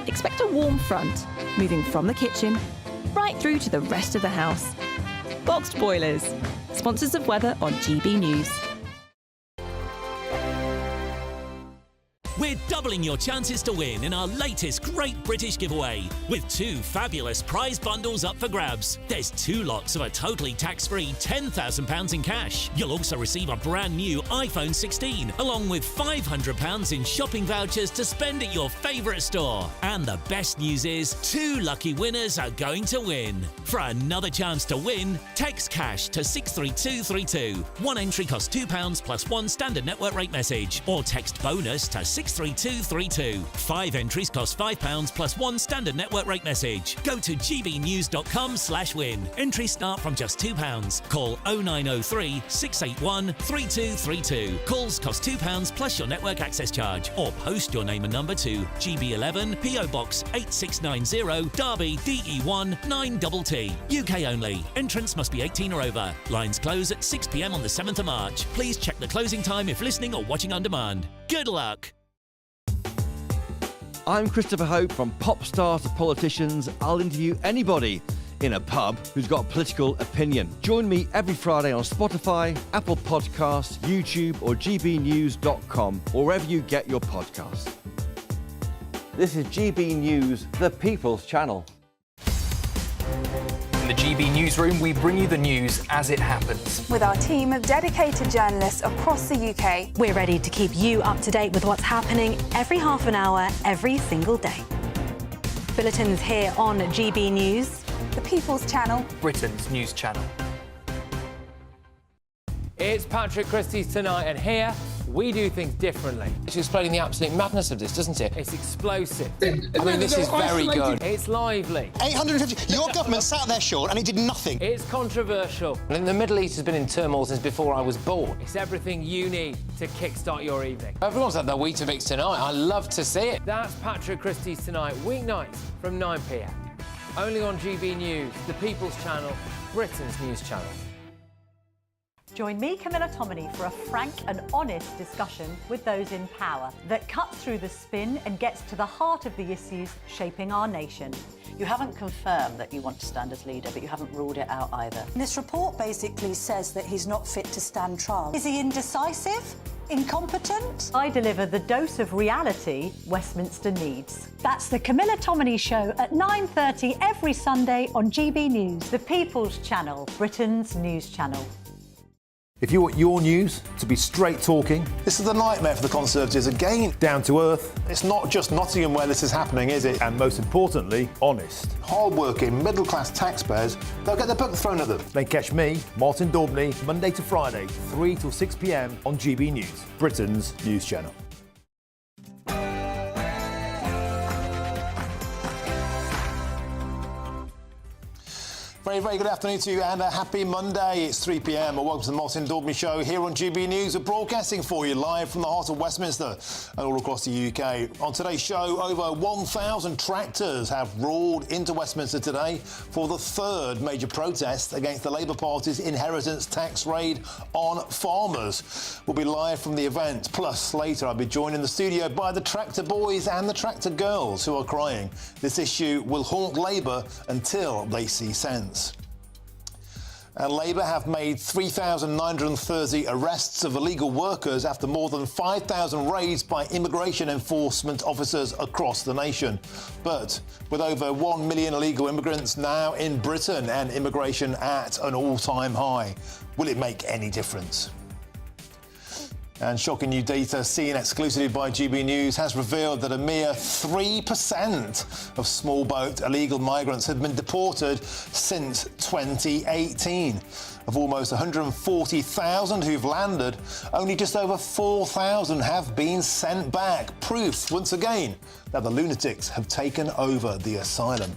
expect a warm front, moving from the kitchen right through to the rest of the house. Boxed Boilers, sponsors of weather on GB News. We're doubling your chances to win in our latest Great British giveaway, with 2 fabulous prize bundles up for grabs. There's 2 lots of a totally tax-free £10,000 in cash. You'll also receive a brand new iPhone 16, along with £500 in shopping vouchers to spend at your favourite store. And the best news is, 2 lucky winners are going to win. For another chance to win, text cash to 63232. 1 entry costs £2 plus 1 standard network rate message, or text bonus to 63232. 5 entries cost £5 plus 1 standard network rate message. Go to gbnews.com/win. Entries start from just £2. Call 0903 681 3232. Calls cost £2 plus your network access charge, or post your name and number to GB11 PO Box 8690 Derby DE1 9TT. UK only. Entrants must be 18 or over. Lines close at 6 p.m. on the 7th of March. Please check the closing time if listening or watching on demand. Good luck. I'm Christopher Hope. From pop stars to politicians, I'll interview anybody in a pub who's got a political opinion. Join me every Friday on Spotify, Apple Podcasts, YouTube or gbnews.com, or wherever you get your podcasts. This is GB News, the People's Channel. In the GB Newsroom, we bring you the news as it happens. With our team of dedicated journalists across the UK, we're ready to keep you up to date with what's happening every half an hour, every single day. Bulletins here on GB News, the People's Channel, Britain's news channel. It's Patrick Christie's Tonight, and here we do things differently. It's explaining the absolute madness of this, doesn't it? It's explosive. I mean, this is very good. It's lively. 850. Your government sat there, Sean, and it did nothing. It's controversial. And the Middle East has been in turmoil since before I was born. It's everything you need to kickstart your evening. Everyone's had their Weetabix tonight. I love to see it. That's Patrick Christie's Tonight, weeknights from 9 p.m. Only on GB News, the People's Channel, Britain's news channel. Join me, Camilla Tominey, for a frank and honest discussion with those in power that cuts through the spin and gets to the heart of the issues shaping our nation. You haven't confirmed that you want to stand as leader, but you haven't ruled it out either. This report basically says that he's not fit to stand trial. Is he indecisive? Incompetent? I deliver the dose of reality Westminster needs. That's the Camilla Tominey Show at 9:30 every Sunday on GB News, the People's Channel, Britain's news channel. If you want your news to be straight talking... This is a nightmare for the Conservatives again. Down to earth. It's not just Nottingham where this is happening, is it? And most importantly, honest. Hard-working, middle-class taxpayers, they'll get their book thrown at them. Then catch me, Martin Daubney, Monday to Friday, 3 till 6 p.m. on GB News, Britain's news channel. Very good afternoon to you and a happy Monday. It's 3 p.m. Welcome to the Martin Daubney Show here on GB News. We're broadcasting for you live from the heart of Westminster and all across the UK. On today's show, over 1,000 tractors have roared into Westminster today for the third major protest against the Labour Party's inheritance tax raid on farmers. We'll be live from the event. Plus, later I'll be joined in the studio by the tractor boys and the tractor girls who are crying. This issue will haunt Labour until they see sense. And Labour have made 3,930 arrests of illegal workers after more than 5,000 raids by immigration enforcement officers across the nation. But with over 1 million illegal immigrants now in Britain and immigration at an all-time high, will it make any difference? And shocking new data seen exclusively by GB News has revealed that a mere 3% of small boat illegal migrants have been deported since 2018. Of almost 140,000 who've landed, only just over 4,000 have been sent back. Proof, once again, that the lunatics have taken over the asylum.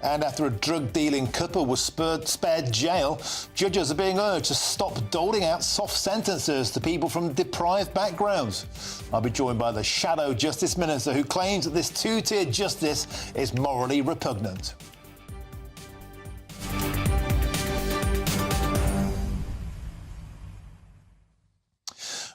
And after a drug-dealing couple was spared jail, judges are being urged to stop doling out soft sentences to people from deprived backgrounds. I'll be joined by the Shadow Justice Minister, who claims that this two-tiered justice is morally repugnant.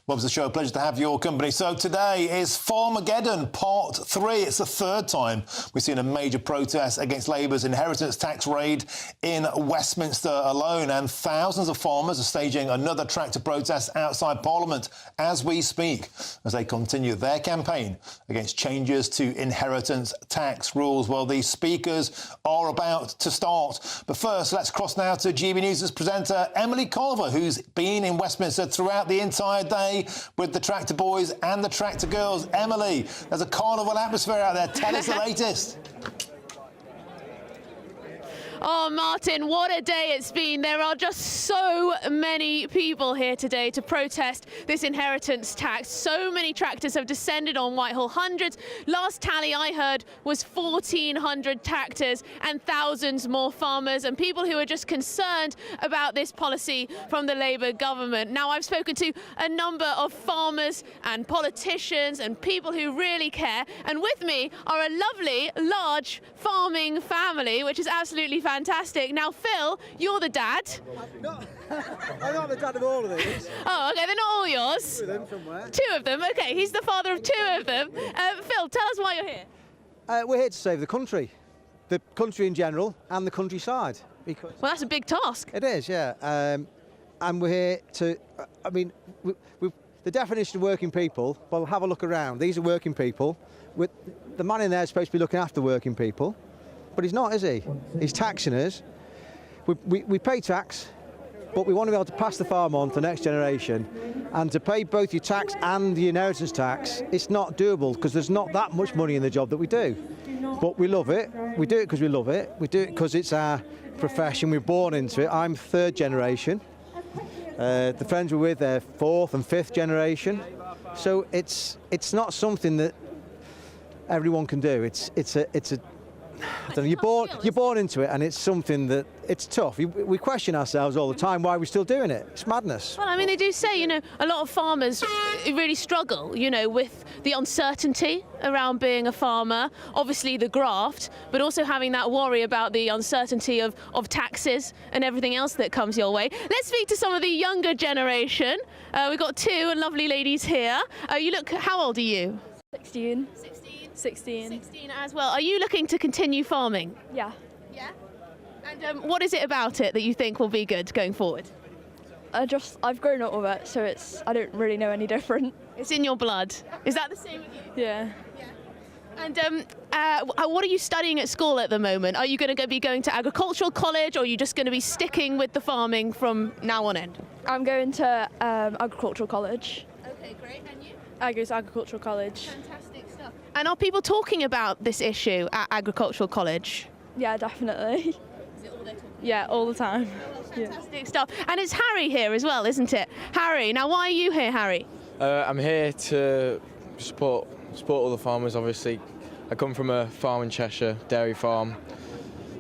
Welcome to the show. Pleasure to have your company. So today is Farmageddon Part 3. It's the third time we've seen a major protest against Labour's inheritance tax raid in Westminster alone, and thousands of farmers are staging another tractor protest outside Parliament as we speak, as they continue their campaign against changes to inheritance tax rules. Well, the speakers are about to start. But first, let's cross now to GB News' presenter Emily Carver, who's been in Westminster throughout the entire day with the tractor boys and the tractor girls. Emily, there's a carnival atmosphere out there. Tell us the latest. Oh, Martin, what a day it's been. There are just so many people here today to protest this inheritance tax. So many tractors have descended on Whitehall. Hundreds. Last tally I heard was 1,400 tractors and thousands more farmers and people who are just concerned about this policy from the Labour government. Now, I've spoken to a number of farmers and politicians and people who really care. And with me are a lovely, large farming family, which is absolutely fantastic. Now, Phil, you're the dad. I'm not the dad of all of these. Oh, OK, they're not all yours. Two of them somewhere. Two of them, OK. He's the father of two of them. Phil, tell us why you're here. We're here to save the country in general, and the countryside. Because well, that's a big task. It is, yeah. And we're here to, the definition of working people, well, have a look around. These are working people. The man in there is supposed to be looking after working people. But he's not, is he? He's taxing us. We pay tax, but we want to be able to pass the farm on to the next generation. And to pay both your tax and the inheritance tax, it's not doable because there's not that much money in the job that we do. But we love it. We do it because we love it. We do it because it's our profession. We're born into it. I'm third generation. The friends we're with, they're fourth and fifth generation. So it's not something that everyone can do. It's a I don't know, you're born into it, and it's something that it's tough. We question ourselves all the time why we're still doing it. It's madness. Well, I mean, they do say, you know, a lot of farmers really struggle, you know, with the uncertainty around being a farmer, obviously the graft, but also having that worry about the uncertainty of taxes and everything else that comes your way. Let's speak to some of the younger generation. We've got two lovely ladies here. You look, how old are you? 16. 16 as well. Are you looking to continue farming? Yeah. Yeah? And what is it about it that you think will be good going forward? I've grown up with it, so I don't really know any different. It's in your blood. Is that the same with you? Yeah. And what are you studying at school at the moment? Are you going to be going to agricultural college, or are you just going to be sticking with the farming from now on end? I'm going to agricultural college. Okay, great. And you? I go to agricultural college. Fantastic stuff. And are people talking about this issue at agricultural college? Yeah, definitely. Is it all they talk about? Yeah, all the time. Fantastic stuff. And it's Harry here as well, isn't it? Harry, now why are you here, Harry? I'm here to support all the farmers, obviously. I come from a farm in Cheshire, dairy farm.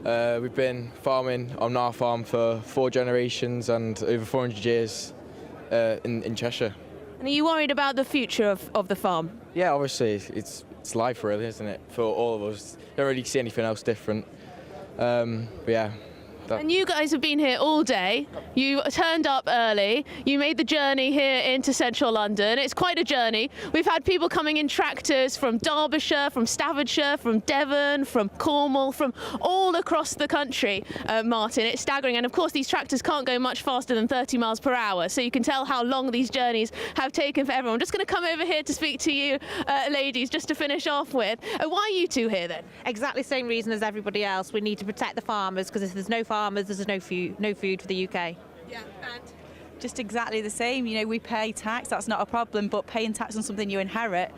We've been farming on our farm for 4 generations and over 400 years in Cheshire. And are you worried about the future of the farm? Yeah, obviously, it's life really, isn't it, for all of us. Don't really see anything else different. But yeah. And you guys have been here all day. You turned up early. You made the journey here into central London. It's quite a journey. We've had people coming in tractors from Derbyshire, from Staffordshire, from Devon, from Cornwall, from all across the country, Martin. It's staggering. And of course, these tractors can't go much faster than 30 miles per hour. So you can tell how long these journeys have taken for everyone. I'm just going to come over here to speak to you, ladies, just to finish off with. Why are you two here then? Exactly the same reason as everybody else. We need to protect the farmers, because if there's no farmers, there's no food for the UK. Yeah, and just exactly the same. You know, we pay tax, that's not a problem, but paying tax on something you inherit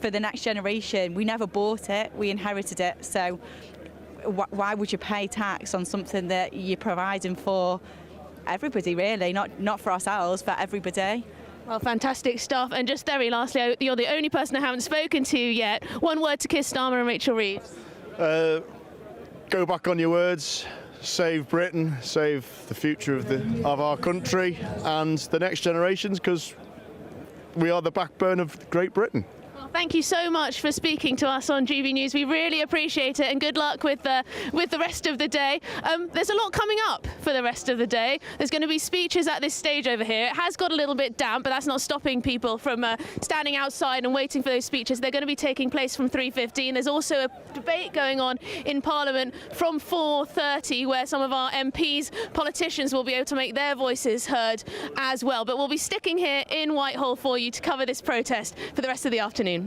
for the next generation, we never bought it, we inherited it. So why would you pay tax on something that you're providing for everybody, really, not for ourselves, for everybody? Well, fantastic stuff. And just very lastly, you're the only person I haven't spoken to yet. One word to Keir Starmer and Rachel Reeves. Go back on your words. Save Britain, save the future of our country and the next generations, because we are the backbone of Great Britain. Well, Thank you so much for speaking to us on GB News. We really appreciate it, and good luck with the rest of the day. There's a lot coming up for the rest of the day. There's going to be speeches at this stage over here. It has got a little bit damp, but that's not stopping people from standing outside and waiting for those speeches. They're going to be taking place from 3:15. There's also a debate going on in Parliament from 4:30, where some of our MPs, politicians, will be able to make their voices heard as well. But we'll be sticking here in Whitehall for you to cover this protest for the rest of the afternoon.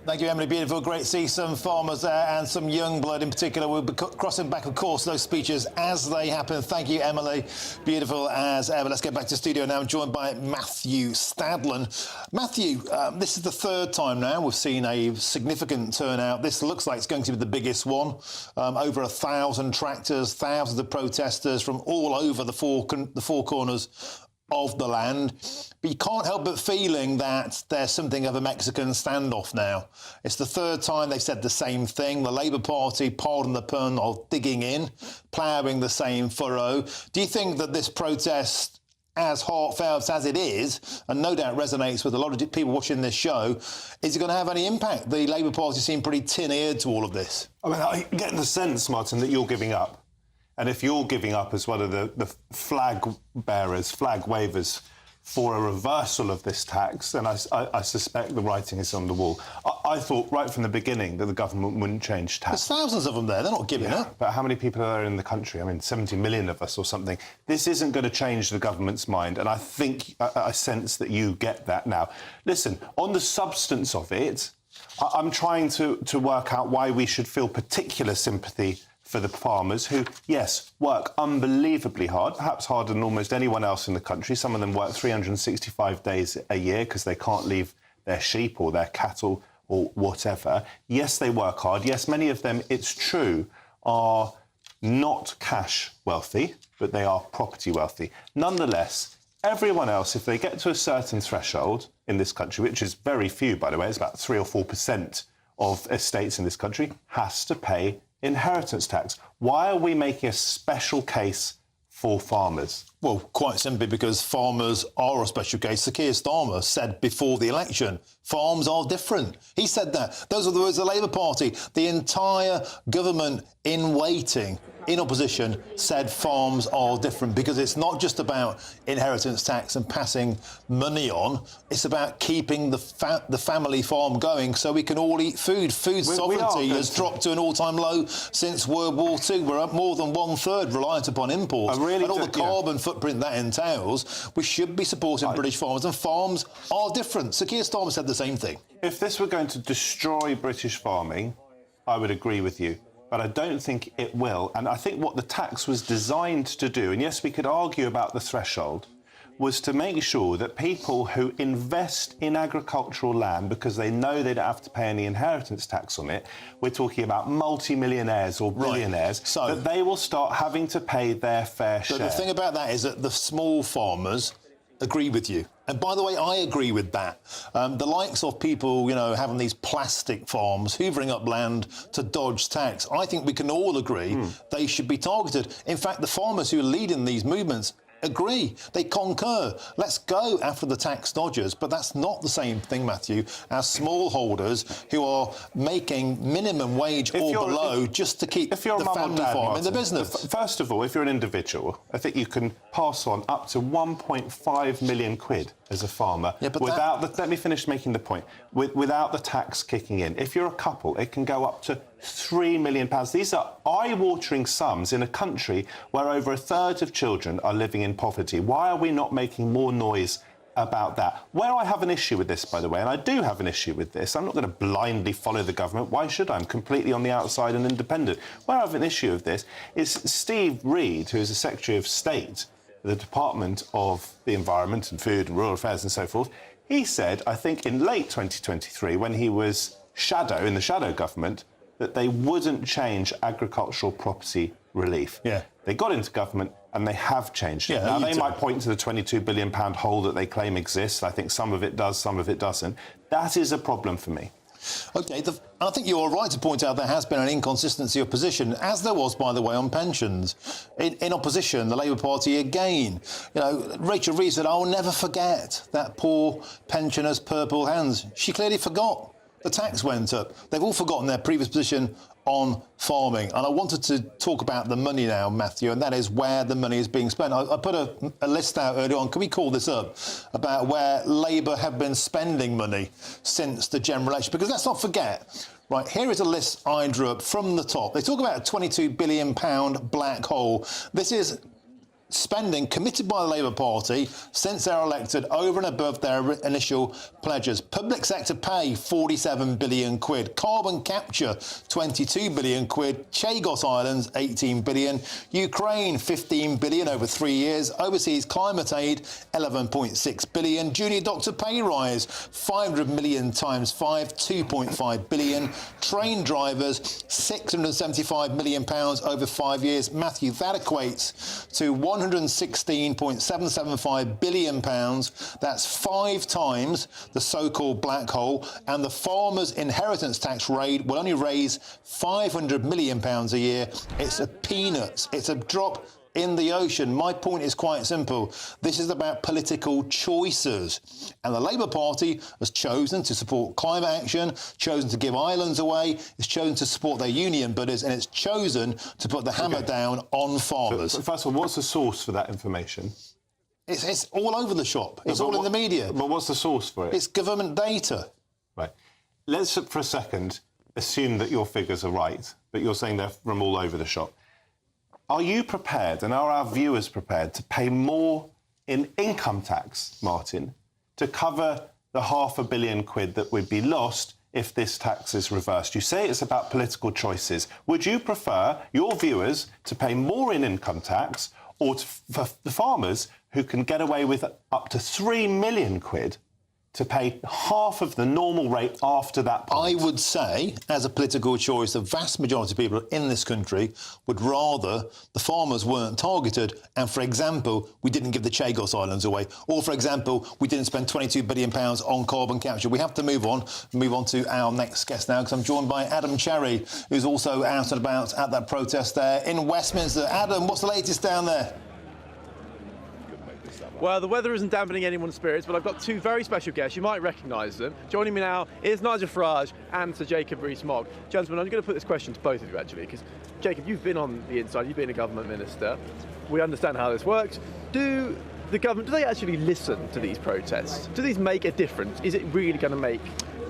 Thank you, Emily. Beautiful. Great to see some farmers there and some young blood in particular. We'll be crossing back, of course, those speeches as they happen. Thank you, Emily. Beautiful as ever. Let's get back to the studio now. I'm joined by Matthew Stadlen. Matthew, this is the third time now we've seen a significant turnout. This looks like it's going to be the biggest one. Over 1,000 tractors, thousands of protesters from all over the four corners of the land. But you can't help but feeling that there's something of a Mexican standoff now. It's the third time they've said the same thing. The Labour Party, pardon the pun, are digging in, ploughing the same furrow. Do you think that this protest, as heartfelt as it is, and no doubt resonates with a lot of people watching this show, is it going to have any impact? The Labour Party seem pretty tin-eared to all of this. I mean, I get the sense, Martin, that you're giving up. And if you're giving up as one of the flag bearers, flag wavers for a reversal of this tax, then I suspect the writing is on the wall. I thought right from the beginning that the government wouldn't change tax. There's thousands of them there. They're not giving up. But how many people are there in the country? I mean, 70 million of us or something. This isn't going to change the government's mind, and I think I sense that you get that now. Listen, on the substance of it, I'm trying to work out why we should feel particular sympathy for the farmers who, yes, work unbelievably hard, perhaps harder than almost anyone else in the country. Some of them work 365 days a year because they can't leave their sheep or their cattle or whatever. Yes, they work hard. Yes, many of them, it's true, are not cash wealthy, but they are property wealthy. Nonetheless, everyone else, if they get to a certain threshold in this country, which is very few, by the way, it's about 3 or 4% of estates in this country, has to pay inheritance tax. Why are we making a special case for farmers? Well, quite simply because farmers are a special case. Sir Keir Starmer said before the election, farms are different. He said that. Those are the words of the Labour Party. The entire government in waiting, in opposition, said farms are different because it's not just about inheritance tax and passing money on. It's about keeping the family farm going so we can all eat food. Food sovereignty has dropped to an all-time low since World War II. We're up more than 1/3 reliant upon imports. And all the carbon footprint that entails, we should be supporting British farmers, and farms are different. Sir Keir Starmer said the same thing. If this were going to destroy British farming, I would agree with you. But I don't think it will. And I think what the tax was designed to do, and yes, we could argue about the threshold, was to make sure that people who invest in agricultural land because they know they don't have to pay any inheritance tax on it, we're talking about multi-millionaires or billionaires, so that they will start having to pay their fair share. But the thing about that is that the small farmers agree with you. And by the way, I agree with that. The likes of people, having these plastic farms, hoovering up land to dodge tax, I think we can all agree they should be targeted. In fact, the farmers who are leading these movements agree. They concur. Let's go after the tax dodgers. But that's not the same thing, Matthew, as smallholders who are making minimum wage or below just to keep the family farm in the business. First of all, if you're an individual, I think you can pass on up to 1.5 million quid as a farmer let me finish making the point, without the tax kicking in. If you're a couple, it can go up to £3 million. These are eye-watering sums in a country where over 1/3 of children are living in poverty. Why are we not making more noise about that? Where I have an issue with this, by the way, and I do have an issue with this, I'm not going to blindly follow the government. Why should I? I'm completely on the outside and independent. Where I have an issue with this is Steve Reed, who is the Secretary of State, the Department of the Environment and Food and Rural Affairs and so forth. He said, I think in late 2023, when he was in the shadow government, that they wouldn't change agricultural property relief. Yeah. They got into government and they have changed it. Now, they might point to the £22 billion hole that they claim exists. I think some of it does, some of it doesn't. That is a problem for me. OK, I think you're right to point out there has been an inconsistency of position, as there was, by the way, on pensions. In opposition, the Labour Party again. You know, Rachel Reeves said, I will never forget that poor pensioners' purple hands. She clearly forgot. The tax went up. They've all forgotten their previous position on farming. And I wanted to talk about the money now, Matthew, and that is where the money is being spent. I put a list out earlier on. Can we call this up about where Labour have been spending money since the general election? Because let's not forget, right, here is a list I drew up from the top. They talk about a £22 billion black hole. This is spending committed by the Labour Party since they're elected over and above their initial pledges. Public sector pay, 47 billion quid. Carbon capture, 22 billion quid. Chagos Islands, 18 billion. Ukraine, 15 billion over 3 years. Overseas climate aid, 11.6 billion. Junior doctor pay rise, 500 million times 5, 2.5 billion. Train drivers, 675 million pounds over 5 years. Matthew, that equates to 116.775 billion pounds. That's 5 times the so-called black hole, and the farmers' inheritance tax rate will only raise 500 million pounds a year. It's a peanuts. It's a drop in the ocean. My point is quite simple. This is about political choices. And the Labour Party has chosen to support climate action, chosen to give islands away, it's chosen to support their union buddies, and it's chosen to put the hammer down on farmers. But first of all, what's the source for that information? It's all over the shop. It's all in the media. But what's the source for it? It's government data. Right. Let's, for a second, assume that your figures are right, but you're saying they're from all over the shop. Are you prepared, and are our viewers prepared, to pay more in income tax, Martin, to cover the £500 million that would be lost if this tax is reversed? You say it's about political choices. Would you prefer your viewers to pay more in income tax, or for the farmers who can get away with up to £3 million to pay half of the normal rate after that point? I would say, as a political choice, the vast majority of people in this country would rather the farmers weren't targeted and, for example, we didn't give the Chagos Islands away, or, for example, we didn't spend £22 billion on carbon capture. We have to move on to our next guest now, because I'm joined by Adam Cherry, who's also out and about at that protest there in Westminster. Adam, what's the latest down there? Well, the weather isn't dampening anyone's spirits, but I've got two very special guests. You might recognise them. Joining me now is Nigel Farage and Sir Jacob Rees-Mogg. Gentlemen, I'm going to put this question to both of you, actually, because, Jacob, you've been on the inside, you've been a government minister. We understand how this works. Do they actually listen to these protests? Do these make a difference? Is it really going to make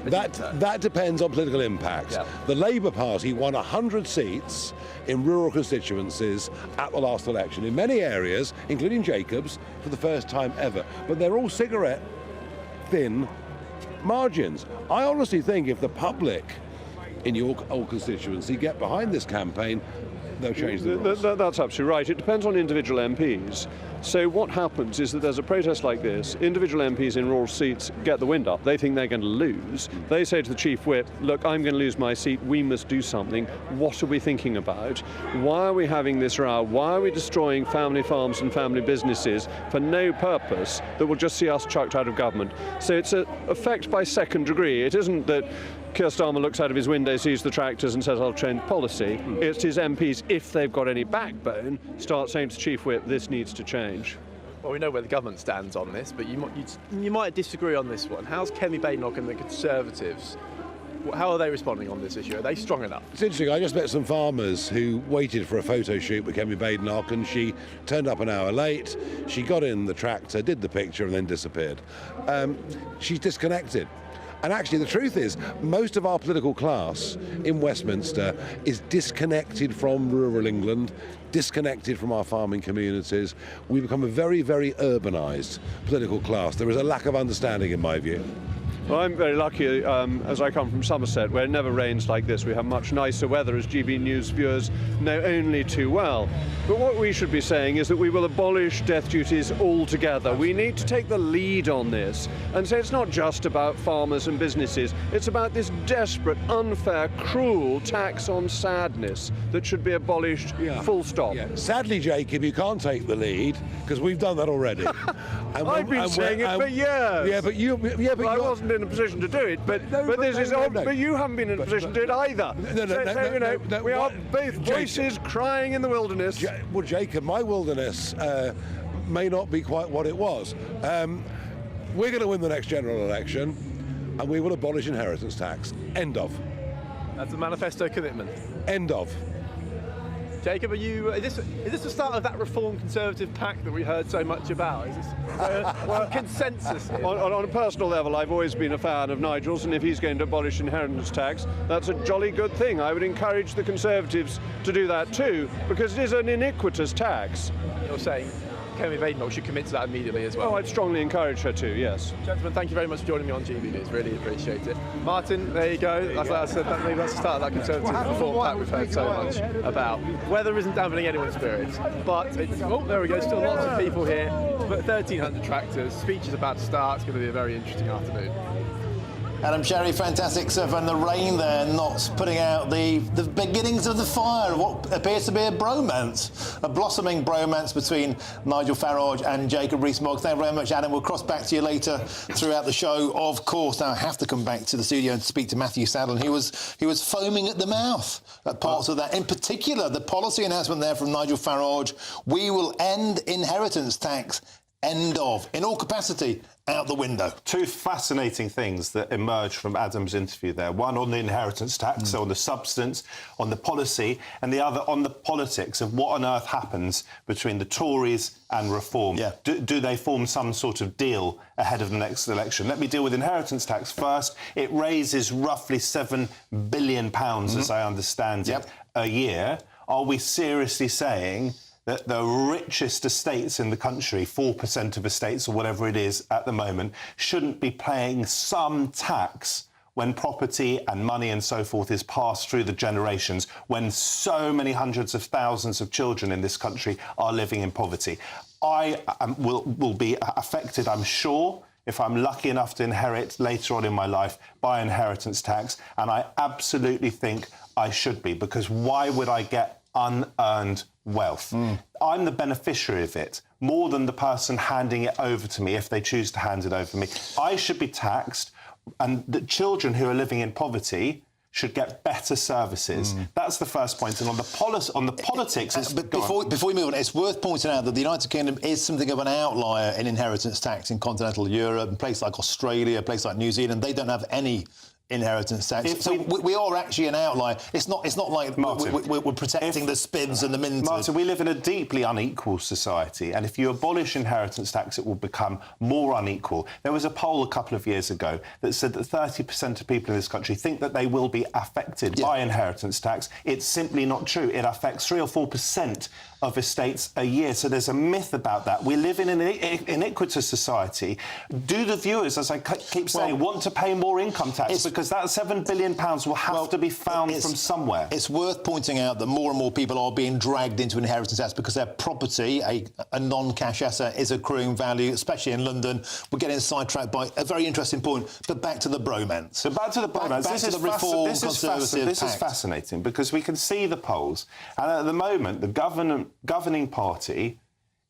a difference? That depends on political impact. Yeah. The Labour Party won 100 seats in rural constituencies at the last election, in many areas, including Jacob's, for the first time ever. But they're all cigarette-thin margins. I honestly think if the public in your old constituency get behind this campaign, they'll change the rules. That's absolutely right. It depends on individual MPs. So what happens is that there's a protest like this, individual MPs in rural seats get the wind up. They think they're going to lose. They say to the Chief Whip, look, I'm going to lose my seat. We must do something. What are we thinking about? Why are we having this row? Why are we destroying family farms and family businesses for no purpose that will just see us chucked out of government? So it's an effect by second degree. It isn't that Keir Starmer looks out of his window, sees the tractors and says, I'll change policy. It's his MPs, if they've got any backbone, start saying to Chief Whip, this needs to change. Well, we know where the government stands on this, but you might disagree on this one. How's Kemi Badenoch and the Conservatives, how are they responding on this issue? Are they strong enough? It's interesting, I just met some farmers who waited for a photo shoot with Kemi Badenoch, and she turned up an hour late, she got in the tractor, did the picture and then disappeared. She's disconnected. And actually, the truth is, most of our political class in Westminster is disconnected from rural England, disconnected from our farming communities. We become a very, very urbanised political class. There is a lack of understanding, in my view. Well, I'm very lucky, as I come from Somerset, where it never rains like this. We have much nicer weather, as GBNews viewers know only too well. But what we should be saying is that we will abolish death duties altogether. We need to take the lead on this and say it's not just about farmers and businesses. It's about this desperate, unfair, cruel tax on sadness that should be abolished, full stop. Yeah. Sadly, Jacob, you can't take the lead, because we've done that already. I've been saying it for years. Yeah, but I wasn't in a position to do it, but you haven't been in a position to do it either. We are both voices crying in the wilderness. Well, Jacob, my wilderness may not be quite what it was. We're going to win the next general election, and we will abolish inheritance tax. End of. That's a manifesto commitment. End of. Jacob, is this the start of that Reform Conservative pact that we heard so much about? Is this a consensus here? On a personal level, I've always been a fan of Nigel's, and if he's going to abolish inheritance tax, that's a jolly good thing. I would encourage the Conservatives to do that too, because it is an iniquitous tax. You're saying Kemi Badenoch should commit to that immediately as well? Oh, I'd strongly encourage her to, yes. Gentlemen, thank you very much for joining me on GB News. Really appreciate it. Martin, there you go. That's the start of that Conservative Reform pact we've heard so much about. Weather isn't dampening anyone's spirits, but it's... Oh, there we go. Still lots of people here. But 1,300 tractors. Speech is about to start. It's going to be a very interesting afternoon. Adam Sherry, fantastic stuff, and the rain there not putting out the beginnings of the fire, what appears to be a bromance, a blossoming bromance between Nigel Farage and Jacob Rees-Mogg. Thank you very much, Adam. We'll cross back to you later throughout the show, of course. Now, I have to come back to the studio and speak to Matthew Saddle. He was foaming at the mouth at parts of that. In particular, the policy announcement there from Nigel Farage, we will end inheritance tax. End of. In all capacity, out the window. Two fascinating things that emerged from Adam's interview there. One on the inheritance tax, so on the substance, on the policy, and the other on the politics of what on earth happens between the Tories and Reform. Yeah. Do they form some sort of deal ahead of the next election? Let me deal with inheritance tax first. It raises roughly £7 billion, as I understand it, a year. Are we seriously saying that the richest estates in the country, 4% of estates or whatever it is at the moment, shouldn't be paying some tax when property and money and so forth is passed through the generations, when so many hundreds of thousands of children in this country are living in poverty? I will be affected, I'm sure, if I'm lucky enough to inherit later on in my life by inheritance tax, and I absolutely think I should be, because why would I get unearned wealth? I'm the beneficiary of it, more than the person handing it over to me, if they choose to hand it over to me. I should be taxed, and the children who are living in poverty should get better services. That's the first point. And on the politics... But before we move on, it's worth pointing out that the United Kingdom is something of an outlier in inheritance tax in continental Europe. In places like Australia, places like New Zealand, they don't have any inheritance tax. So we are actually an outlier. It's not like Martin, we're protecting the spibs and the minted. Martin, we live in a deeply unequal society, and if you abolish inheritance tax, it will become more unequal. There was a poll a couple of years ago that said that 30% of people in this country think that they will be affected by inheritance tax. It's simply not true. It affects 3 or 4% of estates a year. So there's a myth about that. We live in an iniquitous society. Do the viewers, as I keep saying, want to pay more income tax? Because that £7 billion will have to be found from somewhere. It's worth pointing out that more and more people are being dragged into inheritance tax because their property, a non-cash asset, is accruing value, especially in London. We're getting sidetracked by a very interesting point, but back to the bromance. So back to the bromance. Back to the Reform Conservative This is fascinating because we can see the polls, and at the moment, the governing party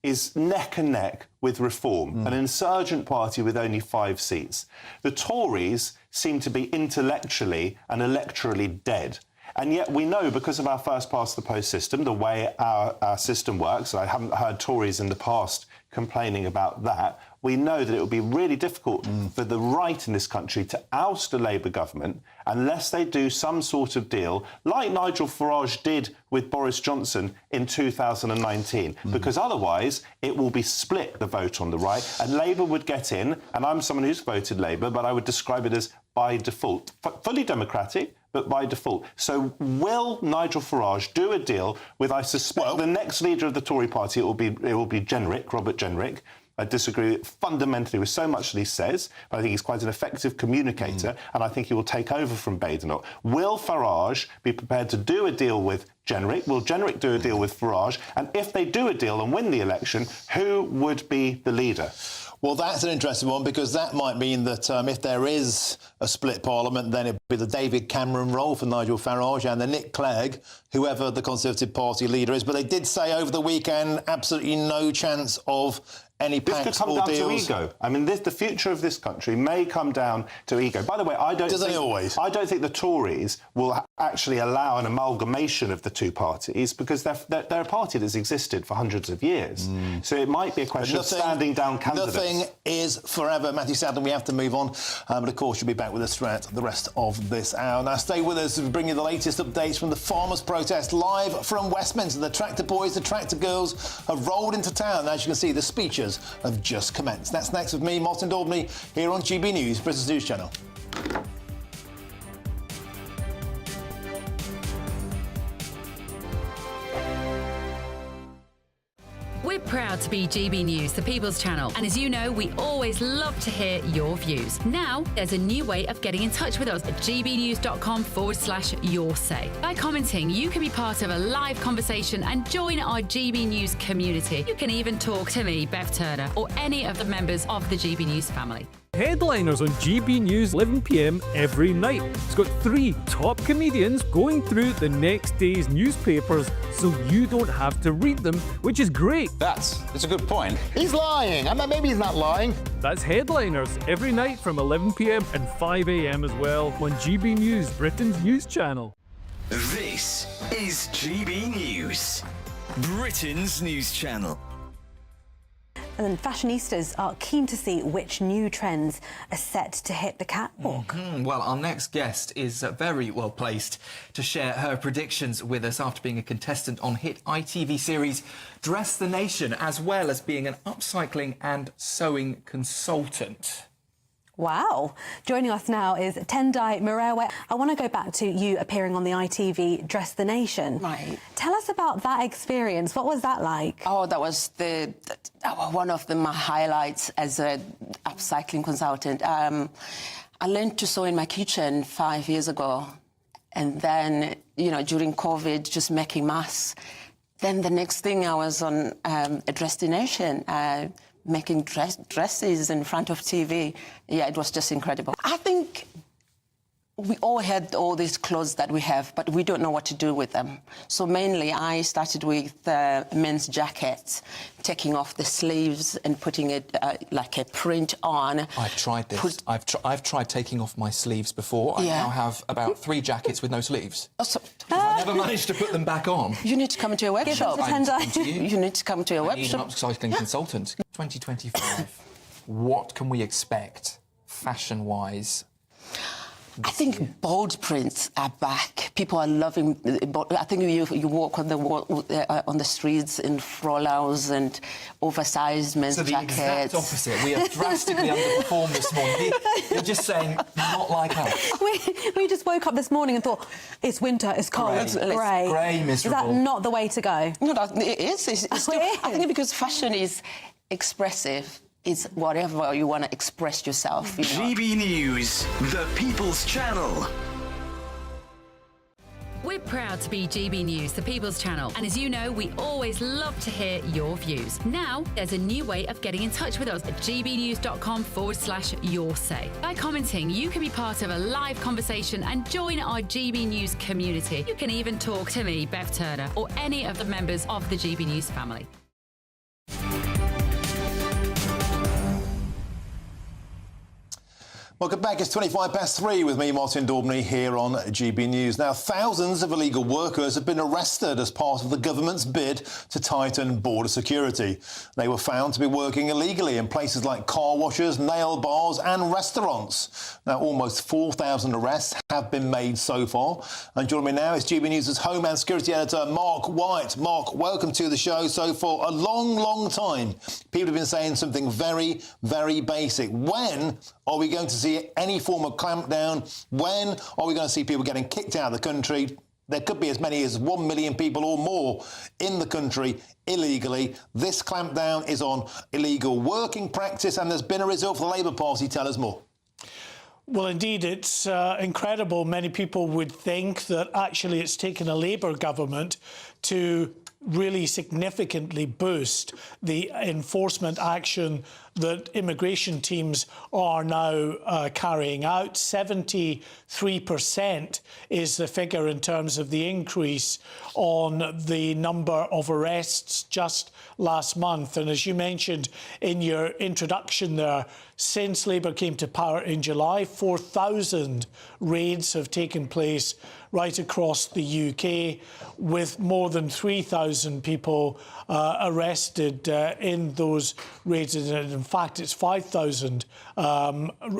is neck and neck with Reform, an insurgent party with only 5 seats. The Tories seem to be intellectually and electorally dead. And yet we know, because of our first-past-the-post system, the way our system works, and I haven't heard Tories in the past complaining about that, we know that it will be really difficult for the right in this country to oust a Labour government unless they do some sort of deal, like Nigel Farage did with Boris Johnson in 2019, because otherwise it will be split, the vote on the right, and Labour would get in, and I'm someone who's voted Labour, but I would describe it as by default. Fully democratic, but by default. So will Nigel Farage do a deal with, I suspect, the next leader of the Tory party? It will be Jenrick, Robert Jenrick. I disagree fundamentally with so much that he says, but I think he's quite an effective communicator, and I think he will take over from Badenoch. Will Farage be prepared to do a deal with Jenrick? Will Jenrick do a deal with Farage? And if they do a deal and win the election, who would be the leader? Well, that's an interesting one, because that might mean that if there is a split parliament, then it'd be the David Cameron role for Nigel Farage and the Nick Clegg, whoever the Conservative Party leader is. But they did say over the weekend, absolutely no chance of any This pacts could come or down deals. to ego. I mean, the future of this country may come down to ego. By the way, I don't think the Tories will actually allow an amalgamation of the two parties because they're a party that's existed for hundreds of years. So it might be a question of standing down candidates. Nothing is forever. Matthew Sadler, we have to move on. But of course, you'll be back with us throughout the rest of this hour. Now, stay with us to bring you the latest updates from the farmers' protest live from Westminster. The tractor boys, the tractor girls have rolled into town. As you can see, the speeches have just commenced. That's next with me, Martin Daubney, here on GB News, Britain's News Channel. We're proud to be GB News, the People's Channel, and as you know, we always love to hear your views. Now, there's a new way of getting in touch with us at gbnews.com/yoursay. By commenting, you can be part of a live conversation and join our GB News community. You can even talk to me, Bev Turner, or any of the members of the GB News family. Headliners on GB News 11 p.m. every night. It's got 3 top comedians going through the next day's newspapers so you don't have to read them, which is great. That's a good point. He's lying. I mean, maybe he's not lying. That's Headliners every night from 11 p.m. and 5 a.m. as well on GB News, Britain's news channel. This is GB News, Britain's news channel. And then fashionistas are keen to see which new trends are set to hit the catwalk. Well, our next guest is very well placed to share her predictions with us after being a contestant on hit ITV series Dress the Nation, as well as being an upcycling and sewing consultant. Wow. Joining us now is Tendai Murewa. I want to go back to you appearing on the ITV Dress the Nation. Right. Tell us about that experience. What was that like? Oh, that was one of my highlights as a upcycling consultant. I learned to sew in my kitchen 5 years ago. And then, during COVID, just making masks. Then the next thing I was on a Dress the Nation, making dresses in front of TV. Yeah, it was just incredible. I think we all had all these clothes that we have, but we don't know what to do with them. So mainly I started with men's jackets, taking off the sleeves and putting it like a print on. I've tried this. I've tried taking off my sleeves before. I now have about 3 jackets with no sleeves. I never managed to put them back on. You need to come to a workshop. You need to come to a workshop. I need an upcycling consultant. 2025. What can we expect, fashion-wise? I think bold prints are back. People are loving. I think you walk on the streets in frollos and oversized men's jackets. So the exact opposite. We have drastically underperformed this morning. You're just saying not like us. We just woke up this morning and thought it's winter, it's cold, it's grey. Grey, miserable. Is that not the way to go? No, it is. I think because fashion is expressive. It's whatever you want to express yourself. GB News, the People's Channel. We're proud to be GB News, the People's Channel, and as you know, we always love to hear your views. Now, there's a new way of getting in touch with us at gbnews.com/yoursay. By commenting, you can be part of a live conversation and join our GB News community. You can even talk to me, Bev Turner, or any of the members of the GB News family. Welcome back. It's 3 with me, Martin Daubney, here on GB News. Now, thousands of illegal workers have been arrested as part of the government's bid to tighten border security. They were found to be working illegally in places like car washes, nail bars and restaurants. Now, almost 4,000 arrests have been made so far. And joining me now is GB News' Home and Security Editor, Mark White. Mark, welcome to the show. So for a long, long time, people have been saying something very, very basic. When are we going to see any form of clampdown? When are we going to see people getting kicked out of the country? There could be as many as 1 million people or more in the country illegally. This clampdown is on illegal working practice, and there's been a result for the Labour Party. Tell us more. Well, indeed, it's incredible. Many people would think that actually it's taken a Labour government to really significantly boost the enforcement action that immigration teams are now carrying out. 73% is the figure in terms of the increase on the number of arrests just last month. And as you mentioned in your introduction there, since Labour came to power in July, 4,000 raids have taken place right across the UK, with more than 3,000 people arrested in those raids. And in fact, it's 5,000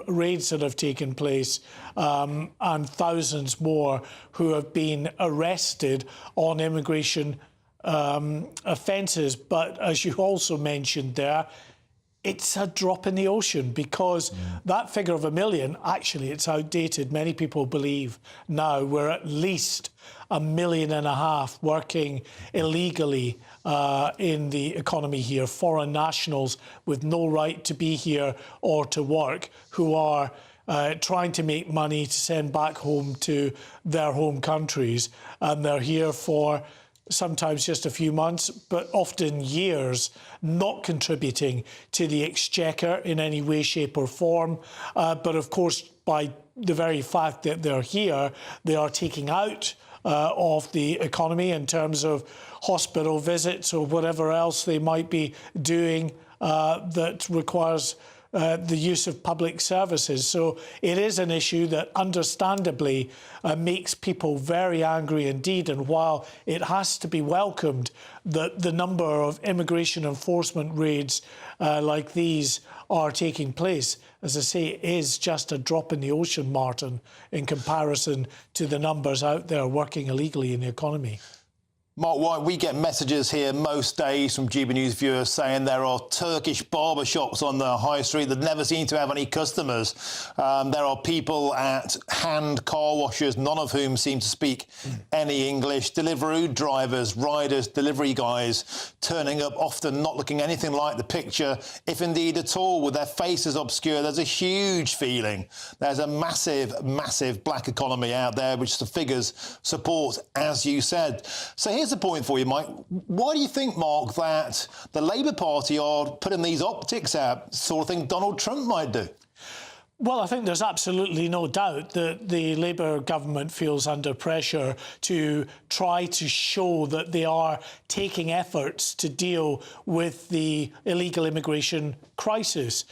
raids that have taken place, and thousands more who have been arrested on immigration offences. But as you also mentioned there, it's a drop in the ocean, because that figure of 1 million, actually, it's outdated. Many people believe now we're at least 1.5 million working illegally in the economy here, foreign nationals with no right to be here or to work, who are trying to make money to send back home to their home countries. And they're here for sometimes just a few months, but often years, not contributing to the exchequer in any way, shape or form. But of course, by the very fact that they're here, they are taking out of the economy in terms of hospital visits or whatever else they might be doing that requires the use of public services. So it is an issue that understandably makes people very angry indeed. And while it has to be welcomed that the number of immigration enforcement raids like these are taking place, as I say, it is just a drop in the ocean, Martin, in comparison to the numbers out there working illegally in the economy. Mark White, we get messages here most days from GB News viewers saying there are Turkish barber shops on the high street that never seem to have any customers. There are people at hand car washers, none of whom seem to speak any English. Deliveroo drivers, riders, delivery guys turning up, often not looking anything like the picture, if indeed at all, with their faces obscured. There's a huge feeling. There's a massive, massive black economy out there, which the figures support, as you said. So here's the point for you, Mike. Why do you think, Mark, that the Labour Party are putting these optics out, sort of thing Donald Trump might do? Well, I think there's absolutely no doubt that the Labour government feels under pressure to try to show that they are taking efforts to deal with the illegal immigration crisis.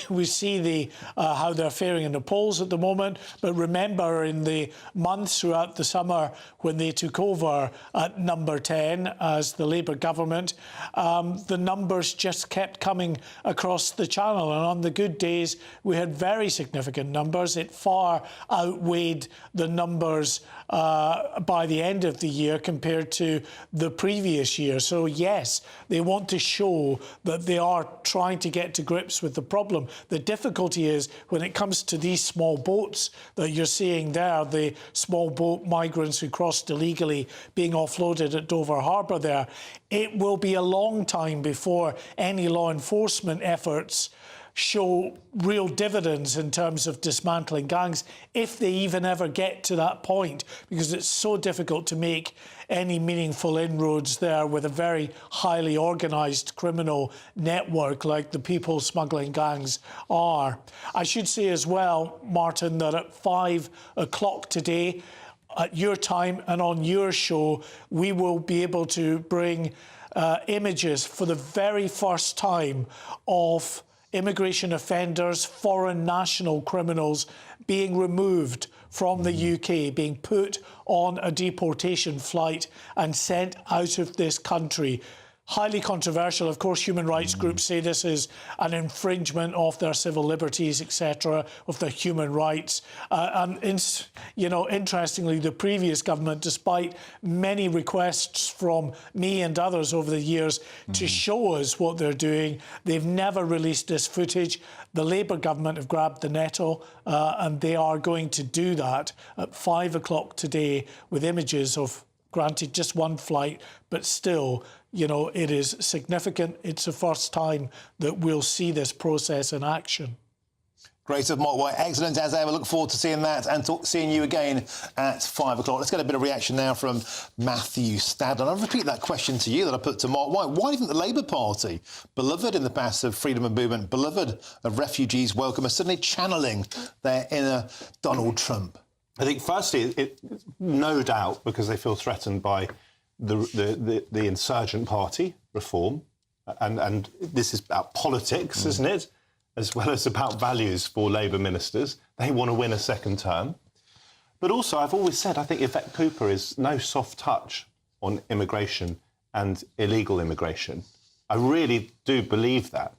We see how they're faring in the polls at the moment, but remember in the months throughout the summer when they took over at number 10 as the Labour government, the numbers just kept coming across the channel, and on the good days we had very significant numbers. It far outweighed the numbers by the end of the year compared to the previous year. So yes, they want to show that they are trying to get to grips with the problem. The difficulty is when it comes to these small boats that you're seeing there, the small boat migrants who crossed illegally being offloaded at Dover Harbour there, it will be a long time before any law enforcement efforts show real dividends in terms of dismantling gangs, if they even ever get to that point, because it's so difficult to make any meaningful inroads there with a very highly organised criminal network like the people smuggling gangs are. I should say as well, Martin, that at 5 o'clock today, at your time and on your show, we will be able to bring images for the very first time of immigration offenders, foreign national criminals being removed from the UK, being put on a deportation flight and sent out of this country. Highly controversial. Of course, human rights groups say this is an infringement of their civil liberties, etc., of their human rights. Interestingly, the previous government, despite many requests from me and others over the years to show us what they're doing, they've never released this footage. The Labour government have grabbed the nettle and they are going to do that at 5 o'clock today with images of, granted, just one flight, but still, it is significant. It's the first time that we'll see this process in action. Great stuff, Mark White. Excellent as ever. Look forward to seeing that and seeing you again at 5 o'clock. Let's get a bit of reaction now from Matthew Stadler. I'll repeat that question to you that I put to Mark White. Why do you think the Labour Party, beloved in the past of freedom of movement, beloved of refugees welcome, are suddenly channeling their inner Donald Trump? I think, firstly, no doubt because they feel threatened by the insurgent party reform, and this is about politics, isn't it? As well as about values for Labour ministers. They want to win a second term. But also, I've always said, I think Yvette Cooper is no soft touch on immigration and illegal immigration. I really do believe that.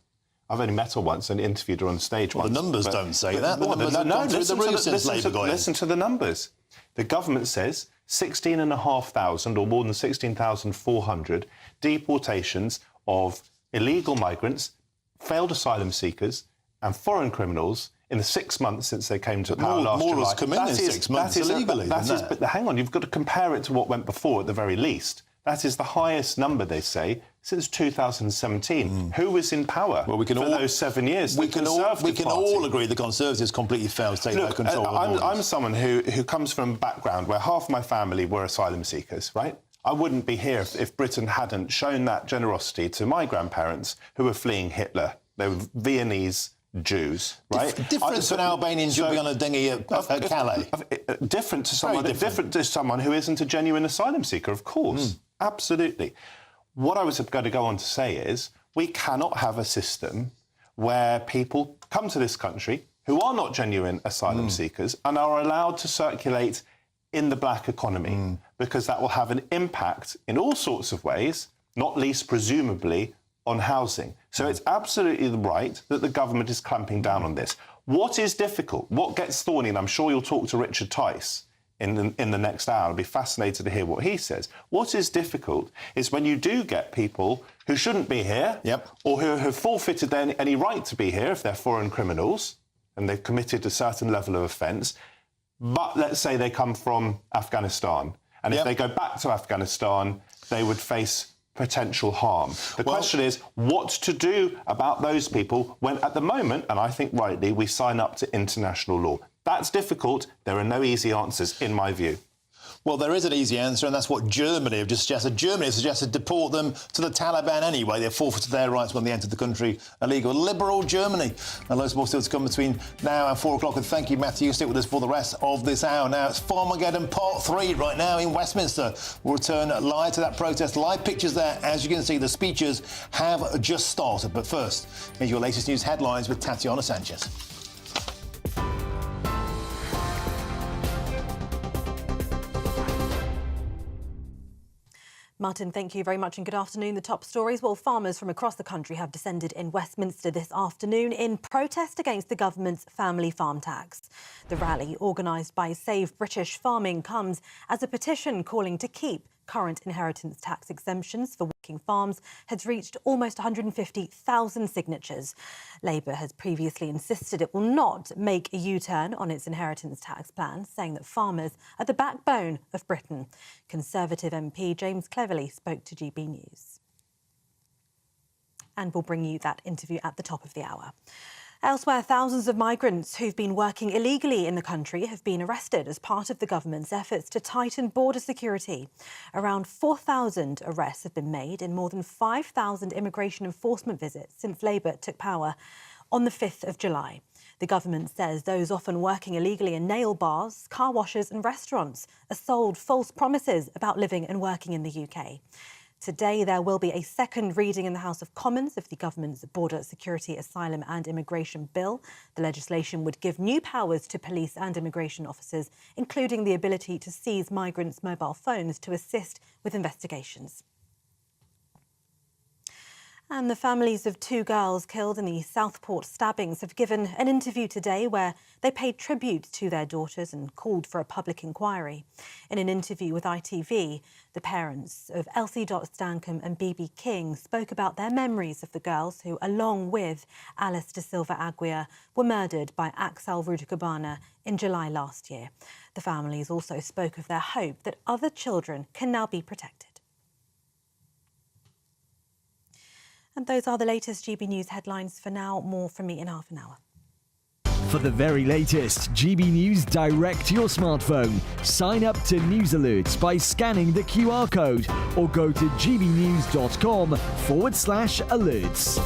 I've only met her once and interviewed her on stage once. The numbers don't say that. The numbers have gone through the roof since Labour got in. Listen to the numbers. The government says 16,500 or more than 16,400 deportations of illegal migrants, failed asylum seekers and foreign criminals in the 6 months since they came to power last July. More has come in 6 months illegally than that. But hang on, you've got to compare it to what went before at the very least. That is the highest number, they say, since 2017. Who was in power for those 7 years? We can all agree the Conservatives completely failed to take their control of the borders. I'm someone who comes from a background where half my family were asylum seekers, right? I wouldn't be here if Britain hadn't shown that generosity to my grandparents who were fleeing Hitler. They were Viennese Jews, right? Different to an Albanian jumping on a dinghy at Calais. Different to someone who isn't a genuine asylum seeker, of course. Absolutely. What I was going to go on to say is we cannot have a system where people come to this country who are not genuine asylum seekers and are allowed to circulate in the black economy, because that will have an impact in all sorts of ways, not least presumably on housing. So it's absolutely right that the government is clamping down on this. What is difficult, what gets thorny, and I'm sure you'll talk to Richard Tice in the next hour, I'll be fascinated to hear what he says. What is difficult is when you do get people who shouldn't be here, or who have forfeited any right to be here if they're foreign criminals, and they've committed a certain level of offence, but let's say they come from Afghanistan. And if they go back to Afghanistan, they would face potential harm. The question is what to do about those people when, at the moment, and I think rightly, we sign up to international law. That's difficult. There are no easy answers, in my view. Well, there is an easy answer, and that's what Germany have just suggested. Germany has suggested deport them to the Taliban anyway. They've forfeited their rights when they entered the country illegal. Liberal Germany. And loads more still to come between now and 4 o'clock. And thank you, Matthew. Stick with us for the rest of this hour. Now, it's Farmageddon Part 3 right now in Westminster. We'll return live to that protest. Live pictures there. As you can see, the speeches have just started. But first, here's your latest news headlines with Tatiana Sanchez. Martin, thank you very much and good afternoon. The top stories. Well, farmers from across the country have descended in Westminster this afternoon in protest against the government's family farm tax. The rally, organised by Save British Farming, comes as a petition calling to keep current inheritance tax exemptions for working farms has reached almost 150,000 signatures. Labour has previously insisted it will not make a U-turn on its inheritance tax plan, saying that farmers are the backbone of Britain. Conservative MP James Cleverly spoke to GB News. And we'll bring you that interview at the top of the hour. Elsewhere, thousands of migrants who've been working illegally in the country have been arrested as part of the government's efforts to tighten border security. Around 4,000 arrests have been made in more than 5,000 immigration enforcement visits since Labour took power on the 5th of July. The government says those often working illegally in nail bars, car washes and restaurants are sold false promises about living and working in the UK. Today, there will be a second reading in the House of Commons of the government's Border Security, Asylum and Immigration Bill. The legislation would give new powers to police and immigration officers, including the ability to seize migrants' mobile phones to assist with investigations. And the families of two girls killed in the Southport stabbings have given an interview today where they paid tribute to their daughters and called for a public inquiry. In an interview with ITV, the parents of Elsie Stancombe and BB King spoke about their memories of the girls who, along with Alice da Silva Aguirre, were murdered by Axel Rutacabana in July last year. The families also spoke of their hope that other children can now be protected. And those are the latest GB News headlines for now. More from me in half an hour. For the very latest GB News direct to your smartphone, sign up to news alerts by scanning the QR code or go to gbnews.com/alerts.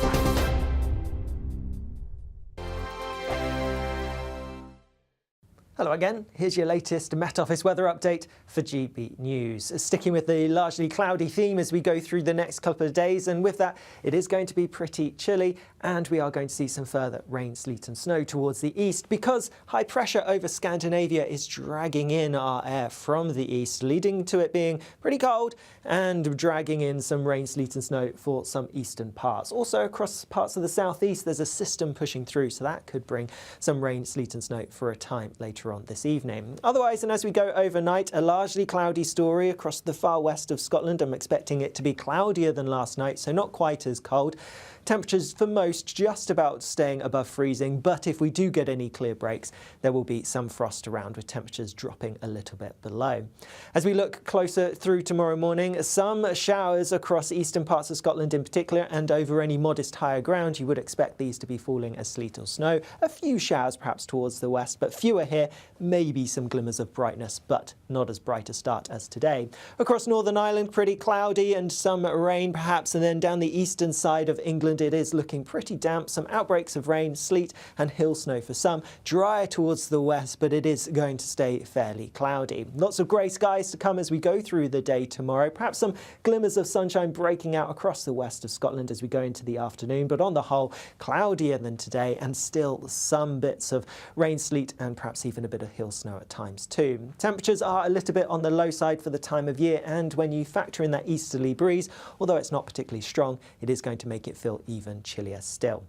Hello again, here's your latest Met Office weather update for GB News. Sticking with the largely cloudy theme as we go through the next couple of days, and with that it is going to be pretty chilly and we are going to see some further rain, sleet and snow towards the east because high pressure over Scandinavia is dragging in our air from the east, leading to it being pretty cold and dragging in some rain, sleet and snow for some eastern parts. Also across parts of the southeast there's a system pushing through, so that could bring some rain, sleet and snow for a time later on this evening. Otherwise, and as we go overnight, a largely cloudy story across the far west of Scotland. I'm expecting it to be cloudier than last night, so not quite as cold. Temperatures for most just about staying above freezing, but if we do get any clear breaks, there will be some frost around with temperatures dropping a little bit below. As we look closer through tomorrow morning, some showers across eastern parts of Scotland in particular, and over any modest higher ground you would expect these to be falling as sleet or snow. A few showers perhaps towards the west, but fewer here. Maybe some glimmers of brightness, but not as bright a start as today. Across Northern Ireland, pretty cloudy and some rain perhaps, and then down the eastern side of England it is looking pretty damp. Some outbreaks of rain, sleet and hill snow for some. Drier towards the west, but it is going to stay fairly cloudy. Lots of grey skies to come as we go through the day tomorrow. Perhaps some glimmers of sunshine breaking out across the west of Scotland as we go into the afternoon, but on the whole cloudier than today and still some bits of rain, sleet and perhaps even a bit of hill snow at times too. Temperatures are a little bit on the low side for the time of year, and when you factor in that easterly breeze, although it's not particularly strong, it is going to make it feel even chillier still.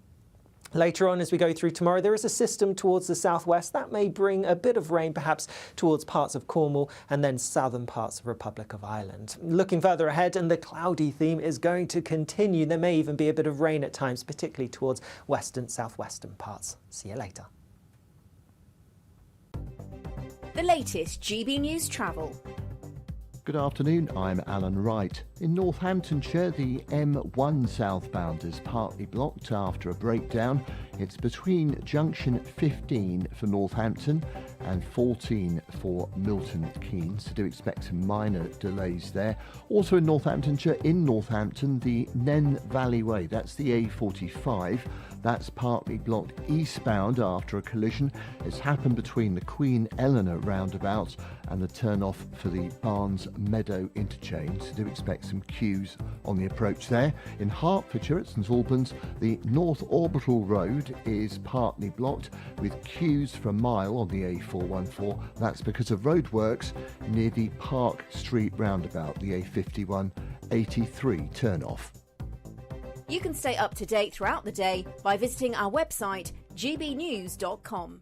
Later on as we go through tomorrow, there is a system towards the southwest that may bring a bit of rain perhaps towards parts of Cornwall and then southern parts of Republic of Ireland. Looking further ahead, and the cloudy theme is going to continue. There may even be a bit of rain at times, particularly towards western, southwestern parts. See you later. The latest GB News travel. Good afternoon, I'm Alan Wright. In Northamptonshire, the M1 southbound is partly blocked after a breakdown. It's between junction 15 for Northampton and 14 for Milton Keynes, so do expect some minor delays there. Also in Northamptonshire, in Northampton, the Nen Valley Way, that's the A45, that's partly blocked eastbound after a collision. It's happened between the Queen Eleanor roundabout and the turn-off for the Barnes Meadow interchange, so do expect some queues on the approach there. In Hertfordshire at St Albans, the North Orbital Road is partly blocked with queues for a mile on the A414. That's because of roadworks near the Park Street roundabout, the A51-83 turn-off. You can stay up to date throughout the day by visiting our website gbnews.com.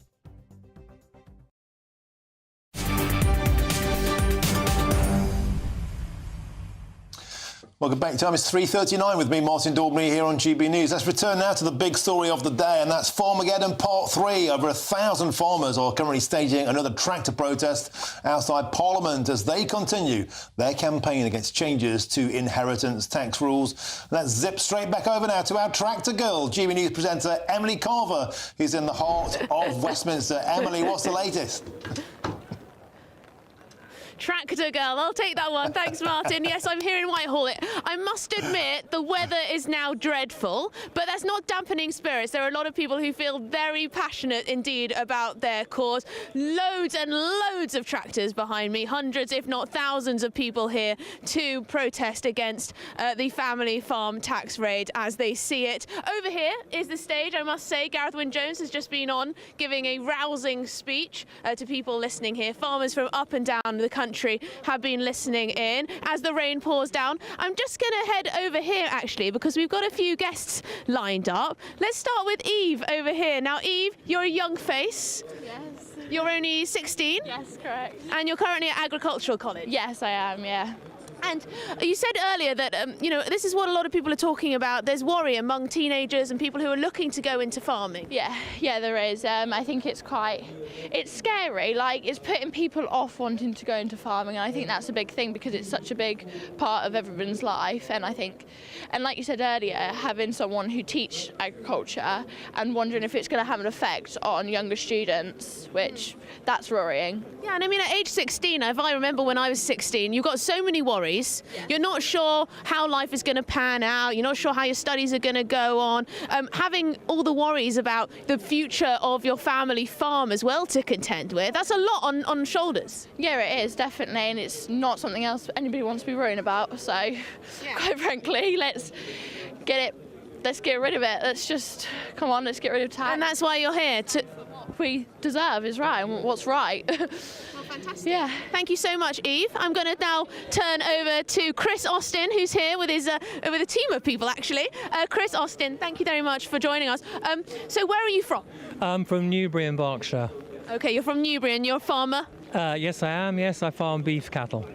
Welcome back. Time is 3:39 with me, Martin Daubney, here on GB News. Let's return now to the big story of the day, and that's Farmageddon Part 3. Over 1,000 farmers are currently staging another tractor protest outside Parliament as they continue their campaign against changes to inheritance tax rules. Let's zip straight back over now to our tractor girl, GB News presenter Emily Carver, who's in the heart of Westminster. Emily, what's the latest? Tractor girl, I'll take that one. Thanks, Martin. Yes, I'm here in Whitehall. I must admit, the weather is now dreadful, but that's not dampening spirits. There are a lot of people who feel very passionate indeed about their cause. Loads and loads of tractors behind me, hundreds, if not thousands of people here to protest against the family farm tax raid as they see it. Over here is the stage, I must say. Gareth Wyn-Jones has just been on giving a rousing speech to people listening here. Farmers from up and down the country have been listening in as the rain pours down. I'm just going to head over here actually because we've got a few guests lined up. Let's start with Eve over here. Now Eve, you're a young face. Yes. You're only 16? Yes, correct. And you're currently at Agricultural College? Yes, I am, yeah. And you said earlier that, this is what a lot of people are talking about. There's worry among teenagers and people who are looking to go into farming. Yeah, there is. I think it's scary. Like, it's putting people off wanting to go into farming, and I think that's a big thing because it's such a big part of everyone's life. And I think, and like you said earlier, having someone who teach agriculture and wondering if it's going to have an effect on younger students, which that's worrying. Yeah, and I mean, at age 16, if I remember when I was 16, you've got so many worries. You're not sure how life is going to pan out. You're not sure how your studies are going to go on. Having all the worries about the future of your family farm as well to contend with, that's a lot on shoulders. Yeah, it is, definitely, and it's not something else anybody wants to be worrying about. So, quite frankly, let's get rid of it. Let's get rid of tax. And that's why you're here. What we deserve is right, and what's right. Fantastic. Yeah. Thank you so much, Eve. I'm going to now turn over to Chris Austin, who's here with his with a team of people, actually. Chris Austin, thank you very much for joining us. So where are you from? I'm from Newbury in Berkshire. OK, you're from Newbury and you're a farmer? Yes, I am. Yes, I farm beef cattle.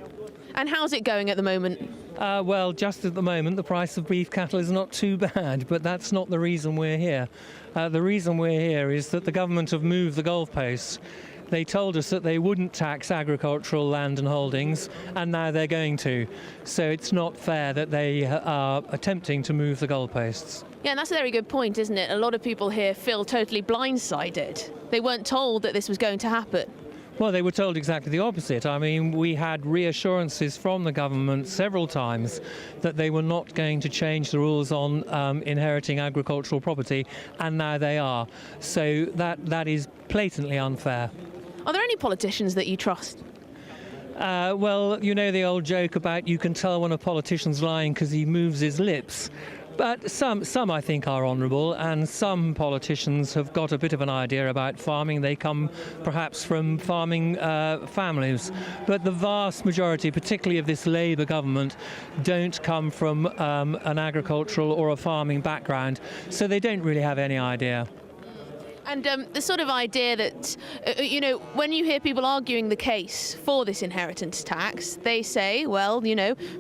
And how's it going at the moment? Well, just at the moment, the price of beef cattle is not too bad, but that's not the reason we're here. The reason we're here is that the government have moved the goalposts. They told us that they wouldn't tax agricultural land and holdings, and now they're going to. So it's not fair that they are attempting to move the goalposts. Yeah, and that's a very good point, isn't it? A lot of people here feel totally blindsided. They weren't told that this was going to happen. Well, they were told exactly the opposite. I mean, we had reassurances from the government several times that they were not going to change the rules on inheriting agricultural property, and now they are. So that is blatantly unfair. Are there any politicians that you trust? Well, you know the old joke about you can tell when a politician's lying because he moves his lips. But some I think are honourable, and some politicians have got a bit of an idea about farming. They come perhaps from farming families. But the vast majority, particularly of this Labour government, don't come from an agricultural or a farming background, so they don't really have any idea. And the sort of idea that, when you hear people arguing the case for this inheritance tax, they say, well,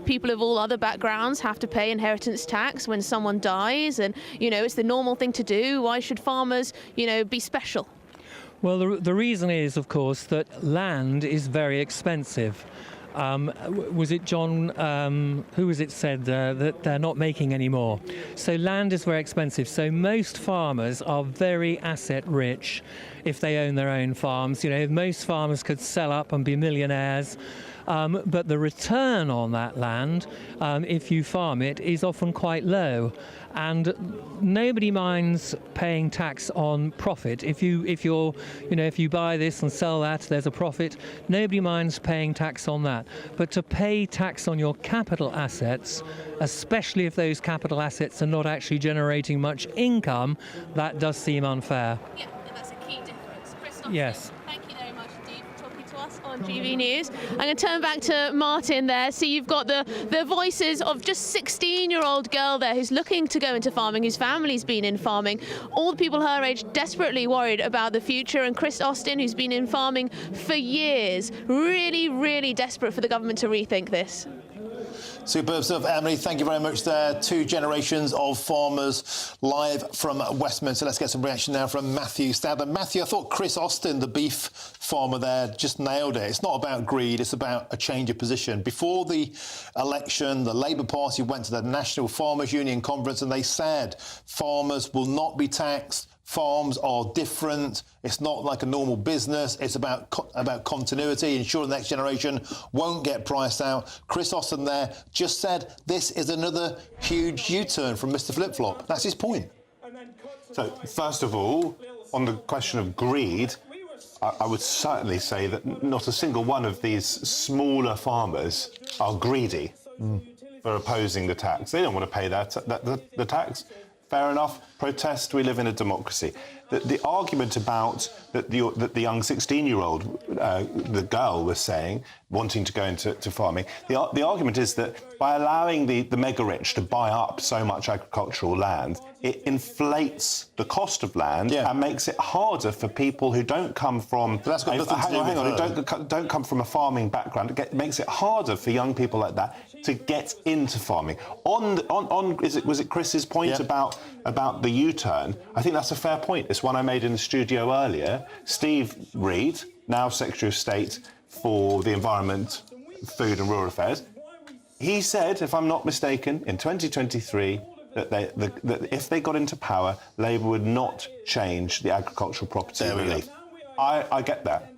people of all other backgrounds have to pay inheritance tax when someone dies, and, it's the normal thing to do. Why should farmers, be special? Well, the reason is, of course, that land is very expensive. Was it John, who was it said that they're not making any more? So land is very expensive. So most farmers are very asset rich if they own their own farms. Most farmers could sell up and be millionaires. But the return on that land, if you farm it, is often quite low. And nobody minds paying tax on profit. If you buy this and sell that, there's a profit. Nobody minds paying tax on that. But to pay tax on your capital assets, especially if those capital assets are not actually generating much income, that does seem unfair. Yeah, and that's a key difference. Chris, yes. Thank you very much indeed for talking to us on GBNews. I'm going to turn back to Martin there. So you've got the voices of just 16-year-old girl there who's looking to go into farming, whose family's been in farming. All the people her age desperately worried about the future, and Chris Austin, who's been in farming for years, really, really desperate for the government to rethink this. Superb stuff, Emily. Thank you very much there. 2 generations of farmers live from Westminster. Let's get some reaction now from Matthew Stadler. Matthew, I thought Chris Austin, the beef farmer there, just nailed it. It's not about greed, it's about a change of position. Before the election, the Labour Party went to the National Farmers Union Conference and they said farmers will not be taxed. Farms are different. It's not like a normal business. It's about continuity, ensuring the next generation won't get priced out. Chris Austin there just said this is another huge U-turn from Mr. Flip-Flop. That's his point. So, first of all, on the question of greed, I would certainly say that not a single one of these smaller farmers are greedy for opposing the tax. They don't want to pay the tax. Fair enough. Protest. We live in a democracy. The argument about that the young 16-year-old, the girl was saying, wanting to go into farming, the argument is that by allowing the mega rich to buy up so much agricultural land, it inflates the cost of land and makes it harder for people who don't come from... But that's got nothing to do with who don't come from a farming background. It makes it harder for young people like that to get into farming. Was it Chris's point about the U-turn? I think that's a fair point. It's one I made in the studio earlier. Steve Reid, now Secretary of State for the Environment, Food and Rural Affairs, he said, if I'm not mistaken, in 2023, that if they got into power, Labour would not change the agricultural property relief. I get that.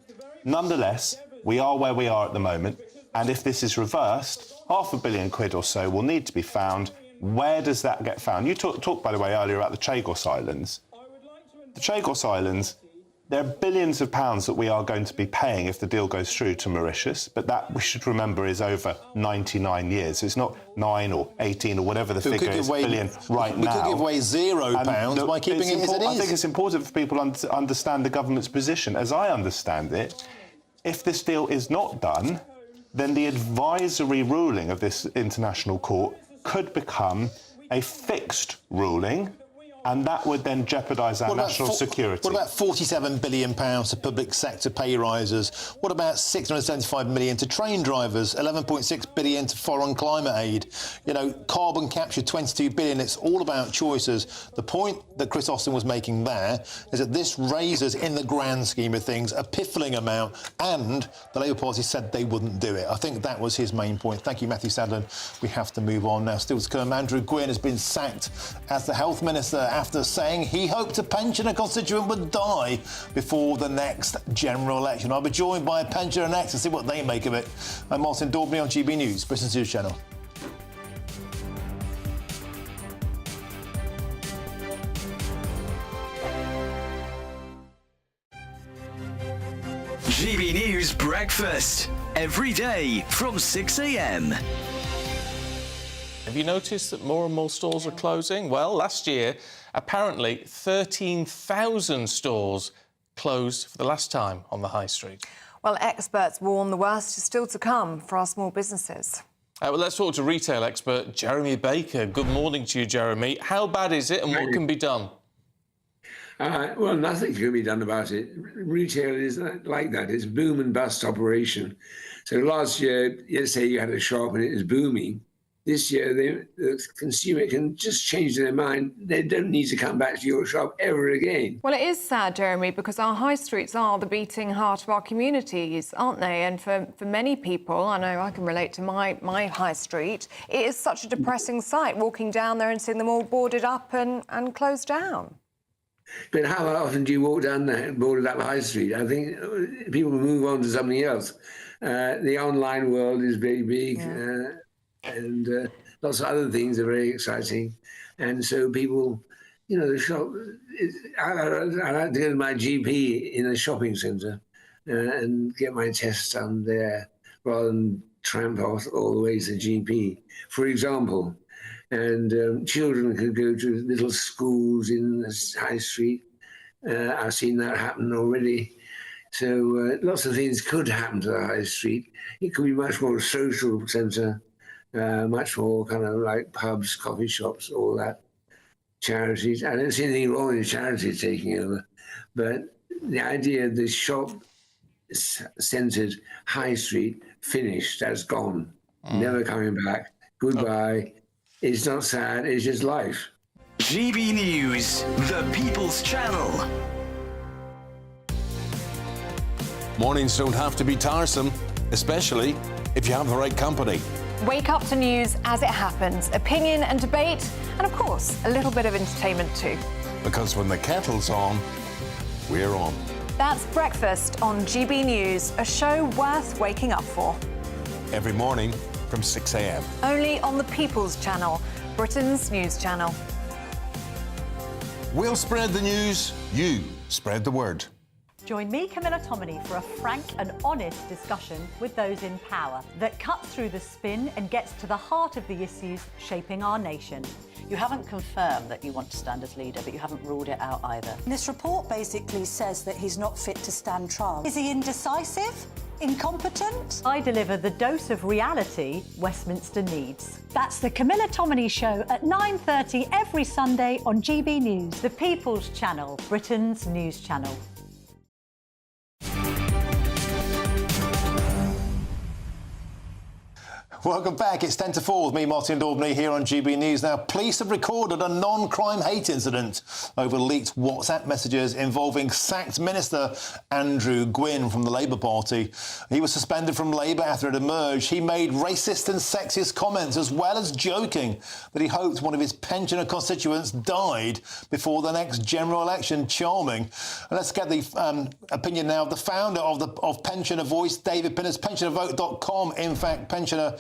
Nonetheless, we are where we are at the moment, and if this is reversed, £500 million or so will need to be found. Where does that get found? You talked, by the way, earlier about the Chagos Islands. The Chagos Islands, there are billions of pounds that we are going to be paying if the deal goes through to Mauritius, but that, we should remember, is over 99 years. It's not 9 or 18 or whatever the figure is, billion right now. We could give away £0 by keeping it as it is. I think it's important for people to understand the government's position. As I understand it, if this deal is not done, then the advisory ruling of this international court could become a fixed ruling, and that would then jeopardise our national security. What about £47 billion to public sector pay rises? What about £675 million to train drivers? £11.6 billion to foreign climate aid? You know, carbon capture, £22 billion. It's all about choices. The point that Chris Austin was making there is that this raises, in the grand scheme of things, a piffling amount, and the Labour Party said they wouldn't do it. I think that was his main point. Thank you, Matthew Sadler. We have to move on now. Still to come, Andrew Gwynn has been sacked as the Health Minister after saying he hoped a pensioner constituent would die before the next general election. I'll be joined by a pensioner next to see what they make of it. I'm Martin Daubney on GB News, Britain's News Channel. GB News Breakfast, every day from 6 a.m. Have you noticed that more and more stores are closing? Well, last year, apparently 13,000 stores closed for the last time on the high street. Well, experts warn the worst is still to come for our small businesses. Well, let's talk to retail expert Jeremy Baker. Good morning to you, Jeremy. How bad is it and what can be done? Well, nothing can be done about it. Retail is like that. It's a boom and bust operation. So last year, let's say you had a shop and it was booming. This year, the consumer can just change their mind. They don't need to come back to your shop ever again. Well, it is sad, Jeremy, because our high streets are the beating heart of our communities, aren't they? And for many people, I know I can relate to my high street, it is such a depressing sight, walking down there and seeing them all boarded up and closed down. But how often do you walk down that boarded up high street? I think people move on to something else. The online world is very big. Yeah. And lots of other things are very exciting. And so people, you know, the shop... I like to go to my GP in a shopping centre and get my tests done there rather than tramp off all the way to the GP, for example. And children could go to little schools in the high street. I've seen that happen already. So lots of things could happen to the high street. It could be much more a social centre. Much more kind of like pubs, coffee shops, all that. Charities. I don't see anything wrong with charities taking over. But the idea of the shop-centred high street, finished, that's gone. Never coming back. Goodbye. It's not sad, it's just life. GB News, the People's Channel. Mornings don't have to be tiresome, especially if you have the right company. Wake up to news as it happens, opinion and debate, and of course, a little bit of entertainment too. Because when the kettle's on, we're on. That's Breakfast on GB News, a show worth waking up for. Every morning from 6 a.m. Only on the People's Channel, Britain's news channel. We'll spread the news, you spread the word. Join me, Camilla Tominey, for a frank and honest discussion with those in power that cuts through the spin and gets to the heart of the issues shaping our nation. You haven't confirmed that you want to stand as leader, but you haven't ruled it out either. This report basically says that he's not fit to stand trial. Is he indecisive? incompetent? I deliver the dose of reality Westminster needs. That's the Camilla Tominey Show at 9:30 every Sunday on GB News, the People's Channel, Britain's news channel. Welcome back. It's 10 to 4 with me, Martin Daubney, here on GB News. Now, police have recorded a non-crime hate incident over leaked WhatsApp messages involving sacked Minister Andrew Gwynn from the Labour Party. He was suspended from Labour after it emerged. He made racist and sexist comments, as well as joking that he hoped one of his pensioner constituents died before the next general election. Charming. And let's get the opinion now of the founder of Pensioner Voice, David Pinnis, pensionervote.com. In fact, pensioner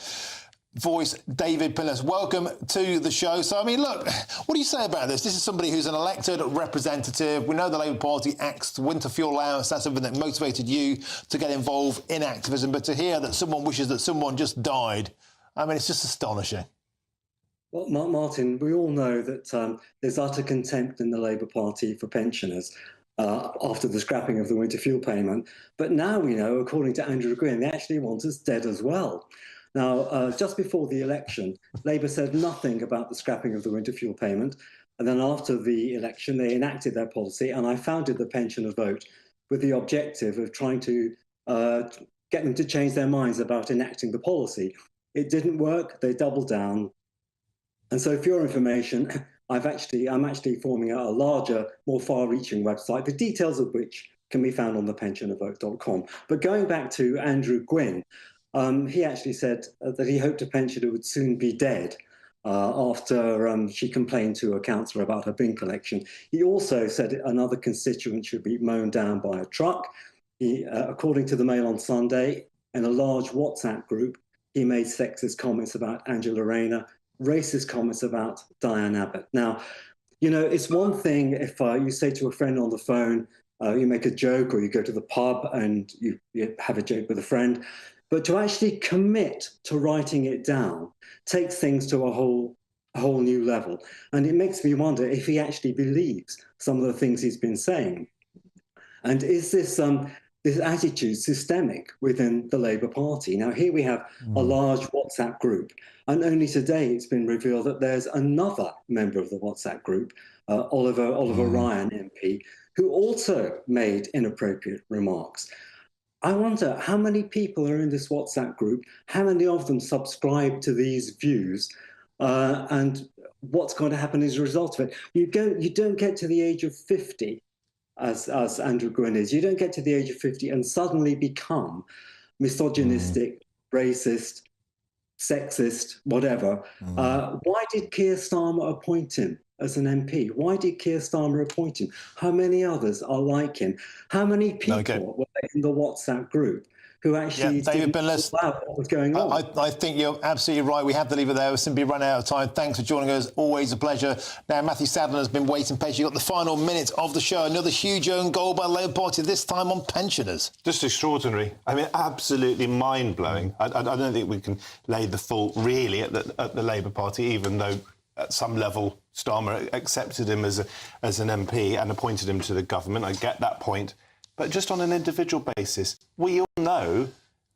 voice, David Pinnis, welcome to the show. So, I mean, look, what do you say about this? This is somebody who's an elected representative. We know the Labour Party axed winter fuel allowance. That's something that motivated you to get involved in activism. But to hear that someone wishes that someone just died, I mean, it's just astonishing. Well, Martin, we all know that there's utter contempt in the Labour Party for pensioners after the scrapping of the winter fuel payment. But now we know, according to Andrew Gwynn, they actually want us dead as well. Now, just before the election, Labour said nothing about the scrapping of the winter fuel payment. And then after the election, they enacted their policy. And I founded the Pensioner Vote with the objective of trying to get them to change their minds about enacting the policy. It didn't work. They doubled down. And so for your information, I'm actually forming a larger, more far-reaching website, the details of which can be found on thepensionervote.com. But going back to Andrew Gwynn, he actually said that he hoped a pensioner would soon be dead after she complained to a councillor about her bin collection. He also said another constituent should be mown down by a truck. He, according to the Mail on Sunday, in a large WhatsApp group, he made sexist comments about Angela Rayner, racist comments about Diane Abbott. Now, you know, it's one thing if you say to a friend on the phone, you make a joke, or you go to the pub and you have a joke with a friend. But to actually commit to writing it down takes things to a whole new level. And it makes me wonder if he actually believes some of the things he's been saying. And is this attitude systemic within the Labour Party? Now, here we have a large WhatsApp group, and only today it's been revealed that there's another member of the WhatsApp group, Oliver Ryan MP, who also made inappropriate remarks. I wonder how many people are in this WhatsApp group, how many of them subscribe to these views, and what's going to happen as a result of it. You don't get to the age of 50, as Andrew Gwynn is. You don't get to the age of 50 and suddenly become misogynistic, racist, sexist, whatever. Why did Keir Starmer appoint him as an MP? Why did Keir Starmer appoint him? How many others are like him? How many people were in the WhatsApp group who actually David didn't know what was going on? I think you're absolutely right. We have to leave it there. We've simply run out of time. Thanks for joining us. Always a pleasure. Now, Matthew Sadler has been waiting patiently. Got the final minutes of the show. Another huge own goal by the Labour Party, this time on pensioners. Just extraordinary. I mean, absolutely mind-blowing. I don't think we can lay the fault really at the Labour Party, even though at some level Starmer accepted him as an MP and appointed him to the government. I get that point. But just on an individual basis, we all know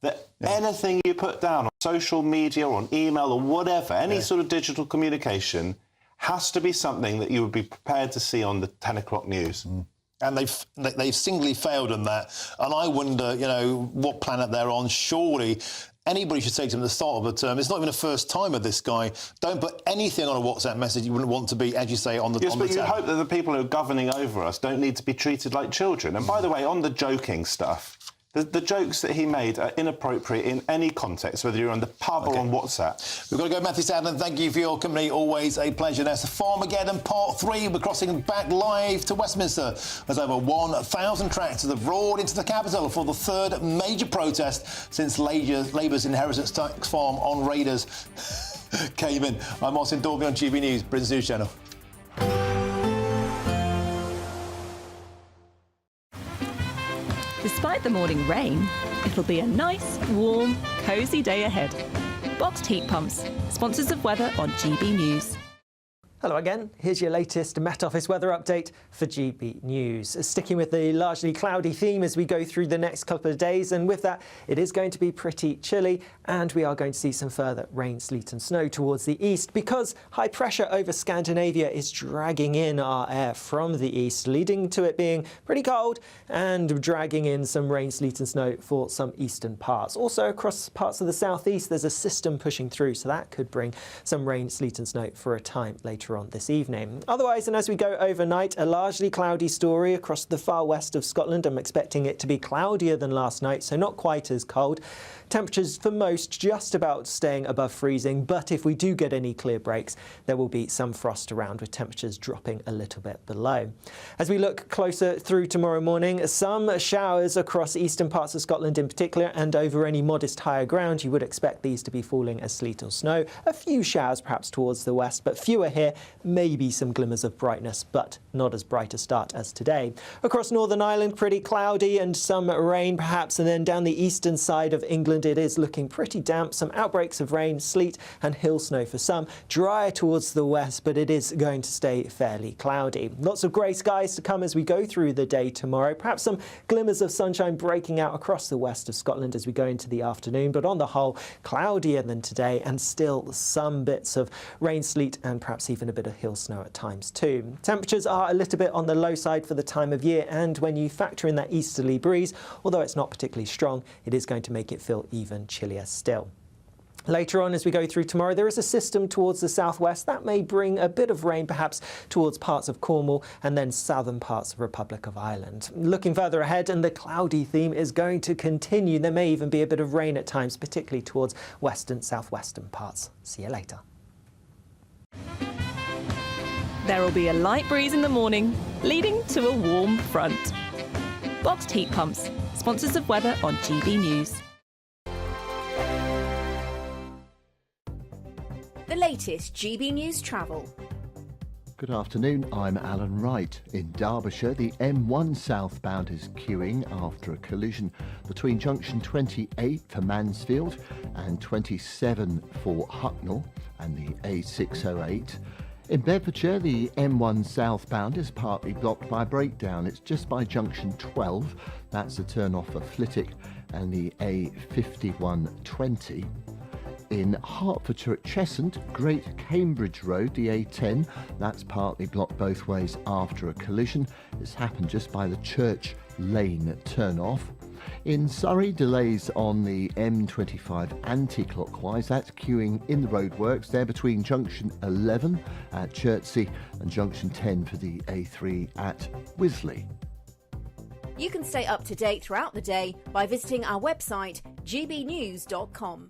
that anything you put down on social media or on email or whatever, any sort of digital communication, has to be something that you would be prepared to see on the 10 o'clock news. And they've singly failed in that. And I wonder, you know, what planet they're on. Surely anybody should say to him at the start of the term, it's not even a first time of this guy. Don't put anything on a WhatsApp message you wouldn't want to be, as you say, on the Yes, but you hope that the people who are governing over us don't need to be treated like children. And by the way, on the joking stuff, the jokes that he made are inappropriate in any context, whether you're on the pub or on WhatsApp. We've got to go, Matthew Sadler. Thank you for your company. Always a pleasure. There's the Farmageddon Part 3. We're crossing back live to Westminster as over 1,000 tractors have roared into the capital for the third major protest since Labour's inheritance tax farm on Raiders came in. I'm Martin Daubney on GB News, Britain's News Channel. Despite the morning rain, it'll be a nice, warm, cosy day ahead. Boxed heat pumps, sponsors of weather on GB News. Hello again, here's your latest Met Office weather update for GB News. Sticking with the largely cloudy theme as we go through the next couple of days, and with that it is going to be pretty chilly and we are going to see some further rain, sleet and snow towards the east because high pressure over Scandinavia is dragging in our air from the east, leading to it being pretty cold and dragging in some rain, sleet and snow for some eastern parts. Also across parts of the southeast there's a system pushing through, so that could bring some rain, sleet and snow for a time later on this evening. Otherwise, and as we go overnight, a largely cloudy story across the far west of Scotland. I'm expecting it to be cloudier than last night, so not quite as cold. Temperatures for most just about staying above freezing, but if we do get any clear breaks, there will be some frost around with temperatures dropping a little bit below. As we look closer through tomorrow morning, some showers across eastern parts of Scotland in particular, and over any modest higher ground you would expect these to be falling as sleet or snow. A few showers perhaps towards the west, but fewer here. Maybe some glimmers of brightness, but not as bright a start as today. Across Northern Ireland, pretty cloudy and some rain perhaps, and then down the eastern side of England it is looking pretty damp. Some outbreaks of rain, sleet and hill snow for some. Drier towards the west, but it is going to stay fairly cloudy. Lots of grey skies to come as we go through the day tomorrow. Perhaps some glimmers of sunshine breaking out across the west of Scotland as we go into the afternoon, but on the whole cloudier than today and still some bits of rain, sleet and perhaps even a bit of hill snow at times too. Temperatures are a little bit on the low side for the time of year, and when you factor in that easterly breeze, although it's not particularly strong, it is going to make it feel even chillier still. Later on as we go through tomorrow, there is a system towards the southwest that may bring a bit of rain perhaps towards parts of Cornwall and then southern parts of Republic of Ireland. Looking further ahead, and the cloudy theme is going to continue. There may even be a bit of rain at times, particularly towards western, southwestern parts. See you later. There will be a light breeze in the morning, leading to a warm front. Boxed heat pumps, sponsors of weather on GB News. The latest GB News travel. Good afternoon, I'm Alan Wright. In Derbyshire, the M1 southbound is queuing after a collision between junction 28 for Mansfield and 27 for Hucknall and the A608. In Bedfordshire, the M1 southbound is partly blocked by a breakdown. It's just by junction 12. That's a turn off for Flitwick and the A5120. In Hertfordshire at Cheshunt, Great Cambridge Road, the A10, that's partly blocked both ways after a collision. It's happened just by the Church Lane turn-off. In Surrey, delays on the M25 anti-clockwise. That's queuing in the roadworks there between junction 11 at Chertsey and junction 10 for the A3 at Wisley. You can stay up to date throughout the day by visiting our website gbnews.com.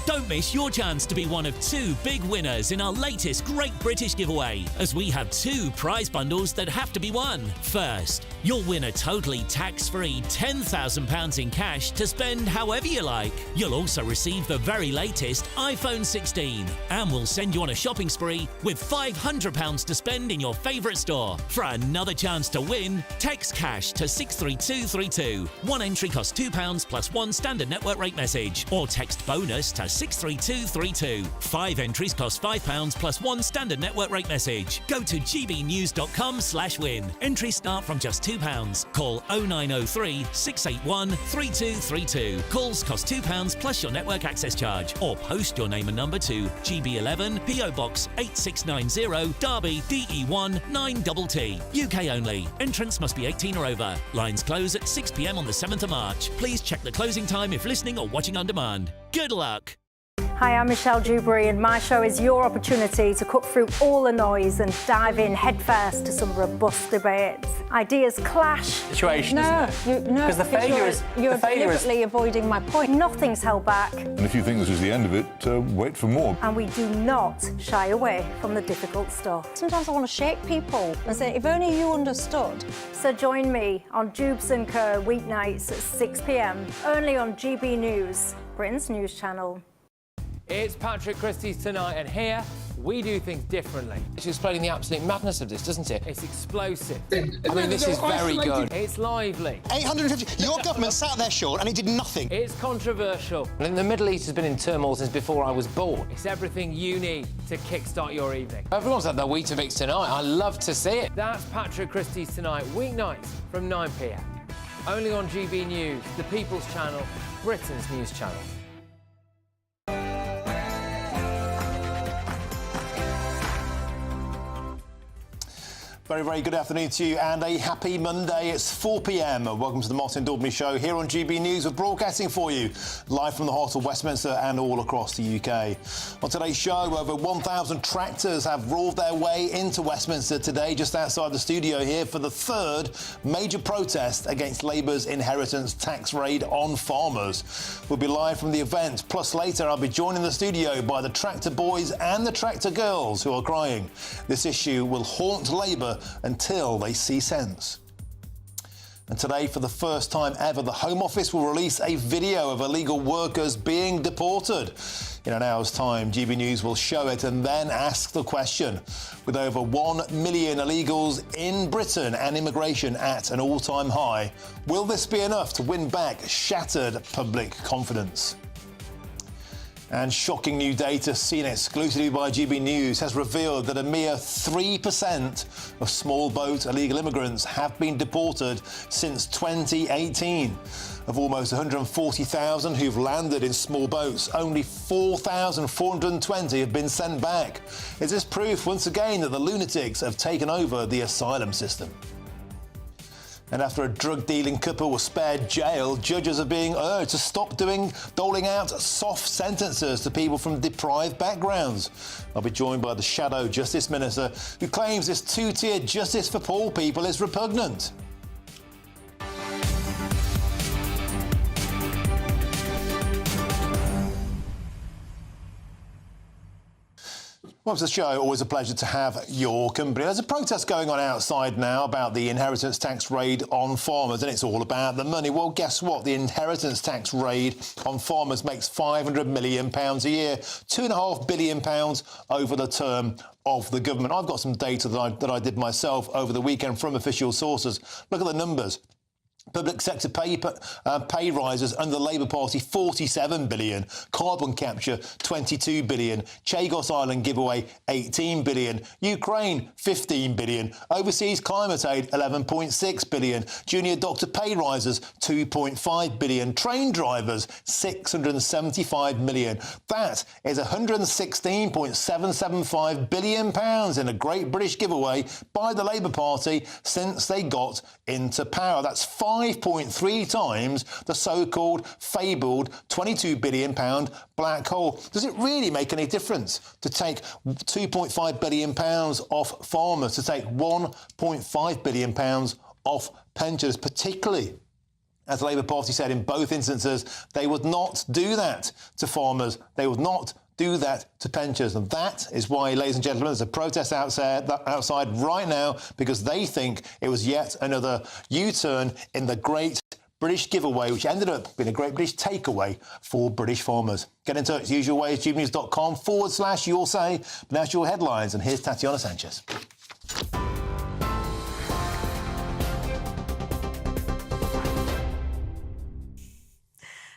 Don't miss your chance to be one of 2 big winners in our latest Great British giveaway, as we have 2 prize bundles that have to be won. First, you'll win a totally tax-free £10,000 in cash to spend however you like. You'll also receive the very latest iPhone 16, and we'll send you on a shopping spree with £500 to spend in your favourite store. For another chance to win, text cash to 63232. One entry costs £2 plus 1 standard network rate message, or text bonus to 63232. 5 entries cost £5 plus 1 standard network rate message. Go to gbnews.com/win. Entries start from just £2. Call 0903 681 3232. Calls cost £2 plus your network access charge, or post your name and number to GB11 PO Box 8690 Derby DE1 9TT. UK only. Entrants must be 18 or over. Lines close at 6 p.m. on the 7th of March. Please check the closing time if listening or watching on demand. Good luck. Hi, I'm Michelle Dewberry, and my show is your opportunity to cut through all the noise and dive in headfirst to some robust debates. Ideas clash. Situation, isn't it? Because the failure is... You're deliberately avoiding my point. Nothing's held back. And if you think this is the end of it, wait for more. And we do not shy away from the difficult stuff. Sometimes I want to shake people and say, if only you understood. So join me on Jubes & Co weeknights at 6 p.m, only on GB News, Britain's news channel. It's Patrick Christie's Tonight, and here We do things differently. It's explaining the absolute madness of this, doesn't it? It's explosive. I mean, this is very good. It's lively. 850. Your government sat there, Sean, and it did nothing. It's controversial. And the Middle East has been in turmoil since before I was born. It's everything you need to kickstart your evening. Everyone's had their Weetabix tonight. I love to see it. That's Patrick Christie's Tonight, weeknights from 9 p.m. Only on GB News, the People's Channel, Britain's news channel. Very, very good afternoon to you and a happy Monday. It's 4 p.m. Welcome to the Martin Daubney Show here on GB News. We're broadcasting for you live from the heart of Westminster and all across the UK. On today's show, over 1,000 tractors have roared their way into Westminster today, just outside the studio here, for the third major protest against Labour's inheritance tax raid on farmers. We'll be live from the event. Plus, later, I'll be joined in the studio by the tractor boys and the tractor girls who are crying. This issue will haunt Labour until they see sense. And today, for the first time ever, the Home Office will release a video of illegal workers being deported. In an hour's time, GB News will show it and then ask the question. With over 1 million illegals in Britain and immigration at an all-time high, will this be enough to win back shattered public confidence? And shocking new data seen exclusively by GB News has revealed that a mere 3% of small boat illegal immigrants have been deported since 2018. Of almost 140,000 who've landed in small boats, only 4,420 have been sent back. Is this proof, once again, that the lunatics have taken over the asylum system? And after a drug-dealing couple was spared jail, judges are being urged to stop doling out soft sentences to people from deprived backgrounds. I'll be joined by the Shadow Justice Minister, who claims this two-tier justice for poor people is repugnant. Welcome to the show. Always a pleasure to have your company. There's a protest going on outside now about the inheritance tax raid on farmers, and it's all about the money. Well, guess what? The inheritance tax raid on farmers makes £500 million a year, £2.5 billion over the term of the government. I've got some data that I did myself over the weekend from official sources. Look at the numbers. Public sector pay rises under the Labour Party, 47 billion. Carbon capture, 22 billion. Chagos Island giveaway, 18 billion. Ukraine, 15 billion. Overseas climate aid, 11.6 billion. Junior doctor pay rises, 2.5 billion. Train drivers, 675 million. That is £116.775 billion in a great British giveaway by the Labour Party since they got into power. That's 5.3 times the so-called fabled £22 billion black hole. Does it really make any difference to take £2.5 billion off farmers, to take £1.5 billion off pensioners, particularly, as the Labour Party said in both instances, they would not do that to farmers. They would not do that to pensioners. And that is why, ladies and gentlemen, there's a protest outside right now, because they think it was yet another U-turn in the great British giveaway, which ended up being a great British takeaway for British farmers. Get in touch the usual way, gbnews.com/your say. But now it's your headlines, and here's Tatiana Sanchez.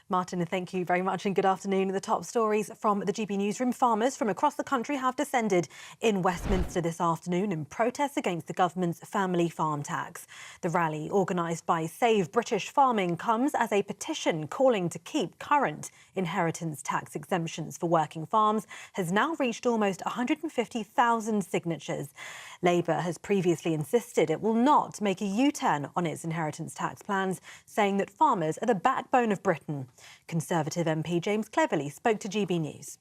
Martin, thank you very much and good afternoon. The top stories from the GB Newsroom. Farmers from across the country have descended in Westminster this afternoon in protest against the government's family farm tax. The rally, organised by Save British Farming, comes as a petition calling to keep current inheritance tax exemptions for working farms has now reached almost 150,000 signatures. Labour has previously insisted it will not make a U-turn on its inheritance tax plans, saying that farmers are the backbone of Britain. Conservative MP James Cleverly spoke to GB News.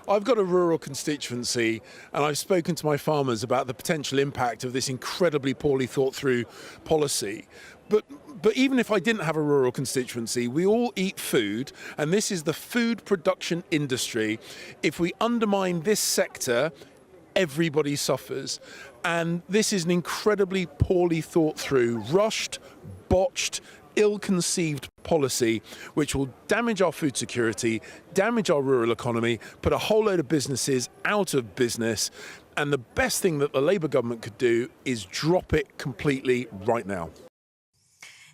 I've got a rural constituency and I've spoken to my farmers about the potential impact of this incredibly poorly thought through policy. But even if I didn't have a rural constituency, we all eat food, and this is the food production industry. If we undermine this sector, everybody suffers. And this is an incredibly poorly thought through, rushed, botched, ill-conceived policy which will damage our food security, damage our rural economy, put a whole load of businesses out of business. And the best thing that the Labour government could do is drop it completely right now.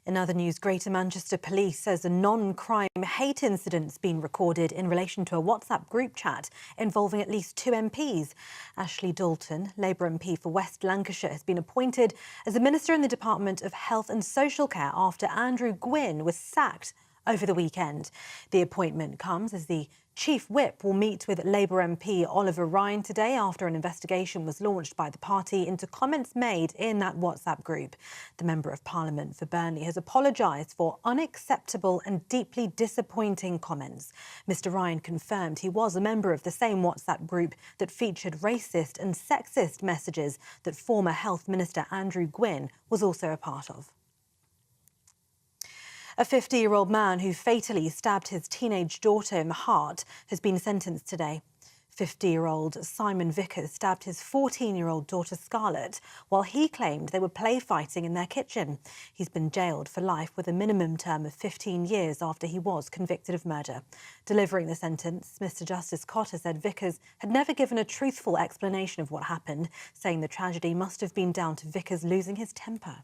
In other news, Greater Manchester Police says a non-crime hate incident's been recorded in relation to a WhatsApp group chat involving at least 2 MPs. Ashley Dalton, Labour MP for West Lancashire, has been appointed as the Minister in the Department of Health and Social Care after Andrew Gwynn was sacked over the weekend. The appointment comes as the Chief Whip will meet with Labour MP Oliver Ryan today after an investigation was launched by the party into comments made in that WhatsApp group. The Member of Parliament for Burnley has apologised for unacceptable and deeply disappointing comments. Mr Ryan confirmed he was a member of the same WhatsApp group that featured racist and sexist messages that former Health Minister Andrew Gwynn was also a part of. A 50-year-old man who fatally stabbed his teenage daughter in the heart has been sentenced today. 50-year-old Simon Vickers stabbed his 14-year-old daughter Scarlett while he claimed they were play fighting in their kitchen. He's been jailed for life with a minimum term of 15 years after he was convicted of murder. Delivering the sentence, Mr Justice Cotter said Vickers had never given a truthful explanation of what happened, saying the tragedy must have been down to Vickers losing his temper.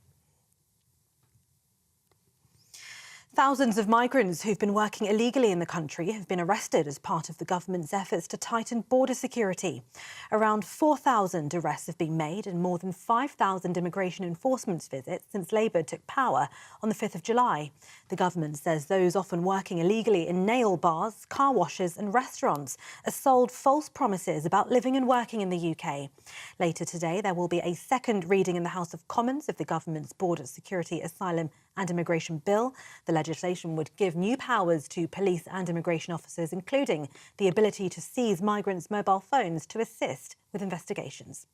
Thousands of migrants who've been working illegally in the country have been arrested as part of the government's efforts to tighten border security. Around 4,000 arrests have been made and more than 5,000 immigration enforcement visits since Labour took power on the 5th of July. The government says those often working illegally in nail bars, car washes and restaurants are sold false promises about living and working in the UK. Later today, there will be a second reading in the House of Commons of the government's Border Security, Asylum and Immigration Bill. The legislation would give new powers to police and immigration officers, including the ability to seize migrants' mobile phones to assist with investigations.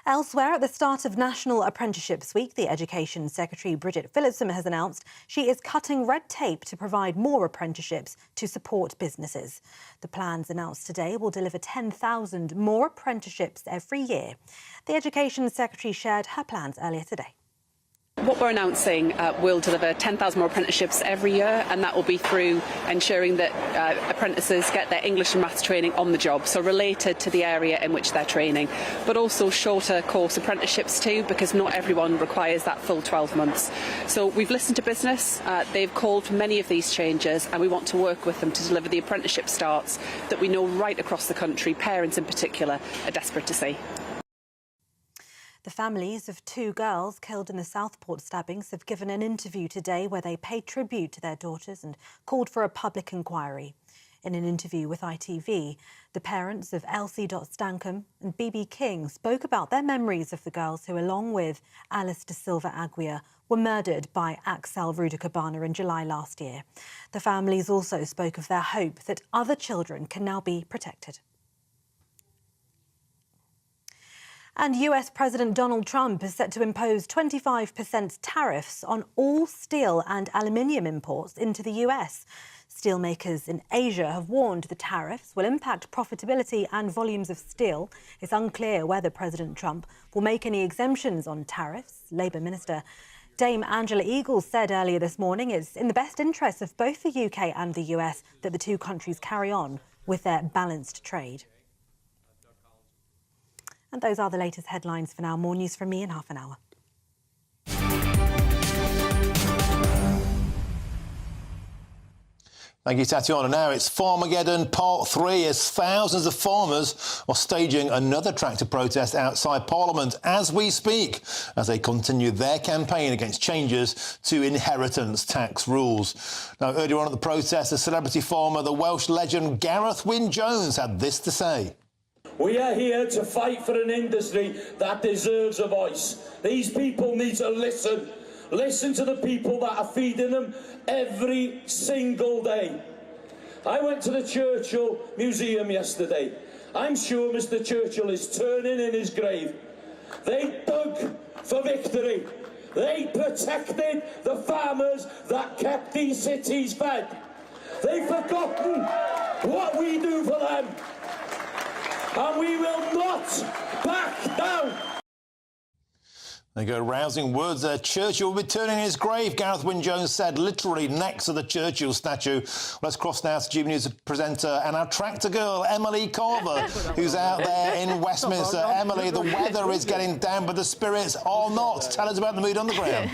Elsewhere, at the start of National Apprenticeships Week, the Education Secretary Bridget Phillipson has announced she is cutting red tape to provide more apprenticeships to support businesses. The plans announced today will deliver 10,000 more apprenticeships every year. The Education Secretary shared her plans earlier today. What we're announcing will deliver 10,000 more apprenticeships every year, and that will be through ensuring that apprentices get their English and maths training on the job, so related to the area in which they're training, but also shorter course apprenticeships too, because not everyone requires that full 12 months. So we've listened to business, they've called for many of these changes, and we want to work with them to deliver the apprenticeship starts that we know right across the country, parents in particular, are desperate to see. The families of 2 girls killed in the Southport stabbings have given an interview today where they paid tribute to their daughters and called for a public inquiry. In an interview with ITV, the parents of Elsie Stankham and BB King spoke about their memories of the girls who, along with Alice De Silva Aguirre, were murdered by Axel Rudakabana in July last year. The families also spoke of their hope that other children can now be protected. And US President Donald Trump is set to impose 25% tariffs on all steel and aluminium imports into the US. Steelmakers in Asia have warned the tariffs will impact profitability and volumes of steel. It's unclear whether President Trump will make any exemptions on tariffs. Labour Minister Dame Angela Eagles said earlier this morning it's in the best interests of both the UK and the US that the two countries carry on with their balanced trade. And those are the latest headlines for now. More news from me in half an hour. Thank you, Tatiana. Now it's Farmageddon Part 3 as thousands of farmers are staging another tractor protest outside Parliament as we speak, as they continue their campaign against changes to inheritance tax rules. Now, earlier on at the protest, the celebrity farmer, the Welsh legend Gareth Wyn-Jones, had this to say. We are here to fight for an industry that deserves a voice. These people need to listen. Listen to the people that are feeding them every single day. I went to the Churchill Museum yesterday. I'm sure Mr. Churchill is turning in his grave. They dug for victory. They protected the farmers that kept these cities fed. They've forgotten what we do for them. And we will not back down. There you go, rousing words there. Churchill will be turning in his grave, Gareth Wyn-Jones said, literally next to the Churchill statue. Let's cross now to GB News presenter and our tractor girl, Emily Carver, who's out there in Westminster. Emily, the weather is getting down, but the spirits are not. Tell us about the mood on the ground.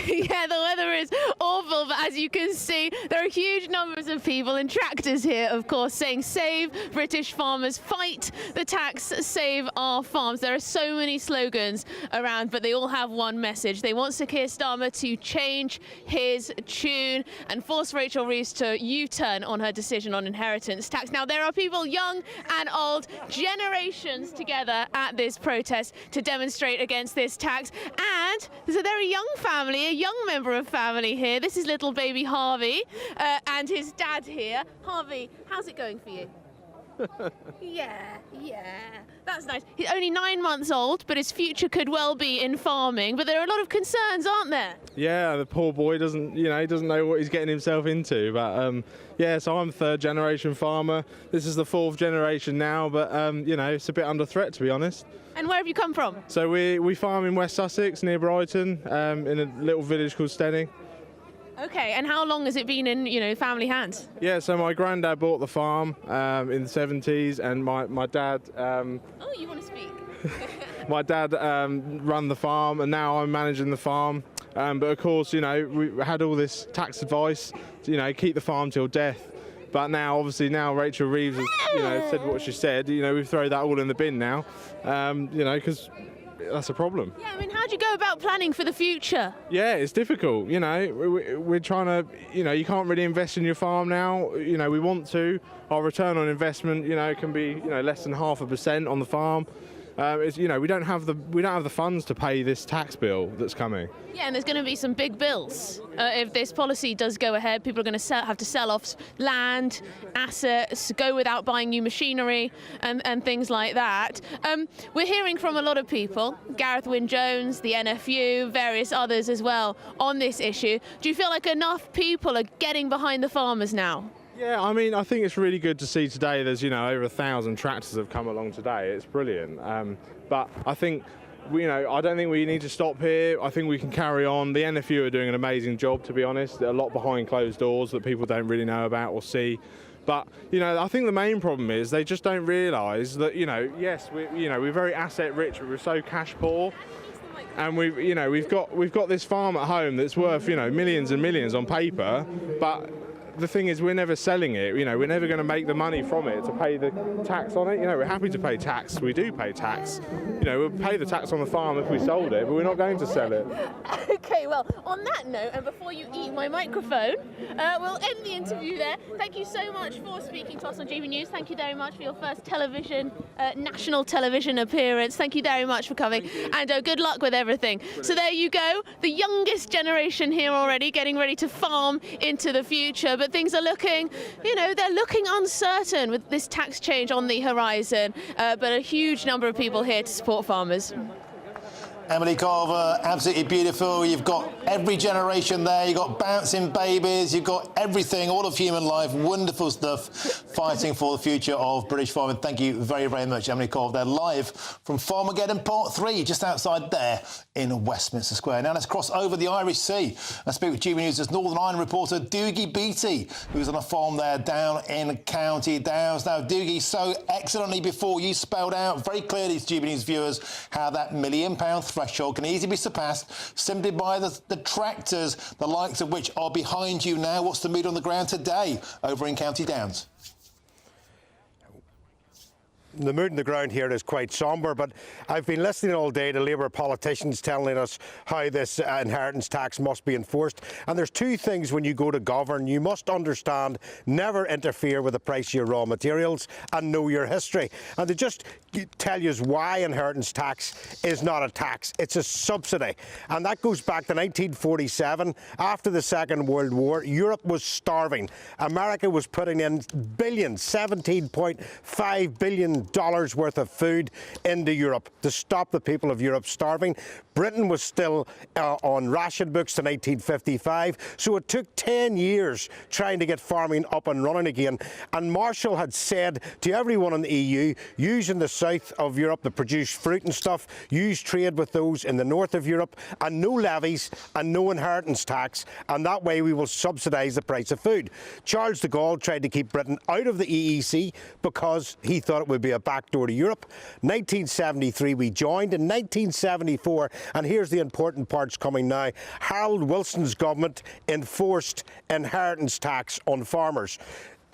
Yeah, the weather is awful, but as you can see, there are huge numbers of people and tractors here, of course, saying save British farmers, fight the tax, save our farms. There are so many slogans around, but they all have one message. They want Sir Keir Starmer to change his tune and force Rachel Reeves to U-turn on her decision on inheritance tax. Now, there are people young and old, generations together at this protest to demonstrate against this tax. And there's a very young family, a young member of family here. This is little baby Harvey and his dad here. Harvey, how's it going for you? Yeah, that's nice. He's only 9 months old, but his future could well be in farming. But there are a lot of concerns, aren't there? Yeah, the poor boy doesn't know what he's getting himself into. But yeah, so I'm third generation farmer. This is the fourth generation now, but it's a bit under threat, to be honest. And where have you come from? So we farm in West Sussex, near Brighton, in a little village called Steyning. Okay, and how long has it been in, family hands? Yeah, so my granddad bought the farm in the 70s, and my dad... oh, you want to speak? My dad run the farm, and now I'm managing the farm. But of course, we had all this tax advice, keep the farm till death. But now, obviously, Rachel Reeves has, said what she said. We throw that all in the bin now, because that's a problem. Yeah, I mean, how do you go about planning for the future? Yeah, it's difficult. We're trying to, you can't really invest in your farm now. We want to. Our return on investment, can be, less than 0.5% on the farm. We don't have the funds to pay this tax bill that's coming. Yeah, and there's going to be some big bills if this policy does go ahead. People are going to have to sell off land, assets, go without buying new machinery, and things like that. We're hearing from a lot of people, Gareth Wyn-Jones, the NFU, various others as well, on this issue. Do you feel like enough people are getting behind the farmers now? Yeah, I mean, I think it's really good to see today there's, over 1,000 tractors have come along today. It's brilliant. But I think, I don't think we need to stop here. I think we can carry on. The NFU are doing an amazing job, to be honest. They're a lot behind closed doors that people don't really know about or see. But, I think the main problem is they just don't realise that, yes, we're very asset rich, but we're so cash poor. And we've got this farm at home that's worth, millions and millions on paper, but the thing is, we're never selling it. We're never going to make the money from it to pay the tax on it. We're happy to pay tax. We do pay tax. We'll pay the tax on the farm if we sold it, but we're not going to sell it. Okay, well, on that note, and before you eat my microphone, we'll end the interview there. Thank you so much for speaking to us on GB News. Thank you very much for your first national television appearance. Thank you very much for coming, and good luck with everything. So there you go, the youngest generation here already, getting ready to farm into the future. But things are looking, they're looking uncertain with this tax change on the horizon. But a huge number of people here to support farmers. Emily Carver, absolutely beautiful. You've got every generation there. You've got bouncing babies. You've got everything, all of human life. Wonderful stuff, fighting for the future of British farming. Thank you very, very much, Emily Carver. They're live from Farmageddon Part 3, just outside there in Westminster Square. Now let's cross over the Irish Sea and speak with GB News' Northern Ireland reporter Doogie Beattie, who's on a farm there down in County Downs. Now, Doogie, so excellently before you spelled out very clearly to GB News viewers how that £1 million threshold can easily be surpassed simply by the tractors, the likes of which are behind you now. What's the mood on the ground today over in County Downs? The mood on the ground here is quite sombre, but I've been listening all day to Labour politicians telling us how this inheritance tax must be enforced. And there's two things when you go to govern. You must understand, never interfere with the price of your raw materials, and know your history. And to just tell you why inheritance tax is not a tax, it's a subsidy. And that goes back to 1947. After the Second World War, Europe was starving. America was putting in billions, $17.5 billion worth of food into Europe to stop the people of Europe starving. Britain was still on ration books to 1955, so it took 10 years trying to get farming up and running again. And Marshall had said to everyone in the EU, using the south of Europe that produce fruit and stuff, you trade with those in the north of Europe, and no levies and no inheritance tax, and that way we will subsidise the price of food. Charles de Gaulle tried to keep Britain out of the EEC because he thought it would be a backdoor to Europe. 1973 we joined. In 1974, and here's the important parts coming now, Harold Wilson's government enforced inheritance tax on farmers.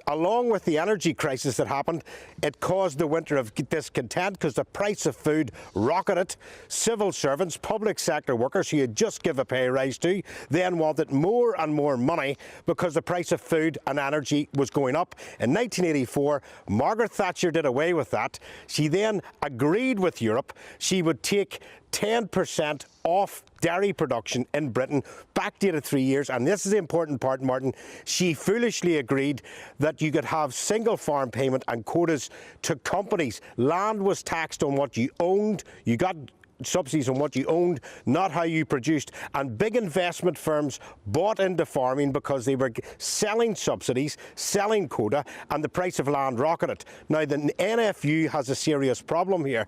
Along with the energy crisis that happened, it caused the winter of discontent because the price of food rocketed. Civil servants, public sector workers who had just give a pay rise to, then wanted more and more money because the price of food and energy was going up. In 1984, Margaret Thatcher did away with that. She then agreed with Europe she would take 10% off dairy production in Britain, backdated 3 years, and this is the important part, Martin. She foolishly agreed that you could have single farm payment and quotas to companies. Land was taxed on what you owned. You got subsidies on what you owned, not how you produced. And big investment firms bought into farming because they were selling subsidies, selling quota, and the price of land rocketed. Now, the NFU has a serious problem here.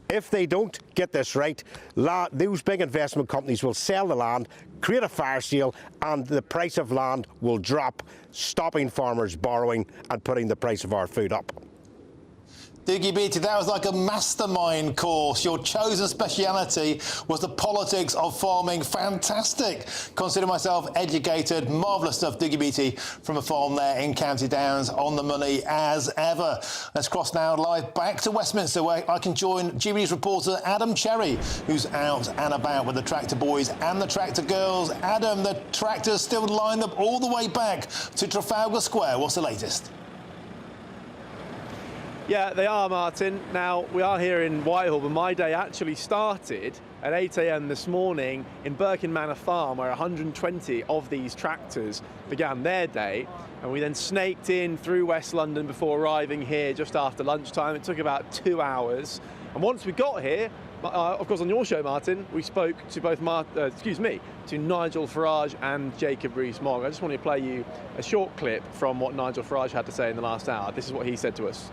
If they don't get this right, those big investment companies will sell the land, create a fire sale, and the price of land will drop, stopping farmers borrowing and putting the price of our food up. Dougie Beattie, that was like a mastermind course. Your chosen speciality was the politics of farming. Fantastic. Consider myself educated. Marvellous stuff, Dougie Beattie, from a farm there in County Downs, on the money as ever. Let's cross now live back to Westminster, where I can join GBNews reporter Adam Cherry, who's out and about with the tractor boys and the tractor girls. Adam, the tractors still lined up all the way back to Trafalgar Square. What's the latest? Yeah, they are, Martin. Now, we are here in Whitehall, but my day actually started at 8 a.m. this morning in Birkin Manor Farm, where 120 of these tractors began their day. And we then snaked in through West London before arriving here just after lunchtime. It took about 2 hours. And once we got here, of course, on your show, Martin, we spoke to both to Nigel Farage and Jacob Rees-Mogg. I just want to play you a short clip from what Nigel Farage had to say in the last hour. This is what he said to us.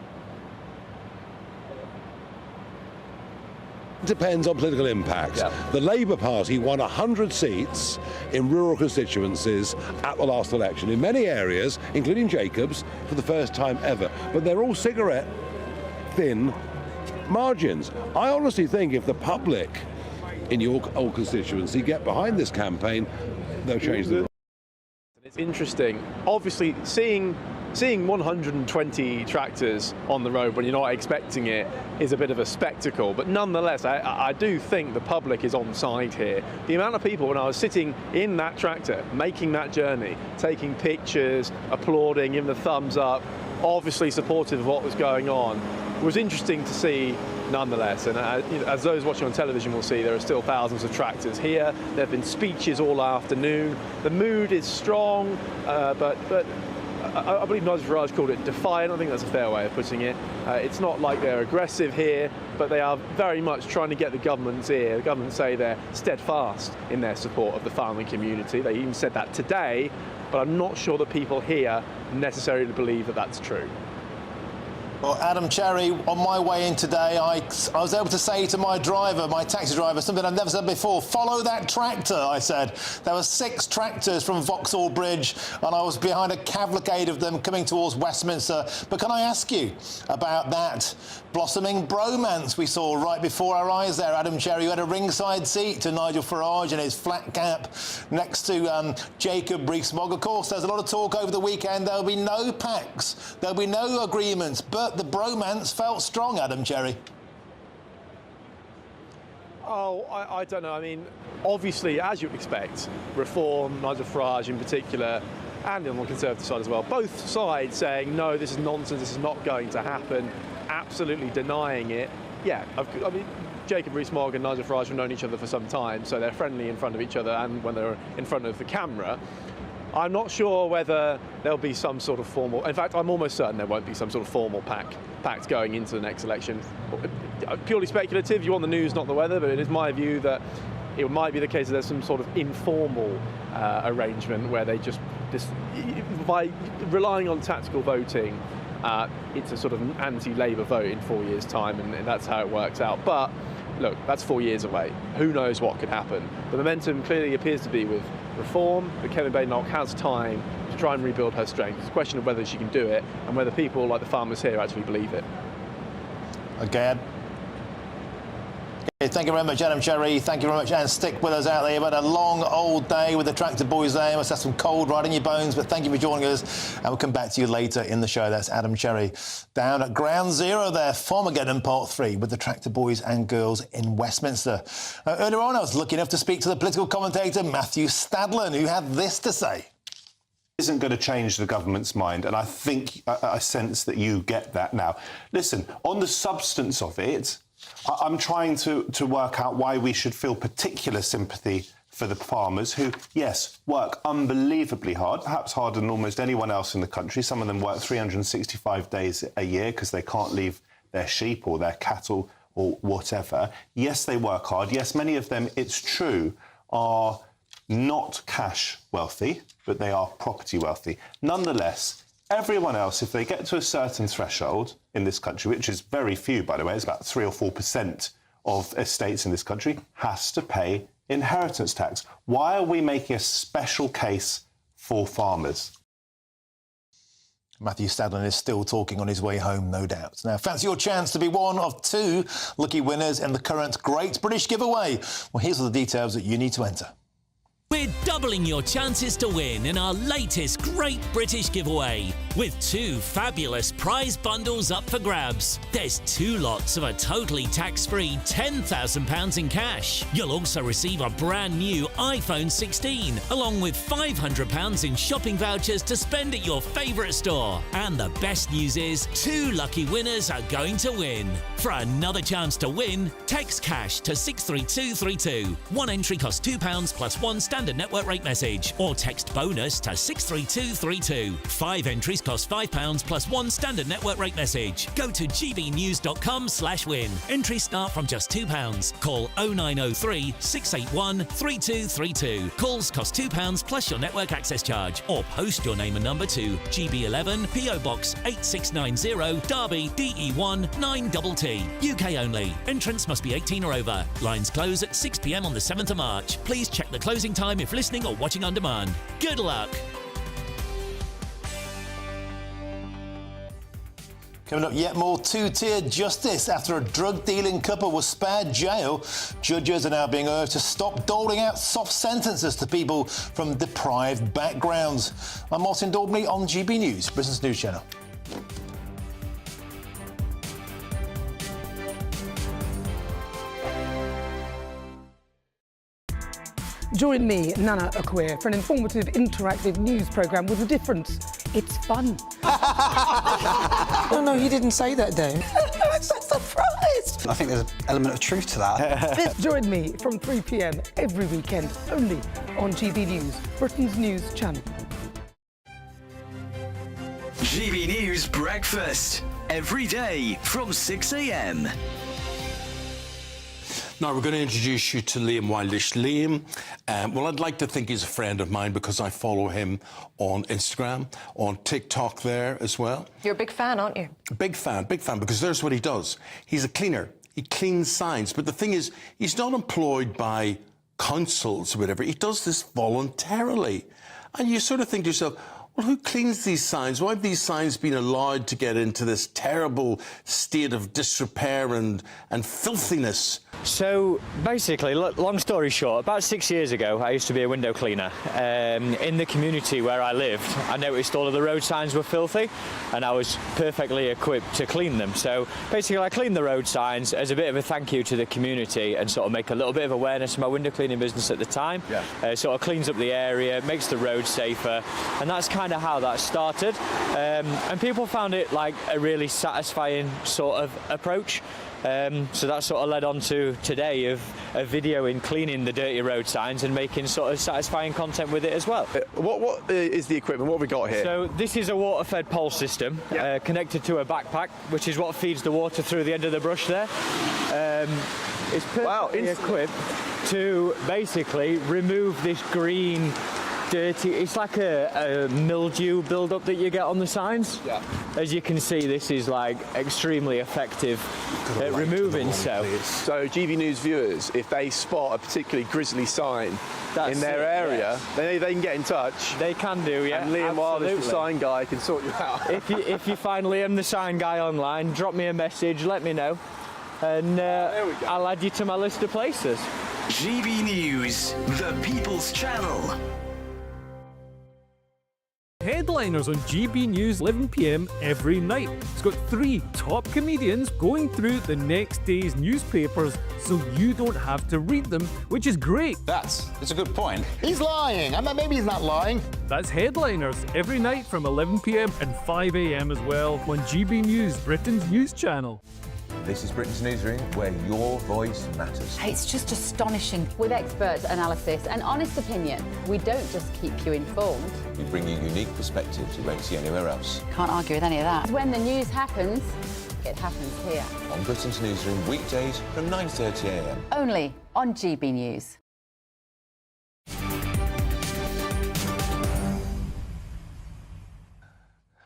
Depends on political impact. Yeah. The Labour Party won 100 seats in rural constituencies at the last election, in many areas, including Jacobs, for the first time ever. But they're all cigarette-thin margins. I honestly think if the public in your old constituency get behind this campaign, they'll change the... It's interesting. Obviously, seeing 120 tractors on the road when you're not expecting it is a bit of a spectacle, but nonetheless I do think the public is on side here. The amount of people, when I was sitting in that tractor making that journey, taking pictures, applauding, giving the thumbs up, obviously supportive of what was going on, was interesting to see nonetheless. And as those watching on television will see, there are still thousands of tractors here. There have been speeches all afternoon. The mood is strong, but I believe Nigel Farage called it defiant. I think that's a fair way of putting it. It's not like they're aggressive here, but they are very much trying to get the government's ear. The government say they're steadfast in their support of the farming community. They even said that today, but I'm not sure that people here necessarily believe that that's true. Well, Adam Cherry, on my way in today, I was able to say to my driver, my taxi driver, something I've never said before: follow that tractor, I said. There were 6 tractors from Vauxhall Bridge, and I was behind a cavalcade of them coming towards Westminster. But can I ask you about that blossoming bromance we saw right before our eyes there, Adam Cherry? You had a ringside seat to Nigel Farage in his flat cap next to Jacob Rees-Mogg. Of course, there's a lot of talk over the weekend. There'll be no pacts, there'll be no agreements, but the bromance felt strong, Adam Cherry. Oh, I don't know. I mean, obviously, as you would expect, Reform, Nigel Farage in particular, and on the Conservative side as well, both sides saying, no, this is nonsense, this is not going to happen, absolutely denying it. Yeah, I mean, Jacob Rees-Mogg and Nigel Farage have known each other for some time, so they're friendly in front of each other and when they're in front of the camera. I'm not sure whether there'll be some sort of formal... In fact, I'm almost certain there won't be some sort of formal pact going into the next election. Purely speculative, you want the news, not the weather, but it is my view that it might be the case that there's some sort of informal arrangement where they just by relying on tactical voting, it's a sort of anti-Labour vote in 4 years' time, and that's how it works out. But look, that's 4 years away. Who knows what could happen? The momentum clearly appears to be with reform, but Kevin Badenoch has time to try and rebuild her strength. It's a question of whether she can do it and whether people like the farmers here actually believe it. Again. Thank you very much, Adam Cherry. Thank you very much, and stick with us out there. You've had a long, old day with the tractor boys there. You must have some cold right in your bones, but thank you for joining us, and we'll come back to you later in the show. That's Adam Cherry down at Ground Zero there, Farmageddon Part 3 with the tractor boys and girls in Westminster. Earlier on, I was lucky enough to speak to the political commentator Matthew Stadlen, who had this to say. Isn't going to change the government's mind, and I think I sense that you get that now. Listen, on the substance of it, I'm trying to work out why we should feel particular sympathy for the farmers who, yes, work unbelievably hard, perhaps harder than almost anyone else in the country. Some of them work 365 days a year because they can't leave their sheep or their cattle or whatever. Yes, they work hard. Yes, many of them, it's true, are not cash wealthy, but they are property wealthy. Nonetheless, everyone else, if they get to a certain threshold in this country, which is very few, by the way, it's about 3 or 4% of estates in this country, has to pay inheritance tax. Why are we making a special case for farmers? Matthew Stadlen is still talking on his way home, no doubt. Now, fancy your chance to be one of 2 lucky winners in the current Great British Giveaway. Well, here's all the details that you need to enter. We're doubling your chances to win in our latest Great British Giveaway, with 2 fabulous prize bundles up for grabs. There's 2 lots of a totally tax-free £10,000 in cash. You'll also receive a brand new iPhone 16, along with £500 in shopping vouchers to spend at your favourite store. And the best news is 2 lucky winners are going to win. For another chance to win, text cash to 63232. One entry costs £2 plus 1 standard network rate message, or text bonus to 63232. 5 entries cost £5 plus 1 standard network rate message. Go to gbnews.com/win. Entries start from just £2. Call 0903 681 3232. Calls cost £2 plus your network access charge, or post your name and number to GB11 PO Box 8690 Derby DE1 9TT. UK only. Entrants must be 18 or over. Lines close at 6 p.m. on the 7th of March. Please check the closing time if listening or watching on demand. Good luck. Coming up, yet more 2-tier justice after a drug-dealing couple was spared jail. Judges are now being urged to stop doling out soft sentences to people from deprived backgrounds. I'm Martin Daubney on GB News, Britain's news channel. Join me, Nana Akwe, for an informative, interactive news programme with a difference. It's fun. No, he didn't say that, Dave. I'm so surprised. I think there's an element of truth to that. Join me from 3 p.m. every weekend, only on GB News, Britain's news channel. GB News Breakfast, every day from 6 a.m. Now, we're going to introduce you to Liam Wildish. Liam, well, I'd like to think he's a friend of mine because I follow him on Instagram, on TikTok there as well. You're a big fan, aren't you? Big fan, because there's what he does. He's a cleaner. He cleans signs. But the thing is, he's not employed by councils or whatever. He does this voluntarily. And you sort of think to yourself, well, who cleans these signs? Why have these signs been allowed to get into this terrible state of disrepair and filthiness? So basically, long story short, about 6 years ago, I used to be a window cleaner. In the community where I lived, I noticed all of the road signs were filthy, and I was perfectly equipped to clean them. So basically, I cleaned the road signs as a bit of a thank you to the community and sort of make a little bit of awareness of my window cleaning business at the time. Yeah. Sort of cleans up the area, makes the road safer, and that's kind of how that started. And people found it like a really satisfying sort of approach. So that sort of led on to today of a video in cleaning the dirty road signs and making sort of satisfying content with it as well. What is the equipment? What have we got here? So this is a water-fed pole system connected to a backpack, which is what feeds the water through the end of the brush there. It's perfectly equipped to basically remove this green dirty. It's like a mildew build-up that you get on the signs. Yeah. As you can see, this is like extremely effective at removing so. So GB News viewers, if they spot a particularly grisly sign in their area, they can get in touch. They can do, yeah. And Liam Wilder's the sign guy can sort you out. if you find Liam the sign guy online, drop me a message, let me know, and I'll add you to my list of places. GB News, the People's Channel. Headliners on GB News 11 p.m. every night. It's got 3 top comedians going through the next day's newspapers so you don't have to read them, which is great. That's a good point. He's lying. I mean, maybe he's not lying. That's Headliners every night from 11 p.m. and 5 a.m. as well on GB News, Britain's news channel. This is Britain's Newsroom, where your voice matters. It's just astonishing. With expert analysis and honest opinion, we don't just keep you informed. We bring you unique perspectives you won't see anywhere else. Can't argue with any of that. When the news happens, it happens here. On Britain's Newsroom, weekdays from 9:30 a.m. Only on GB News.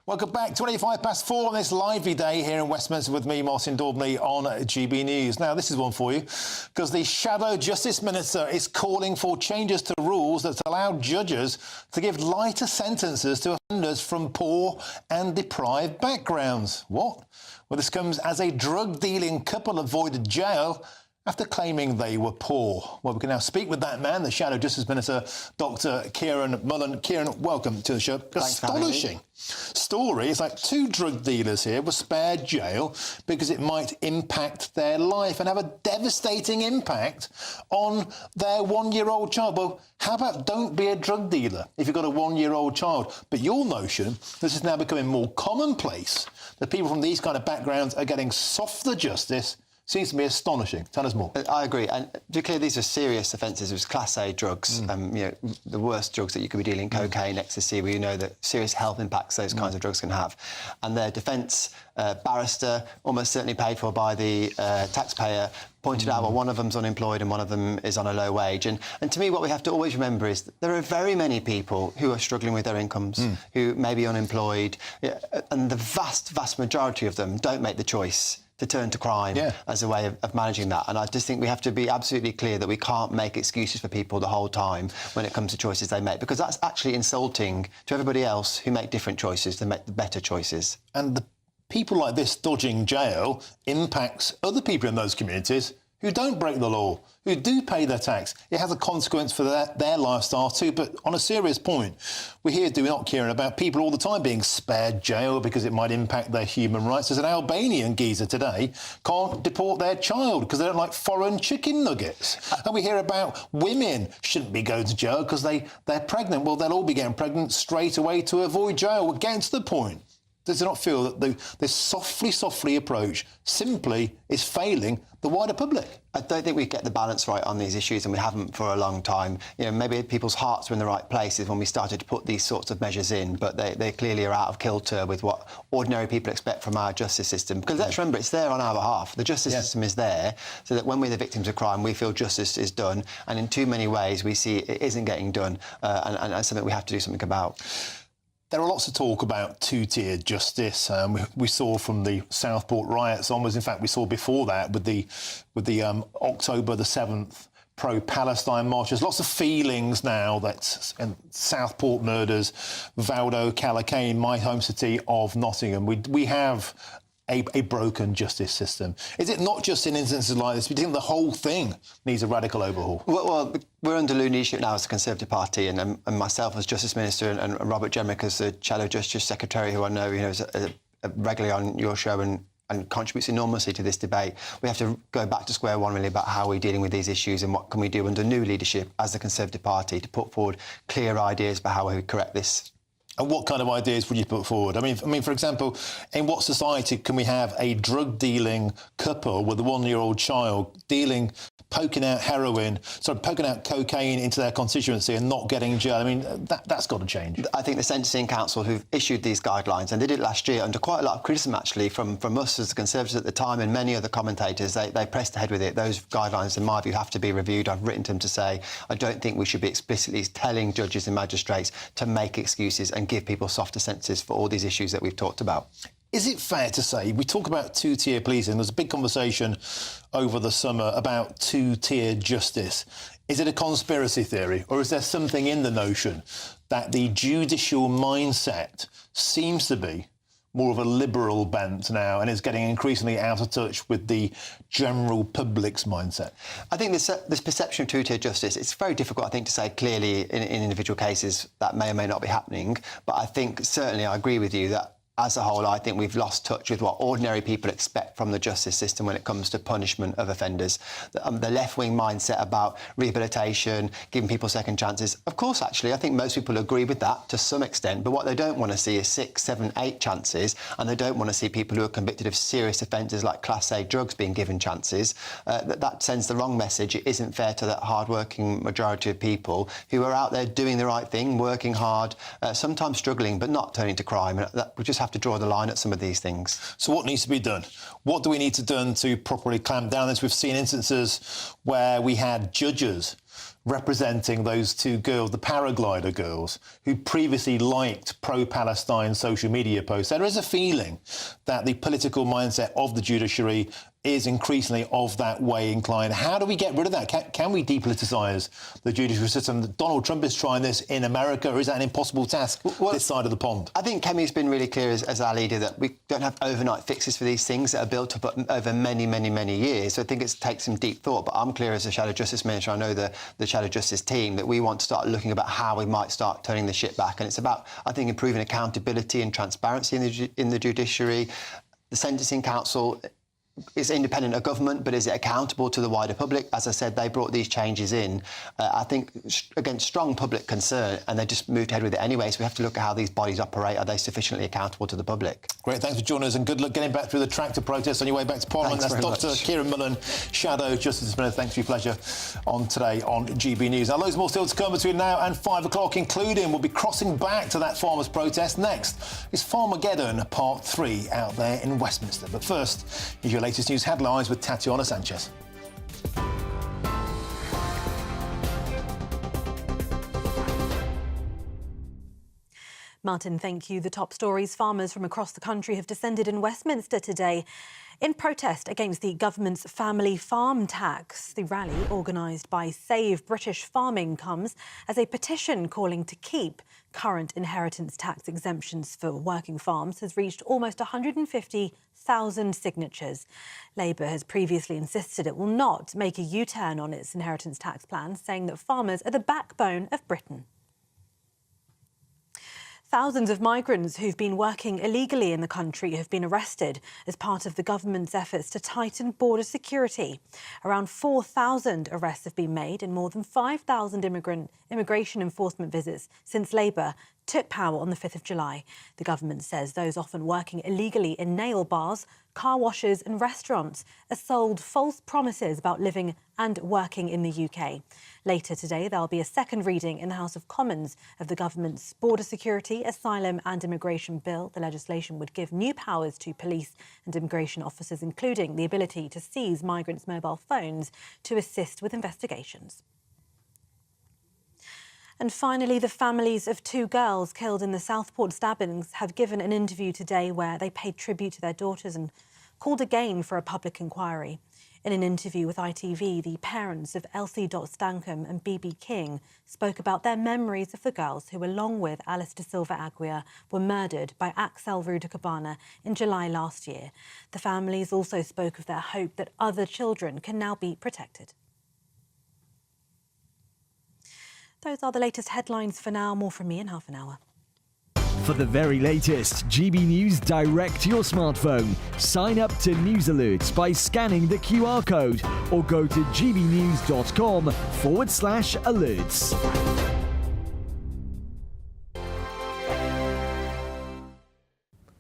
Welcome back. 4:25 on this lively day here in Westminster with me, Martin Daubney, on GB News. Now, this is one for you, because the Shadow Justice Minister is calling for changes to rules that allow judges to give lighter sentences to offenders from poor and deprived backgrounds. What? Well, this comes as a drug-dealing couple avoided jail after claiming they were poor. Well, we can now speak with that man, the Shadow Justice Minister, Dr. Kieran Mullen. Kieran, welcome to the show. Astonishing story. It's like 2 drug dealers here were spared jail because it might impact their life and have a devastating impact on their 1-year-old child. Well, how about don't be a drug dealer if you've got a 1-year-old child? But your notion, this is now becoming more commonplace, that people from these kind of backgrounds are getting softer justice, seems to be astonishing. Tell us more. I agree. And to be clear, these are serious offences. It was Class A drugs, the worst drugs that you could be dealing, cocaine, ecstasy, where you know the serious health impacts those kinds of drugs can have. And their defence barrister, almost certainly paid for by the taxpayer, pointed out, well, one of them's unemployed and one of them is on a low wage. And to me, what we have to always remember is that there are very many people who are struggling with their incomes, who may be unemployed, and the vast, vast majority of them don't make the choice to turn to crime as a way of managing that. And I just think we have to be absolutely clear that we can't make excuses for people the whole time when it comes to choices they make, because that's actually insulting to everybody else who make different choices, to make the better choices. And the people like this dodging jail impacts other people in those communities who don't break the law, who do pay their tax. It has a consequence for their lifestyle too. But on a serious point, we hear, do we not, Kieran, about people all the time being spared jail because it might impact their human rights. There's an Albanian geezer today can't deport their child because they don't like foreign chicken nuggets. And we hear about women shouldn't be going to jail because they're pregnant. Well, they'll all be getting pregnant straight away to avoid jail. We're getting to the point. Does it not feel that this softly approach simply is failing the wider public? I don't think we get the balance right on these issues, and we haven't for a long time. Maybe people's hearts were in the right places when we started to put these sorts of measures in, but they clearly are out of kilter with what ordinary people expect from our justice system. Because let's remember, it's there on our behalf. The justice system is there so that when we're the victims of crime, we feel justice is done, and in too many ways we see it isn't getting done, and that's something we have to do something about. There are lots of talk about two-tiered justice. We saw from the Southport riots onwards. In fact, we saw before that with the October the 7th pro-Palestine marches. Lots of feelings now that Southport murders, Valdo, Callacane, my home city of Nottingham. We have a broken justice system. Is it not just in instances like this? Do you think the whole thing needs a radical overhaul? Well, we're under new leadership now as the Conservative Party, and myself as Justice Minister and Robert Jenrick as the Shadow Justice Secretary, who I know is regularly on your show and contributes enormously to this debate. We have to go back to square one, really, about how we're dealing with these issues and what can we do under new leadership as the Conservative Party to put forward clear ideas about how we correct this. And what kind of ideas would you put forward? I mean, for example, in what society can we have a drug-dealing couple with a 1-year-old child poking out cocaine into their constituency and not getting jail? I mean, that's got to change. I think the Sentencing Council, who've issued these guidelines, and they did it last year under quite a lot of criticism, actually, from us as the Conservatives at the time and many other commentators, they pressed ahead with it. Those guidelines, in my view, have to be reviewed. I've written to them to say I don't think we should be explicitly telling judges and magistrates to make excuses and give people softer sentences for all these issues that we've talked about. Is it fair to say, we talk about two-tier policing, there's a big conversation over the summer about two-tier justice. Is it a conspiracy theory, or is there something in the notion that the judicial mindset seems to be more of a liberal bent now and is getting increasingly out of touch with the general public's mindset? I think this perception of two-tier justice, it's very difficult, I think, to say clearly in individual cases that may or may not be happening. But I think certainly I agree with you that as a whole, I think we've lost touch with what ordinary people expect from the justice system when it comes to punishment of offenders. The left-wing mindset about rehabilitation, giving people second chances. Of course, actually, I think most people agree with that to some extent, but what they don't want to see is 6, 7, 8 chances, and they don't want to see people who are convicted of serious offences like Class A drugs being given chances. That sends the wrong message. It isn't fair to that hard-working majority of people who are out there doing the right thing, working hard, sometimes struggling, but not turning to crime. And we just have to draw the line at some of these things. So what needs to be done? What do we need to do to properly clamp down on this? We've seen instances where we had judges representing those 2 girls, the paraglider girls, who previously liked pro-Palestine social media posts. There is a feeling that the political mindset of the judiciary is increasingly of that way inclined. How do we get rid of that? Can we depoliticise the judicial system? Donald Trump is trying this in America, or is that an impossible task this side of the pond? I think Kemi's been really clear as our leader that we don't have overnight fixes for these things that are built up over many, many, many years. So I think it takes some deep thought. But I'm clear as a Shadow Justice Minister, I know the Shadow Justice team, that we want to start looking about how we might start turning the ship back. And it's about, I think, improving accountability and transparency in the judiciary. The Sentencing Council is independent of government, but is it accountable to the wider public? As I said, they brought these changes in, I think, against strong public concern, and they just moved ahead with it anyway. So we have to look at how these bodies operate. Are they sufficiently accountable to the public? Great, thanks for joining us, and good luck getting back through the tractor protest on your way back to Parliament. Thanks That's Dr. Kieran Mullen, Shadow Justice Minister. Thanks for your pleasure on today on GB News. Now, loads more still to come between now and 5 o'clock, including we'll be crossing back to that farmers' protest. Next is Farmageddon Part 3 out there in Westminster. But first, here's your latest news headlines with Tatiana Sanchez. Martin, thank you. The top stories. Farmers from across the country have descended in Westminster today in protest against the government's family farm tax. The rally, organised by Save British Farming, comes as a petition calling to keep current inheritance tax exemptions for working farms has reached almost 150,000 signatures. Labour has previously insisted it will not make a U-turn on its inheritance tax plan, saying that farmers are the backbone of Britain. Thousands of migrants who've been working illegally in the country have been arrested as part of the government's efforts to tighten border security. Around 4,000 arrests have been made in more than 5,000 immigration enforcement visits since Labour took power on the 5th of July. The government says those often working illegally in nail bars, car washes and restaurants are sold false promises about living and working in the UK. Later today, there'll be a second reading in the House of Commons of the government's Border Security, Asylum and Immigration Bill. The legislation would give new powers to police and immigration officers, including the ability to seize migrants' mobile phones to assist with investigations. And finally, the families of 2 girls killed in the Southport stabbings have given an interview today where they paid tribute to their daughters and called again for a public inquiry. In an interview with ITV, the parents of Elsie Stankham and BB King spoke about their memories of the girls who, along with Alice de Silva Aguirre, were murdered by Axel Rudacabana in July last year. The families also spoke of their hope that other children can now be protected. Those are the latest headlines for now. More from me in half an hour. For the very latest GB News direct to your smartphone, sign up to News Alerts by scanning the QR code or go to gbnews.com/alerts.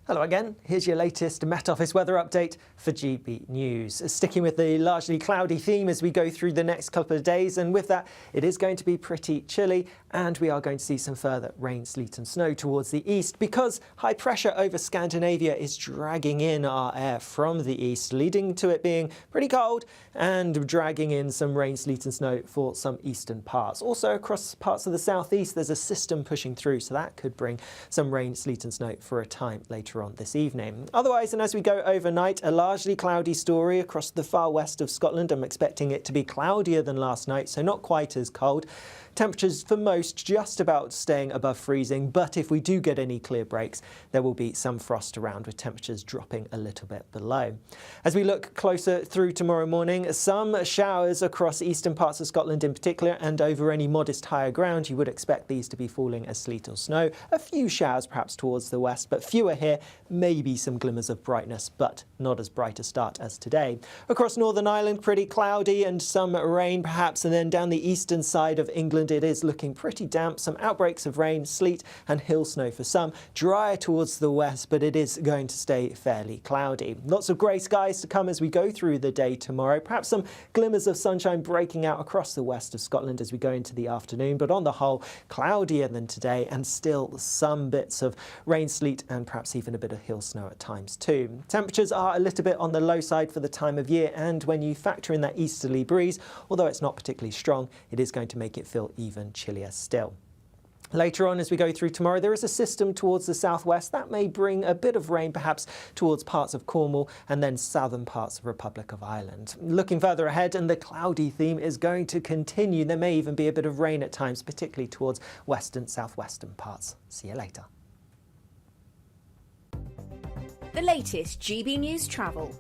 Hello again, here's your latest Met Office weather update for GB News. Sticking with the largely cloudy theme as we go through the next couple of days, and with that it is going to be pretty chilly and we are going to see some further rain, sleet and snow towards the east because high pressure over Scandinavia is dragging in our air from the east, leading to it being pretty cold and dragging in some rain, sleet and snow for some eastern parts. Also across parts of the southeast there's a system pushing through, so that could bring some rain, sleet and snow for a time later on this evening. Otherwise, and as we go overnight, a largely cloudy story across the far west of Scotland. I'm expecting it to be cloudier than last night, so not quite as cold. Temperatures for most just about staying above freezing, but if we do get any clear breaks, there will be some frost around with temperatures dropping a little bit below. As we look closer through tomorrow morning, some showers across eastern parts of Scotland in particular, and over any modest higher ground you would expect these to be falling as sleet or snow. A few showers perhaps towards the west, but fewer here. Maybe some glimmers of brightness, but not as bright a start as today. Across Northern Ireland, pretty cloudy and some rain perhaps, and then down the eastern side of England it is looking pretty damp. Some outbreaks of rain, sleet and hill snow for some. Drier towards the west, but it is going to stay fairly cloudy. Lots of grey skies to come as we go through the day tomorrow. Perhaps some glimmers of sunshine breaking out across the west of Scotland as we go into the afternoon, but on the whole cloudier than today and still some bits of rain, sleet and perhaps even a bit of hill snow at times too. Temperatures are a little bit on the low side for the time of year, and when you factor in that easterly breeze, although it's not particularly strong, it is going to make it feel even chillier still. Later on as we go through tomorrow, there is a system towards the southwest that may bring a bit of rain perhaps towards parts of Cornwall and then southern parts of Republic of Ireland. Looking further ahead, and the cloudy theme is going to continue. There may even be a bit of rain at times, particularly towards western, southwestern parts. See you later. The latest GB News travel.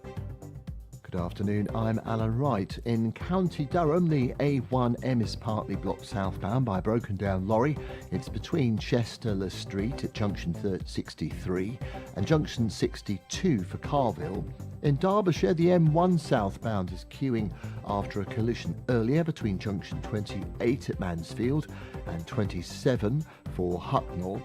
Good afternoon, I'm Alan Wright. In County Durham, the A1M is partly blocked southbound by a broken down lorry. It's between Chester Le Street at junction 63 and junction 62 for Carville. In Derbyshire, the M1 southbound is queuing after a collision earlier between junction 28 at Mansfield and 27 for Hucknall.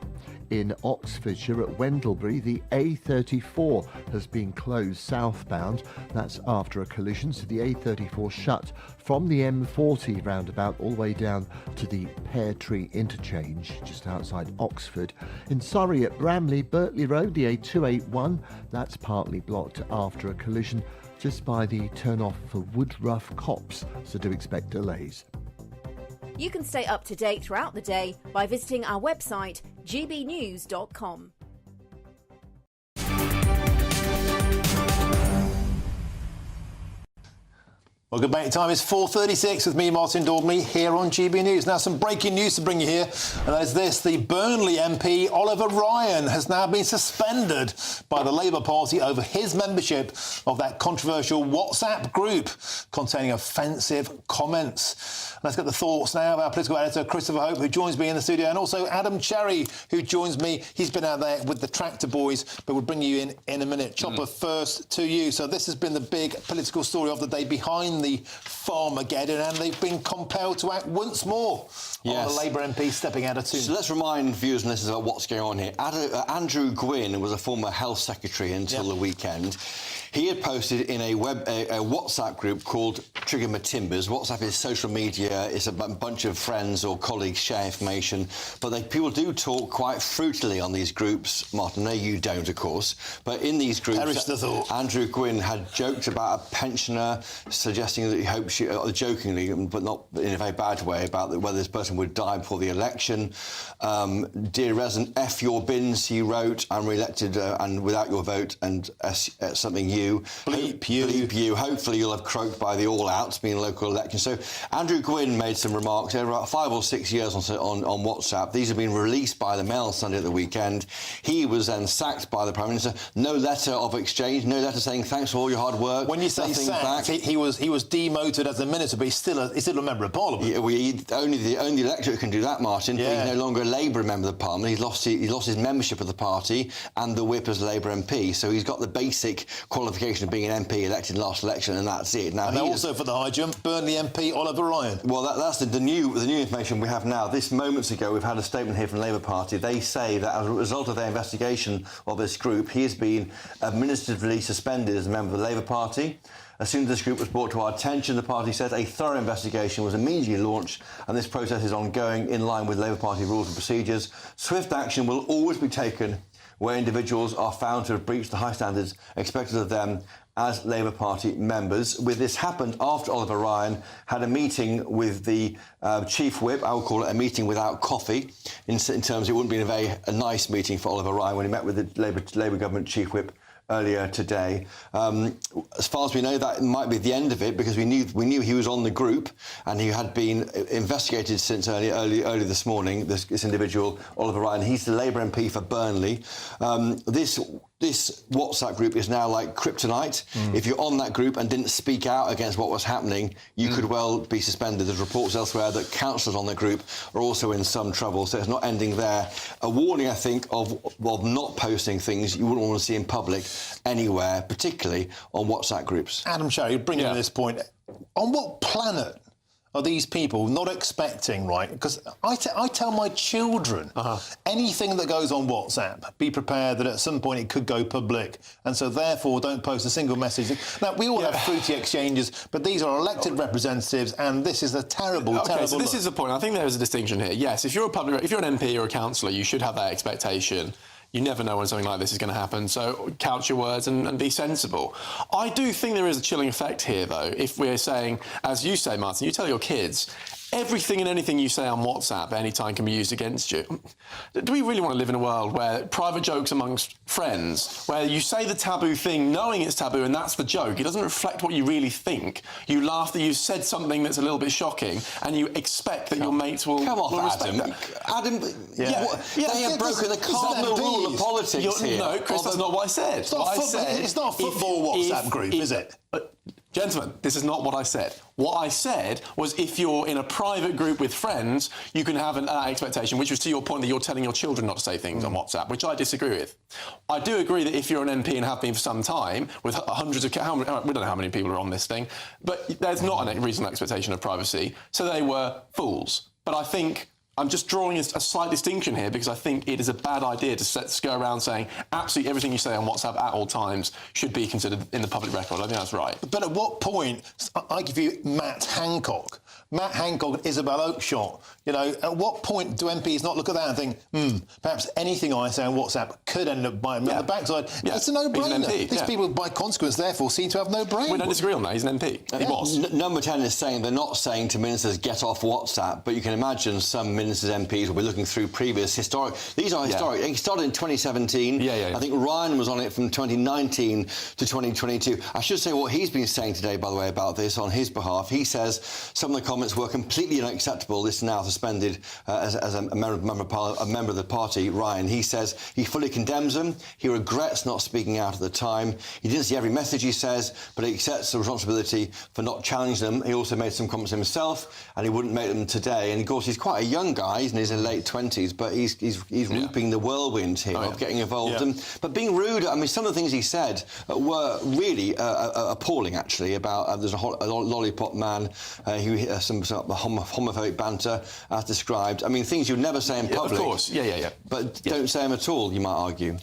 In Oxfordshire at Wendlebury, the A34 has been closed southbound. That's after a collision, so the A34 shut from the M40 roundabout all the way down to the Pear Tree interchange just outside Oxford. In Surrey at Bramley, Bertley Road, the A281, that's partly blocked after a collision just by the turn-off for Woodruff Copse, so do expect delays. You can stay up to date throughout the day by visiting our website gbnews.com. Well, good mate, time is 4:36 with me, Martin Daubney, here on GB News. Now, some breaking news to bring you here, and that is this. The Burnley MP, Oliver Ryan, has now been suspended by the Labour Party over his membership of that controversial WhatsApp group containing offensive comments. Let's get the thoughts now of our political editor, Christopher Hope, who joins me in the studio, and also Adam Cherry, who joins me. He's been out there with the Tractor Boys, but we'll bring you in a minute. Chopper, first to you. So this has been the big political story of the day behind the Farmageddon, and they've been compelled to act once more on the Labour MP stepping out of tune. So let's remind viewers and listeners about what's going on here. Andrew Gwynn was a former Health Secretary until the weekend. He had posted in a WhatsApp group called Trigger My Timbers. WhatsApp is social media. It's a bunch of friends or colleagues share information. But people do talk quite fruitily on these groups. Martin, no, you don't, of course. But in these groups, Andrew Gwynn had joked about a pensioner, suggesting that he hopes, jokingly, but not in a very bad way, about whether this person would die before the election. Dear resident, F your bins, he wrote. I'm re-elected and without your vote, and something you. Bleep you. Hopefully you'll have croaked by the all-outs, being local elections. So Andrew Gwynn made some remarks over about 5 or 6 years on WhatsApp. These have been released by the Mail Sunday at the weekend. He was then sacked by the Prime Minister. No letter of exchange, no letter saying thanks for all your hard work. When you say sacked, he was was demoted as a minister, but he's still a member of Parliament. Yeah, only the electorate can do that, Martin. Yeah. But he's no longer a Labour member of the Parliament. He's lost his membership of the party and the whip as a Labour MP. So he's got the basic qualification of being an MP elected last election, and that's it. Now, and also for the high jump, Burnley MP Oliver Ryan. Well, that's the new information we have now. This moments ago, we've had a statement here from the Labour Party. They say that as a result of their investigation of this group, he has been administratively suspended as a member of the Labour Party. As soon as this group was brought to our attention, the party said a thorough investigation was immediately launched, and this process is ongoing in line with Labour Party rules and procedures. Swift action will always be taken where individuals are found to have breached the high standards expected of them as Labour Party members. With this happened after Oliver Ryan had a meeting with the Chief Whip. I would call it a meeting without coffee, in terms it wouldn't be a nice meeting for Oliver Ryan when he met with the Labour government Chief Whip earlier today. As far as we know, that might be the end of it, because we knew he was on the group, and he had been investigated since early this morning. This individual, Oliver Ryan, he's the Labour MP for Burnley. This WhatsApp group is now like kryptonite. If you're on that group and didn't speak out against what was happening, you could well be suspended. There's reports elsewhere that councillors on the group are also in some trouble, so it's not ending there. A warning, I think, of not posting things you wouldn't want to see in public anywhere, particularly on WhatsApp groups. Adam Cherry, bringing to this point, on what planet are these people not expecting, right? Because I tell my children, anything that goes on WhatsApp, be prepared that at some point it could go public, and so therefore don't post a single message. Now, we all have fruity exchanges, but these are elected representatives, and this is a terrible, terrible so this look. is the point. I think there is a distinction here. Yes, if you're an MP or a councillor, you should have that expectation. You never know when something like this is going to happen, so couch your words and be sensible. I do think there is a chilling effect here, though, if we're saying, as you say, Martin, you tell your kids, everything and anything you say on WhatsApp at any time can be used against you. Do we really want to live in a world where private jokes amongst friends, where you say the taboo thing knowing it's taboo and that's the joke, it doesn't reflect what you really think. You laugh that you said something that's a little bit shocking and you expect that your mates will respect that. Adam, they have broken the cardinal rule of politics here. No, Chris, that's not what I said. It's not a football WhatsApp group, is it? Gentlemen, this is not what I said. What I said was if you're in a private group with friends, you can have an expectation, which was to your point that you're telling your children not to say things on WhatsApp, which I disagree with. I do agree that if you're an MP and have been for some time, with hundreds of... we don't know how many people are on this thing, but there's not a reasonable expectation of privacy, so they were fools. But I think... I'm just drawing a slight distinction here because I think it is a bad idea to go around saying absolutely everything you say on WhatsApp at all times should be considered in the public record. I think that's right. But at what point, I give you Matt Hancock, Isabel Oakeshott, you know, at what point do MPs not look at that and think, perhaps anything I say on WhatsApp could end up biting me on the backside? It's a no-brainer. These people, by consequence, therefore, seem to have no brain. We don't disagree on that. He's an MP. He was. Number 10 is saying they're not saying to ministers, get off WhatsApp, but you can imagine some ministers, MPs will be looking through previous historic... These are historic. It started in 2017. I think Ryan was on it from 2019 to 2022. I should say what he's been saying today, by the way, about this on his behalf. He says some of the comments were completely unacceptable. This is now suspended as a member of the party, Ryan. He says he fully condemns them. He regrets not speaking out at the time. He didn't see every message, he says, but he accepts the responsibility for not challenging them. He also made some comments himself, and he wouldn't make them today. And, of course, he's quite a young guy. He's in his late 20s, but he's reaping the whirlwind here of getting involved. But being rude, I mean, some of the things he said were really appalling, actually, about there's a lollipop man who some homophobic banter, as described. I mean, things you'd never say in public. Of course, But don't say them at all, you might argue.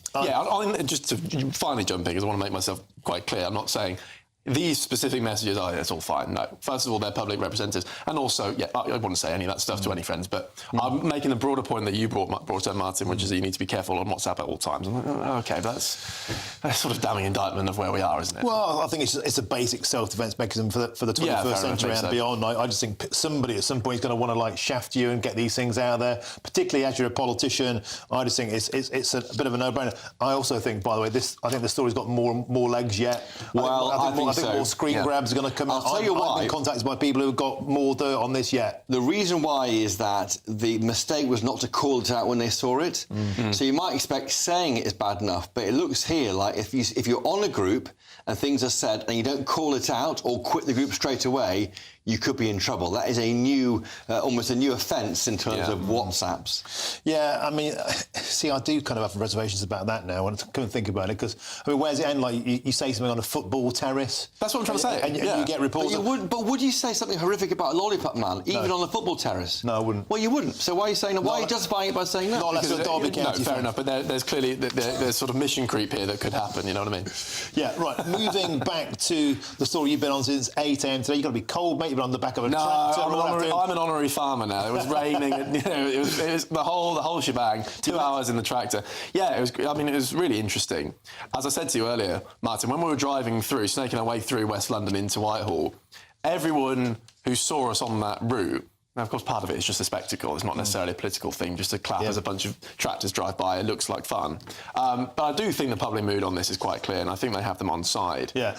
Just to finally jump in, because I want to make myself quite clear, I'm not saying... These specific messages, that's all fine. No. First of all, they're public representatives. And also, I wouldn't say any of that stuff to any friends, but I'm making the broader point that you brought up, Martin, which is that you need to be careful on WhatsApp at all times. I'm like, OK, but that's sort of damning indictment of where we are, isn't it? Well, I think it's a basic self-defence mechanism for the 21st century and beyond. I just think somebody at some point is going to want to, like, shaft you and get these things out there, particularly as you're a politician. I just think it's a bit of a no-brainer. I also think, by the way, I think the story's got more legs yet. Well, I think I think more screen grabs are going to come out. I'll tell you why. I've been contacted by people who've got more dirt on this yet. The reason why is that the mistake was not to call it out when they saw it. So you might expect saying it is bad enough, but it looks here like if you're on a group and things are said and you don't call it out or quit the group straight away, you could be in trouble. That is a new, almost a new offence in terms of WhatsApps. Yeah, I mean, see, I do kind of have reservations about that now when I come and think about it, because, I mean, where's it end? Like, you say something on a football terrace. That's what I'm trying to say. And you get reports. But would you say something horrific about a lollipop man, even on a football terrace? No, I wouldn't. Well, you wouldn't. So why are you saying that? Why are you justifying it by saying that? Not unless you're a Derby County fair fan. enough, but there's clearly there's sort of mission creep here that could happen, you know what I mean? Yeah, right. Moving back to the story you've been on since 8 a.m. today. You've got to be cold, mate. You've been on the back of a tractor. I'm an honorary farmer now. It was raining. It was the whole shebang. 2 hours in the tractor. Yeah, it was. I mean, it was really interesting. As I said to you earlier, Martin, when we were driving through, snaking our way through West London into Whitehall, everyone who saw us on that route. Now, of course, part of it is just a spectacle. It's not necessarily a political thing, just a clap as a bunch of tractors drive by. It looks like fun. But I do think the public mood on this is quite clear, and I think they have them on side. Yeah.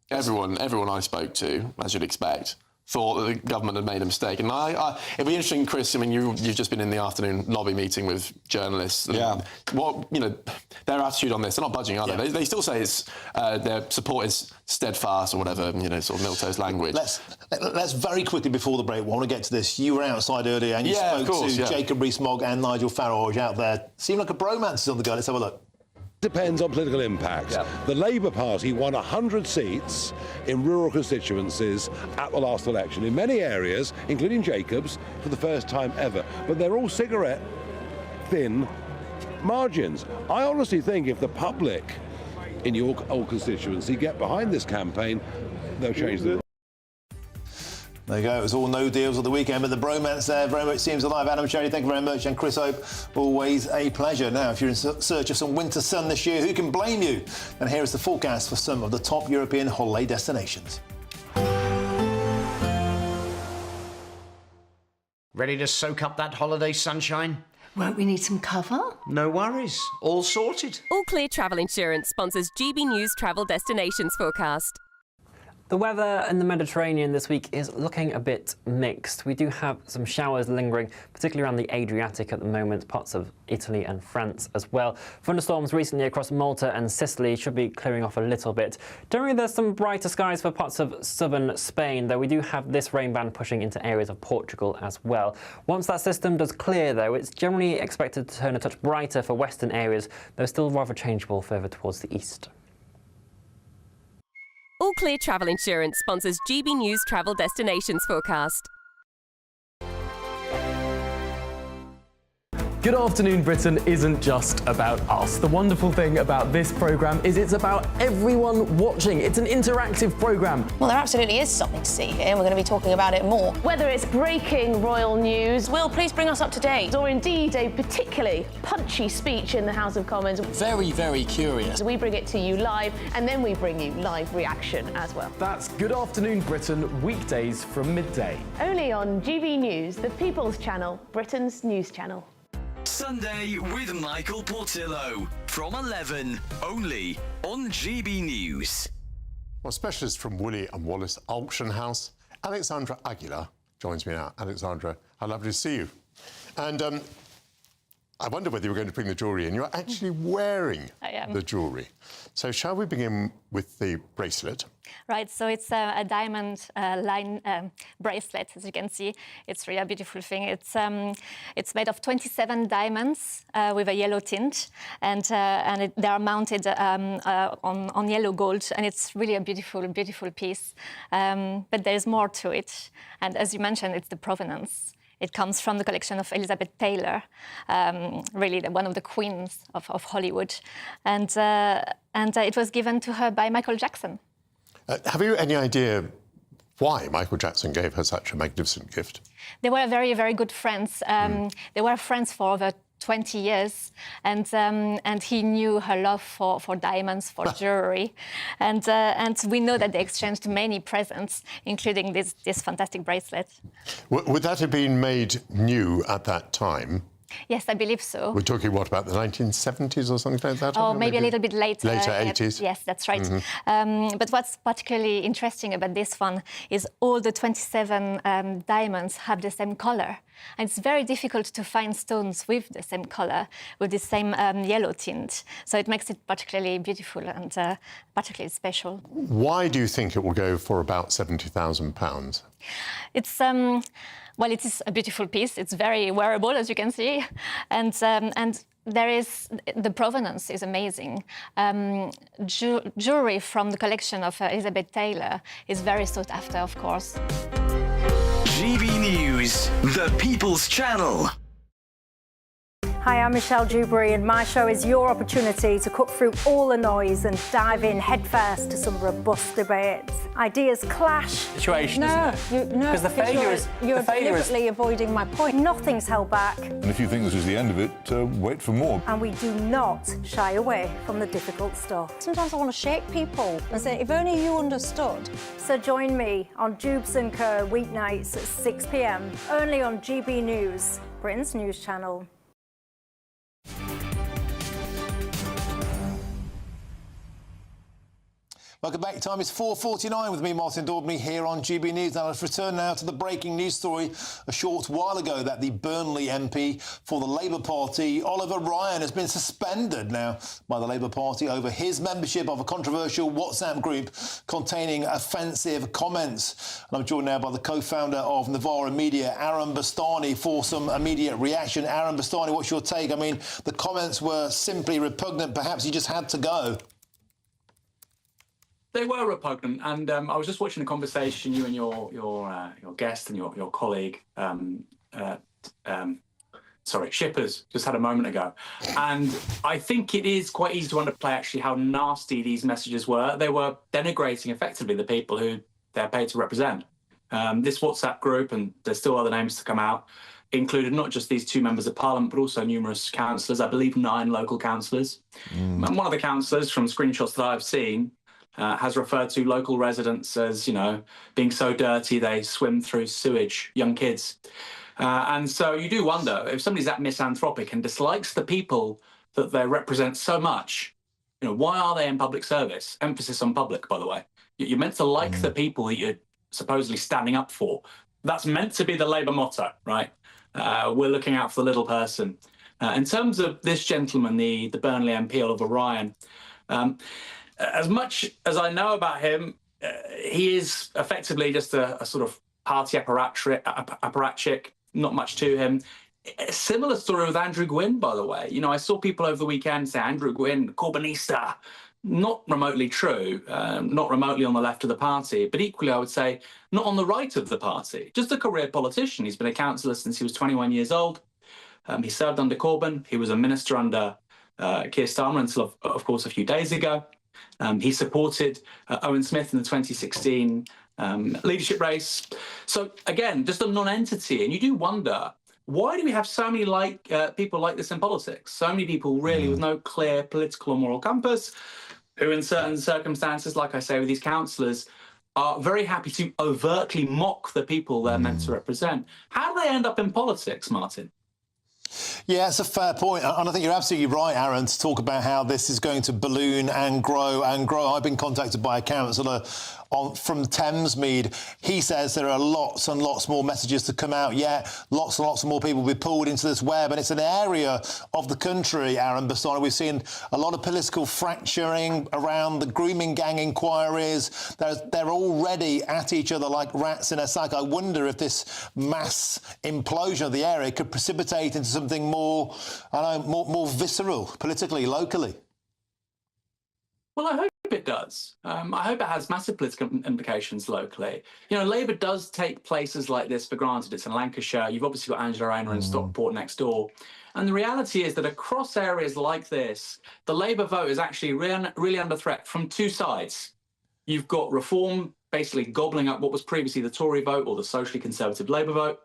Everyone I spoke to, as you'd expect, thought that the government had made a mistake. And it'd be interesting, Chris, I mean, you've just been in the afternoon lobby meeting with journalists. Yeah. What, their attitude on this, they're not budging, are they? They still say it's their support is steadfast or whatever, sort of milquetoast language. Let's very quickly, before the break, I want to get to this. You were outside earlier and you spoke to Jacob Rees-Mogg and Nigel Farage out there. Seemed like a bromance is on the go. Let's have a look. Depends on political impact. The Labour Party won 100 seats in rural constituencies at the last election, in many areas, including Jacobs, for the first time ever. But they're all cigarette-thin margins. I honestly think if the public in your old constituency get behind this campaign, they'll change the... There you go. It was all no deals at the weekend, but the bromance there very much seems alive. Adam Sherry, thank you very much. And Chris Hope, always a pleasure. Now, if you're in search of some winter sun this year, who can blame you? And here is the forecast for some of the top European holiday destinations. Ready to soak up that holiday sunshine? Won't we need some cover? No worries. All sorted. All Clear Travel Insurance sponsors GB News Travel Destinations Forecast. The weather in the Mediterranean this week is looking a bit mixed. We do have some showers lingering, particularly around the Adriatic at the moment, parts of Italy and France as well. Thunderstorms recently across Malta and Sicily should be clearing off a little bit. Generally, there's some brighter skies for parts of southern Spain, though we do have this rain band pushing into areas of Portugal as well. Once that system does clear, though, it's generally expected to turn a touch brighter for western areas, though still rather changeable further towards the east. All Clear Travel Insurance sponsors GB News Travel Destinations Forecast. Good Afternoon Britain isn't just about us. The wonderful thing about this programme is it's about everyone watching. It's an interactive programme. Well, there absolutely is something to see here, and we're going to be talking about it more. Whether it's breaking royal news, Will, please bring us up to date, or indeed a particularly punchy speech in the House of Commons. Very, very curious. We bring it to you live, and then we bring you live reaction as well. That's Good Afternoon Britain, weekdays from midday. Only on GB News, the People's Channel, Britain's news channel. Sunday with Michael Portillo from 11, only on GB News. Well, specialist from Woolly and Wallace Auction House, Alexandra Aguilar, joins me now. Alexandra, how lovely to see you. And I wonder whether you were going to bring the jewellery in. You're actually wearing the jewellery. So shall we begin with the bracelet? Right, so it's a diamond line bracelet, as you can see. It's really a beautiful thing. It's made of 27 diamonds with a yellow tint, and they are mounted on yellow gold, and it's really a beautiful, beautiful piece. But there's more to it, and as you mentioned, it's the provenance. It comes from the collection of Elizabeth Taylor, really one of the queens of Hollywood, and it was given to her by Michael Jackson. Have you any idea why Michael Jackson gave her such a magnificent gift? They were very, very good friends. They were friends for over 20 years, and he knew her love for diamonds, for jewelry, and we know that they exchanged many presents, including this fantastic bracelet. Would that have been made new at that time? Yes, I believe so. We're talking, what, about the 1970s or something like that? Oh, maybe a little bit later. Later, 80s. Yes, that's right. But what's particularly interesting about this one is all the 27 diamonds have the same colour. And it's very difficult to find stones with the same colour, with the same yellow tint. So it makes it particularly beautiful and particularly special. Why do you think it will go for about £70,000? It's well, it is a beautiful piece. It's very wearable, as you can see, and there is the provenance is amazing. Jewelry from the collection of Elizabeth Taylor is very sought after, of course. GB News, the People's Channel. Hi, I'm Michelle Dewberry, and my show is your opportunity to cut through all the noise and dive in headfirst to some robust debates. Ideas clash. Situation, no, isn't it? Because the failure is... You're deliberately avoiding my point. Nothing's held back. And if you think this is the end of it, wait for more. And we do not shy away from the difficult stuff. Sometimes I want to shake people and say, if only you understood. So join me on Jubes & Co. weeknights at 6 p.m, only on GB News, Britain's news channel. Welcome back. Time is 4:49 with me, Martin Daubney, here on GB News. Now, let's return now to the breaking news story a short while ago that the Burnley MP for the Labour Party, Oliver Ryan, has been suspended now by the Labour Party over his membership of a controversial WhatsApp group containing offensive comments. And I'm joined now by the co-founder of Novara Media, Aaron Bastani, for some immediate reaction. Aaron Bastani, what's your take? I mean, the comments were simply repugnant. Perhaps he just had to go. They were repugnant, and I was just watching a conversation you and your guest and your colleague, Shippers, just had a moment ago, and I think it is quite easy to underplay actually how nasty these messages were. They were denigrating effectively the people who they're paid to represent. This WhatsApp group, and there's still other names to come out, included not just these two members of Parliament, but also numerous councillors, I believe 9 local councillors. And one of the councillors, from screenshots that I've seen, has referred to local residents as, being so dirty they swim through sewage, young kids. And so you do wonder, if somebody's that misanthropic and dislikes the people that they represent so much, why are they in public service? Emphasis on public, by the way. You're meant to like the people that you're supposedly standing up for. That's meant to be the Labour motto, right? We're looking out for the little person. In terms of this gentleman, the Burnley MP, Oliver Ryan, as much as I know about him, he is effectively just a sort of party apparatchik, not much to him. A similar story with Andrew Gwynn, by the way. I saw people over the weekend say Andrew Gwynn, Corbynista. Not remotely true, not remotely on the left of the party, but equally, I would say, not on the right of the party. Just a career politician. He's been a councillor since he was 21 years old. He served under Corbyn. He was a minister under Keir Starmer until, of course, a few days ago. He supported Owen Smith in the 2016 leadership race. So, again, just a non-entity. And you do wonder, why do we have so many people like this in politics? So many people really with no clear political or moral compass, who in certain circumstances, like I say with these councillors, are very happy to overtly mock the people they're meant to represent. How do they end up in politics, Martin? Yeah, it's a fair point. And I think you're absolutely right, Aaron, to talk about how this is going to balloon and grow and grow. I've been contacted by a councillor from Thamesmead. He says there are lots and lots more messages to come out yet. Lots and lots more people will be pulled into this web. And it's an area of the country, Aaron Bastani, we've seen a lot of political fracturing around the grooming gang inquiries. They're already at each other like rats in a sack. I wonder if this mass implosion of the area could precipitate into something more visceral, politically, locally. Well, I hope it does. I hope it has massive political implications locally. Labour does take places like this for granted. It's in Lancashire. You've obviously got Angela Rayner in Stockport next door. And the reality is that across areas like this, the Labour vote is actually really under threat from two sides. You've got Reform basically gobbling up what was previously the Tory vote or the socially conservative Labour vote.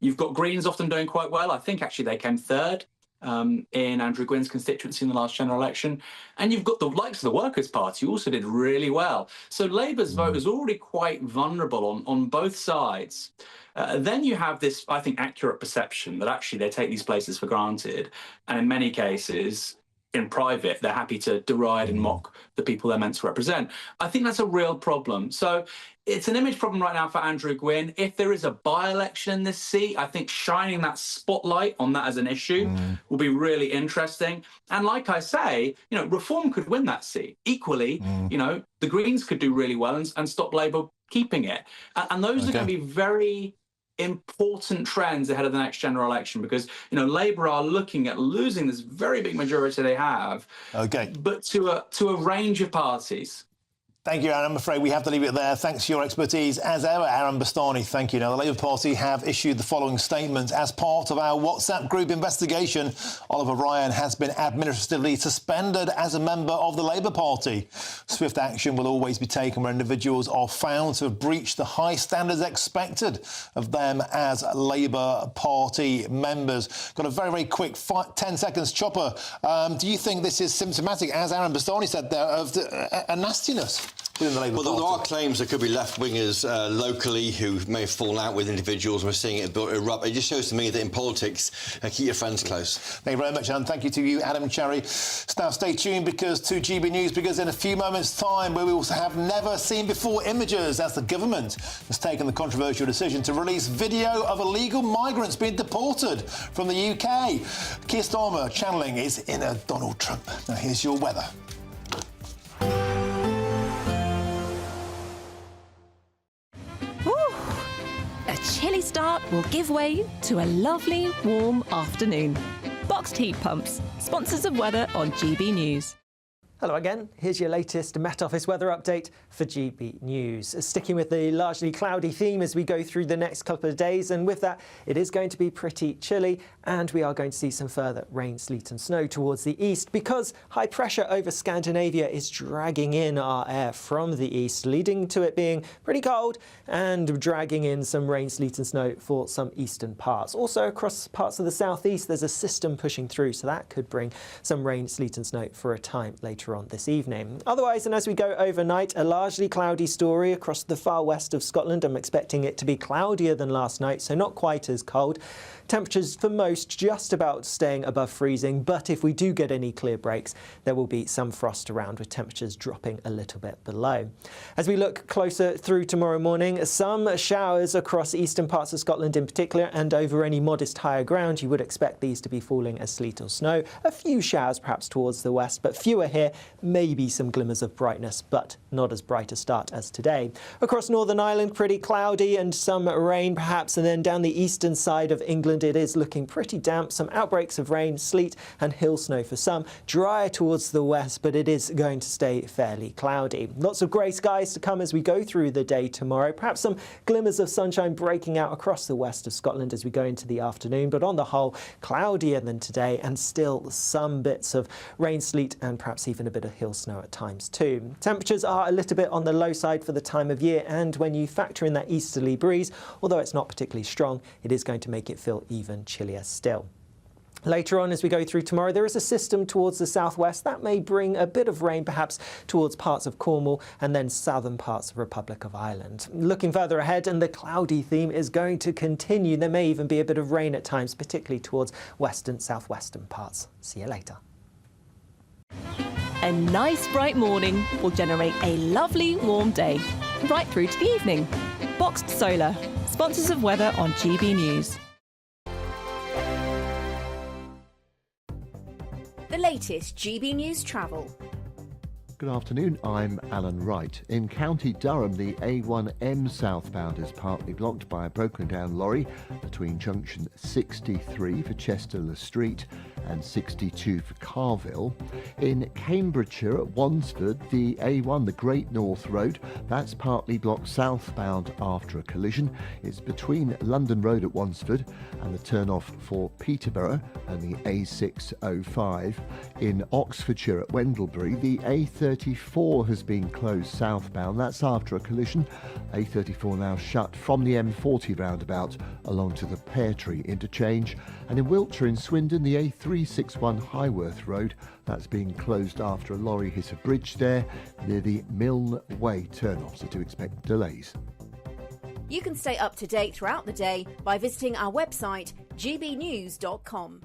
You've got Greens often doing quite well. I think actually they came third in Andrew Gwyn's constituency in the last general election. And you've got the likes of the Workers' Party, who also did really well. So Labour's vote is already quite vulnerable on both sides. Then you have this, I think, accurate perception that actually they take these places for granted. And in many cases, in private, they're happy to deride and mock the people they're meant to represent. I think that's a real problem. So it's an image problem right now for Andrew Gwyn. If there is a by-election in this seat, I think shining that spotlight on that as an issue will be really interesting. And like I say, you know, Reform could win that seat. Equally, you know, the Greens could do really well and stop Labour keeping it. And those are going to be very important trends ahead of the next general election, because, you know, Labour are looking at losing this very big majority they have, but to a range of parties. Thank you, Aaron. I'm afraid we have to leave it there. Thanks for your expertise. As ever, Aaron Bastani, thank you. Now, the Labour Party have issued the following statement. As part of our WhatsApp group investigation, Oliver Ryan has been administratively suspended as a member of the Labour Party. Swift action will always be taken where individuals are found to have breached the high standards expected of them as Labour Party members. Got a very, very quick 10 seconds, Chopper. Do you think this is symptomatic, as Aaron Bastani said there, of a nastiness within the Labour Party? There are claims there could be left-wingers locally who may have fallen out with individuals. We're seeing it erupt. It just shows to me that in politics, keep your friends close. Thank you very much, and thank you to you, Adam Cherry. Now, stay tuned to GB News, because in a few moments' time, we will have never-seen-before images as the government has taken the controversial decision to release video of illegal migrants being deported from the UK. Keir Starmer channeling his inner Donald Trump. Now, here's your weather. A chilly start will give way to a lovely, warm afternoon. Boxed heat pumps, sponsors of weather on GB News. Hello again. Here's your latest Met Office weather update for GB News. Sticking with the largely cloudy theme as we go through the next couple of days, and with that, it is going to be pretty chilly, and we are going to see some further rain, sleet and snow towards the east, because high pressure over Scandinavia is dragging in our air from the east, leading to it being pretty cold and dragging in some rain, sleet and snow for some eastern parts. Also across parts of the southeast, there's a system pushing through, so that could bring some rain, sleet and snow for a time later on this evening. Otherwise, and as we go overnight, a largely cloudy story across the far west of Scotland. I'm expecting it to be cloudier than last night, so not quite as cold. Temperatures for most just about staying above freezing, but if we do get any clear breaks, there will be some frost around, with temperatures dropping a little bit below. As we look closer through tomorrow morning, some showers across eastern parts of Scotland in particular, and over any modest higher ground, you would expect these to be falling as sleet or snow. A few showers perhaps towards the west, but fewer here. Maybe some glimmers of brightness, but not as bright a start as today. Across Northern Ireland, pretty cloudy and some rain perhaps, and then down the eastern side of England, it is looking pretty damp. Some outbreaks of rain, sleet and hill snow for some. Drier towards the west, but it is going to stay fairly cloudy. Lots of grey skies to come as we go through the day tomorrow. Perhaps some glimmers of sunshine breaking out across the west of Scotland as we go into the afternoon, but on the whole, cloudier than today, and still some bits of rain, sleet and perhaps even a bit of hill snow at times too. Temperatures are a little bit on the low side for the time of year, and when you factor in that easterly breeze, although it's not particularly strong, it is going to make it feel even chillier still. Later on, as we go through tomorrow, there is a system towards the southwest that may bring a bit of rain perhaps towards parts of Cornwall and then southern parts of Republic of Ireland. Looking further ahead, and the cloudy theme is going to continue. There may even be a bit of rain at times, particularly towards western, southwestern parts. See you later. A nice bright morning will generate a lovely warm day, right through to the evening. Boxed Solar, sponsors of weather on GB News. The latest GB News travel. Good afternoon, I'm Alan Wright. In County Durham, the A1M southbound is partly blocked by a broken down lorry between junction 63 for Chester Street and 62 for Carville. In Cambridgeshire at Wansford, the A1, the Great North Road, that's partly blocked southbound after a collision. It's between London Road at Wansford and the turn-off for Peterborough and the A605. In Oxfordshire at Wendlebury, the A34 has been closed southbound. That's after a collision. A34 now shut from the M40 roundabout along to the Pear Tree interchange. And in Wiltshire in Swindon, the A3 361 Highworth Road. That's being closed after a lorry hit a bridge there near the Milne Way turn-off, so do expect delays. You can stay up to date throughout the day by visiting our website, gbnews.com.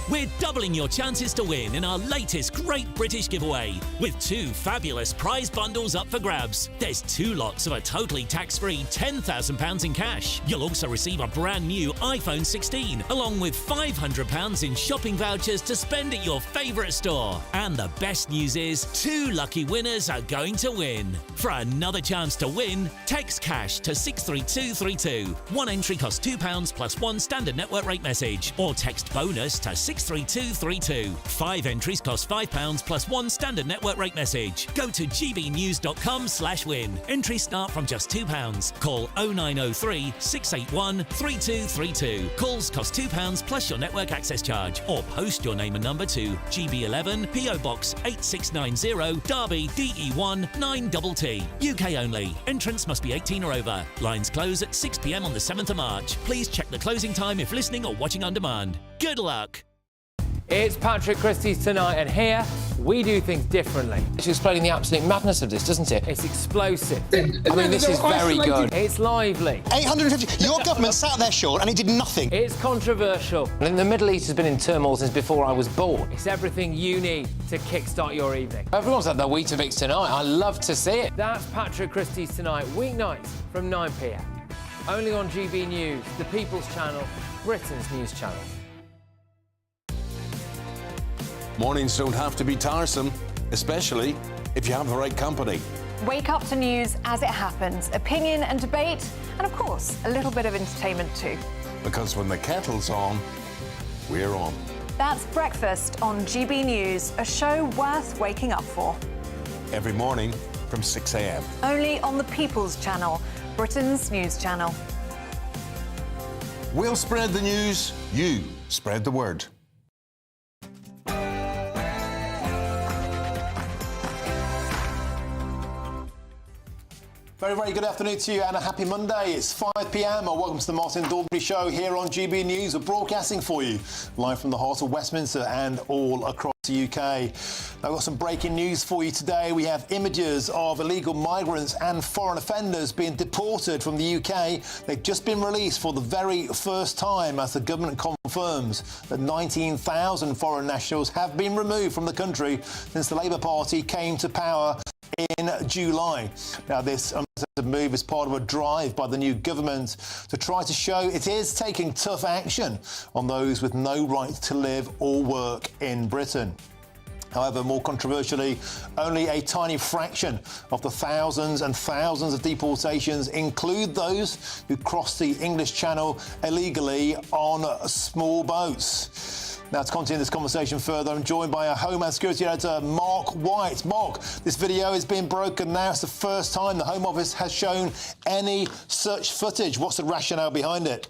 We're doubling your chances to win in our latest Great British giveaway with 2 fabulous prize bundles up for grabs. There's 2 lots of a totally tax-free £10,000 in cash. You'll also receive a brand new iPhone 16 along with £500 in shopping vouchers to spend at your favourite store. And the best news is 2 lucky winners are going to win. For another chance to win, text cash to 63232. One entry costs £2 plus 1 standard network rate message, or text bonus to 63232. 5 entries cost £5 plus 1 standard network rate message. Go to gbnews.com/win. Entries start from just £2. Call 0903 681 3232. Calls cost £2 plus your network access charge, or post your name and number to GB11 PO Box 8690 Derby DE1 9TT. UK only. Entrants must be 18 or over. Lines close at 6 p.m. on the 7th of March. Please check the closing time if listening or watching on demand. Good luck. It's Patrick Christie's Tonight, and here we do things differently. It's explaining the absolute madness of this, doesn't it? It's explosive. I mean, this is very good. It's lively. 850. Your government sat there, Sean, and it did nothing. It's controversial. And the Middle East has been in turmoil since before I was born. It's everything you need to kickstart your evening. Everyone's had their Weetabix tonight. I love to see it. That's Patrick Christie's Tonight, weeknights from 9 p.m. Only on GB News, the People's Channel, Britain's news channel. Mornings don't have to be tiresome, especially if you have the right company. Wake up to news as it happens, opinion and debate, and of course, a little bit of entertainment too. Because when the kettle's on, we're on. That's Breakfast on GB News, a show worth waking up for. Every morning from 6 a.m. Only on the People's Channel, Britain's news channel. We'll spread the news, you spread the word. Very, very good afternoon to you and a happy Monday. It's 5 p.m. Welcome to the Martin Daubney Show here on GB News. We're broadcasting for you live from the heart of Westminster and all across the UK. I've got some breaking news for you today. We have images of illegal migrants and foreign offenders being deported from the UK. They've just been released for the very first time as the government confirms that 19,000 foreign nationals have been removed from the country since the Labour Party came to power in July. Now, this move is part of a drive by the new government to try to show it is taking tough action on those with no right to live or work in Britain. However, more controversially, only a tiny fraction of the thousands and thousands of deportations include those who cross the English Channel illegally on small boats. Now, to continue this conversation further, I'm joined by our Home and Security Editor, Mark White. Mark, this video is being broken now. It's the first time the Home Office has shown any such footage. What's the rationale behind it?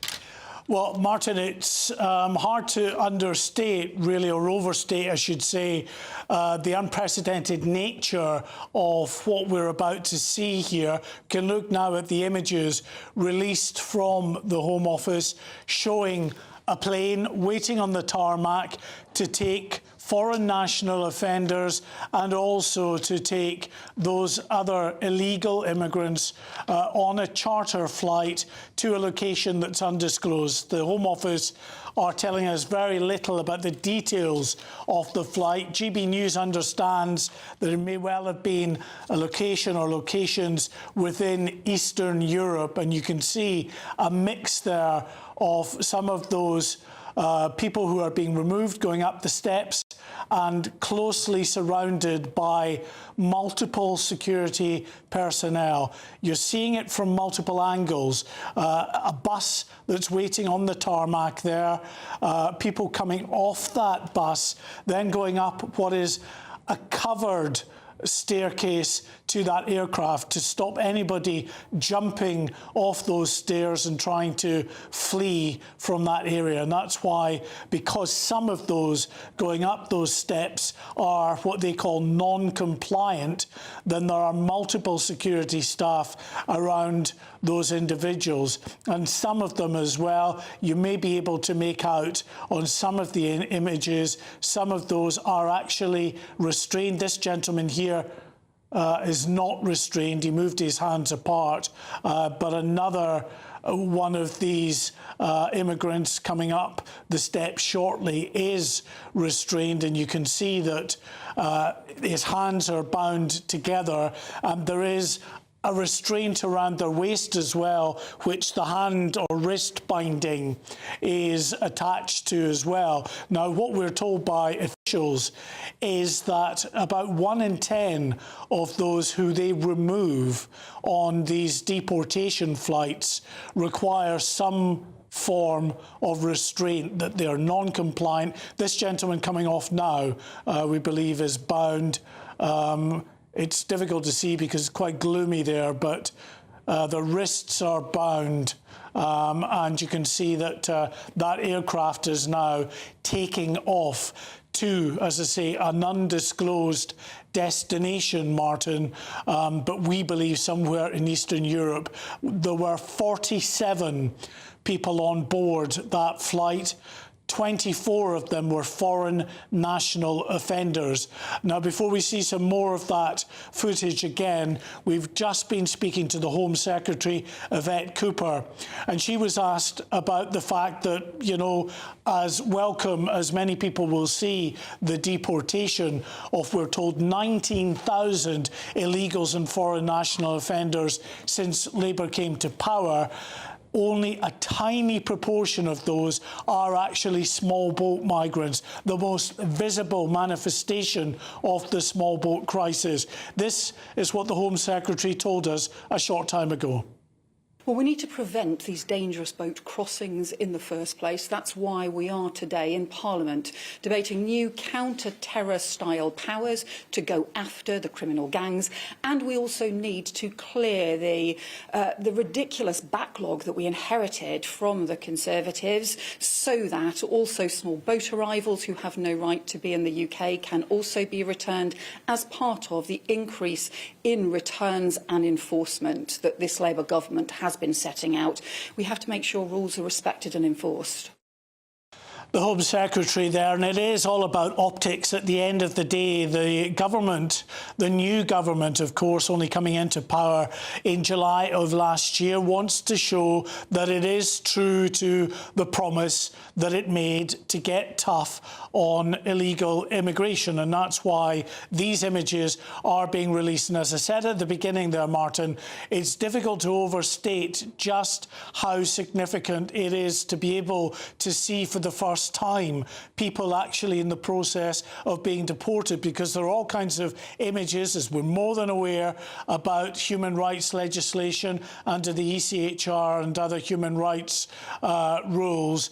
Well, Martin, it's hard to understate, really, or overstate, I should say, the unprecedented nature of what we're about to see here. We can look now at the images released from the Home Office showing a plane waiting on the tarmac to take foreign national offenders and also to take those other illegal immigrants on a charter flight to a location that's undisclosed. The Home Office are telling us very little about the details of the flight. GB News understands that it may well have been a location or locations within Eastern Europe, and you can see a mix there of some of those people who are being removed going up the steps and closely surrounded by multiple security personnel. You're seeing it from multiple angles. A bus that's waiting on the tarmac there, people coming off that bus, then going up what is a covered staircase to that aircraft to stop anybody jumping off those stairs and trying to flee from that area. And that's why, because some of those going up those steps are what they call non-compliant, then there are multiple security staff around those individuals. And some of them as well, you may be able to make out on some of the images, some of those are actually restrained. This gentleman here is not restrained. He moved his hands apart. But another one of these immigrants coming up the steps shortly is restrained, and you can see that his hands are bound together, and there is a restraint around their waist as well, which the hand or wrist binding is attached to as well. Now, what we're told by officials is that about 1 in 10 of those who they remove on these deportation flights require some form of restraint, that they are non-compliant. This gentleman coming off now, we believe, is bound. It's difficult to see because it's quite gloomy there, but the wrists are bound. And you can see that that aircraft is now taking off to, as I say, an undisclosed destination, Martin, but we believe somewhere in Eastern Europe. There were 47 people on board that flight. 24 of them were foreign national offenders. Now, before we see some more of that footage again, we've just been speaking to the Home Secretary, Yvette Cooper, and she was asked about the fact that, you know, as welcome as many people will see the deportation of, we're told, 19,000 illegals and foreign national offenders since Labour came to power, only a tiny proportion of those are actually small boat migrants, the most visible manifestation of the small boat crisis. This is what the Home Secretary told us a short time ago. Well, we need to prevent these dangerous boat crossings in the first place. That's why we are today in Parliament debating new counter-terror style powers to go after the criminal gangs. And we also need to clear the ridiculous backlog that we inherited from the Conservatives, so that also small boat arrivals who have no right to be in the UK can also be returned as part of the increase in returns and enforcement that this Labour government has been setting out. We have to make sure rules are respected and enforced. The Home Secretary there, and it is all about optics at the end of the day. The government, the new government, of course, only coming into power in July of last year, wants to show that it is true to the promise that it made to get tough on illegal immigration. And that's why these images are being released. And as I said at the beginning there, Martin, it's difficult to overstate just how significant it is to be able to see for the first time people actually in the process of being deported, because there are all kinds of images, as we're more than aware, about human rights legislation under the ECHR and other human rights rules,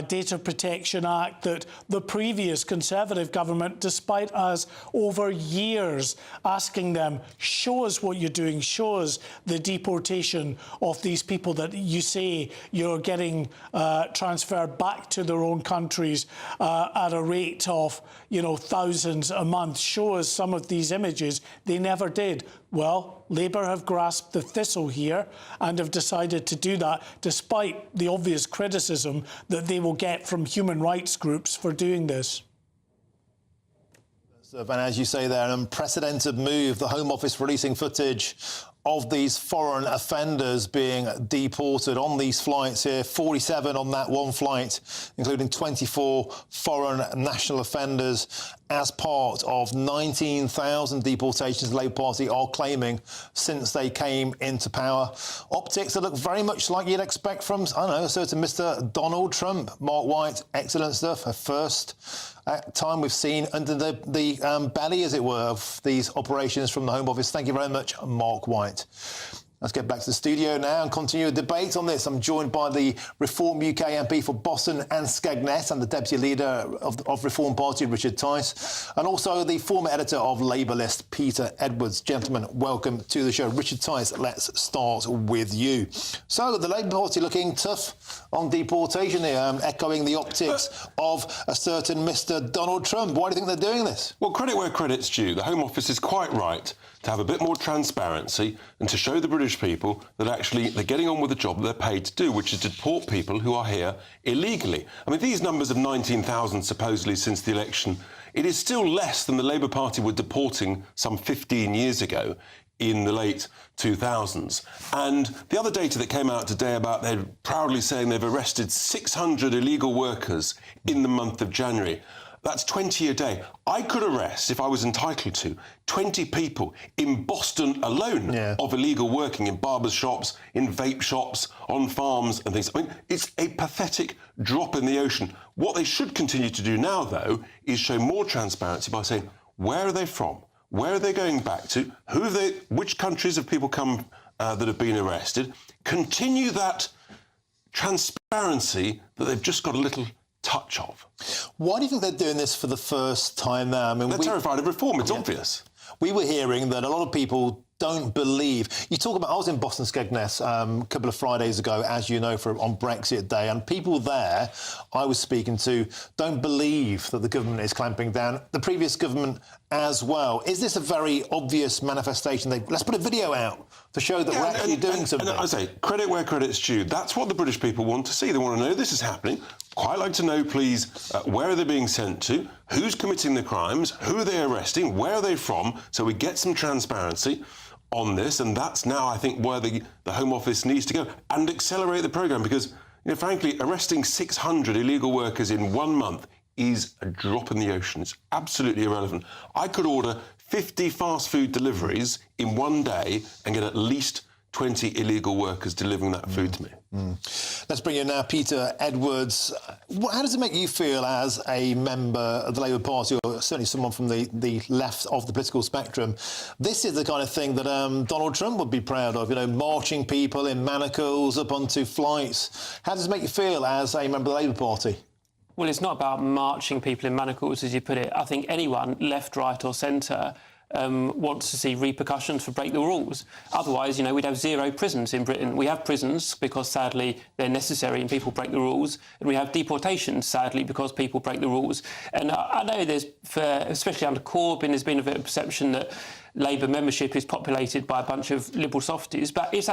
Data Protection Act, that the previous Conservative government, despite us over years asking them, show us what you're doing, show us the deportation of these people that you say you're getting transferred back to their own countries at a rate of, you know, thousands a month, show us some of these images. They never did. Well, Labour have grasped the thistle here and have decided to do that, despite the obvious criticism that they will get from human rights groups for doing this. And as you say there, an unprecedented move, the Home Office releasing footage of these foreign offenders being deported on these flights here. 47 on that one flight, including 24 foreign national offenders, as part of 19,000 deportations the Labour Party are claiming since they came into power. Optics that look very much like you'd expect from, I don't know, a certain Mr. Donald Trump. Mark White, excellent stuff. Her first time we've seen under the belly, as it were, of these operations from the Home Office. Thank you very much, Mark White. Let's get back to the studio now and continue a debate on this. I'm joined by the Reform UK MP for Boston and Skegness and the Deputy Leader of Reform Party, Richard Tice, and also the former editor of Labour List, Peter Edwards. Gentlemen, welcome to the show. Richard Tice, let's start with you. So, the Labour Party looking tough on deportation here, echoing the optics of a certain Mr Donald Trump. Why do you think they're doing this? Well, credit where credit's due. The Home Office is quite right to have a bit more transparency and to show the British people that actually they're getting on with the job that they're paid to do, which is to deport people who are here illegally. I mean, these numbers of 19,000 supposedly since the election, it is still less than the Labour Party were deporting some 15 years ago in the late 2000s. And the other data that came out today about they're proudly saying they've arrested 600 illegal workers in the month of January. That's 20 a day. I could arrest, if I was entitled to, 20 people in Boston alone of illegal working in barbers' shops, in vape shops, on farms and things. I mean, it's a pathetic drop in the ocean. What they should continue to do now, though, is show more transparency by saying, where are they from? Where are they going back to? Which countries have people come that have been arrested? Continue that transparency that they've just got a little touch of. Why do you think they're doing this for the first time now? I mean, they're terrified of reform, it's obvious. We were hearing that a lot of people don't believe. You talk about, I was in Boston Skegness a couple of Fridays ago, as you know, on Brexit Day, and people there I was speaking to don't believe that the government is clamping down, the previous government as well. Is this a very obvious manifestation? Let's put a video out to show that we're actually doing something. And I say, credit where credit's due. That's what the British people want to see. They want to know this is happening. Quite like to know, please, where are they being sent to? Who's committing the crimes? Who are they arresting? Where are they from? So we get some transparency on this, and that's now, I think, where the Home Office needs to go and accelerate the programme, because, you know, frankly, arresting 600 illegal workers in 1 month is a drop in the ocean. It's absolutely irrelevant. I could order 50 fast food deliveries in 1 day and get at least 20 illegal workers delivering that food to me. Let's bring in now Peter Edwards. How does it make you feel as a member of the Labour Party, or certainly someone from the left of the political spectrum? This is the kind of thing that Donald Trump would be proud of, you know, marching people in manacles up onto flights. How does it make you feel as a member of the Labour Party? Well, it's not about marching people in manacles, as you put it. I think anyone, left, right or centre, wants to see repercussions for break the rules. Otherwise, you know, we'd have 0 prisons in Britain. We have prisons because, sadly, they're necessary and people break the rules. And we have deportations, sadly, because people break the rules. And I know there's, especially under Corbyn, there's been a bit of perception that Labour membership is populated by a bunch of liberal softies. But it's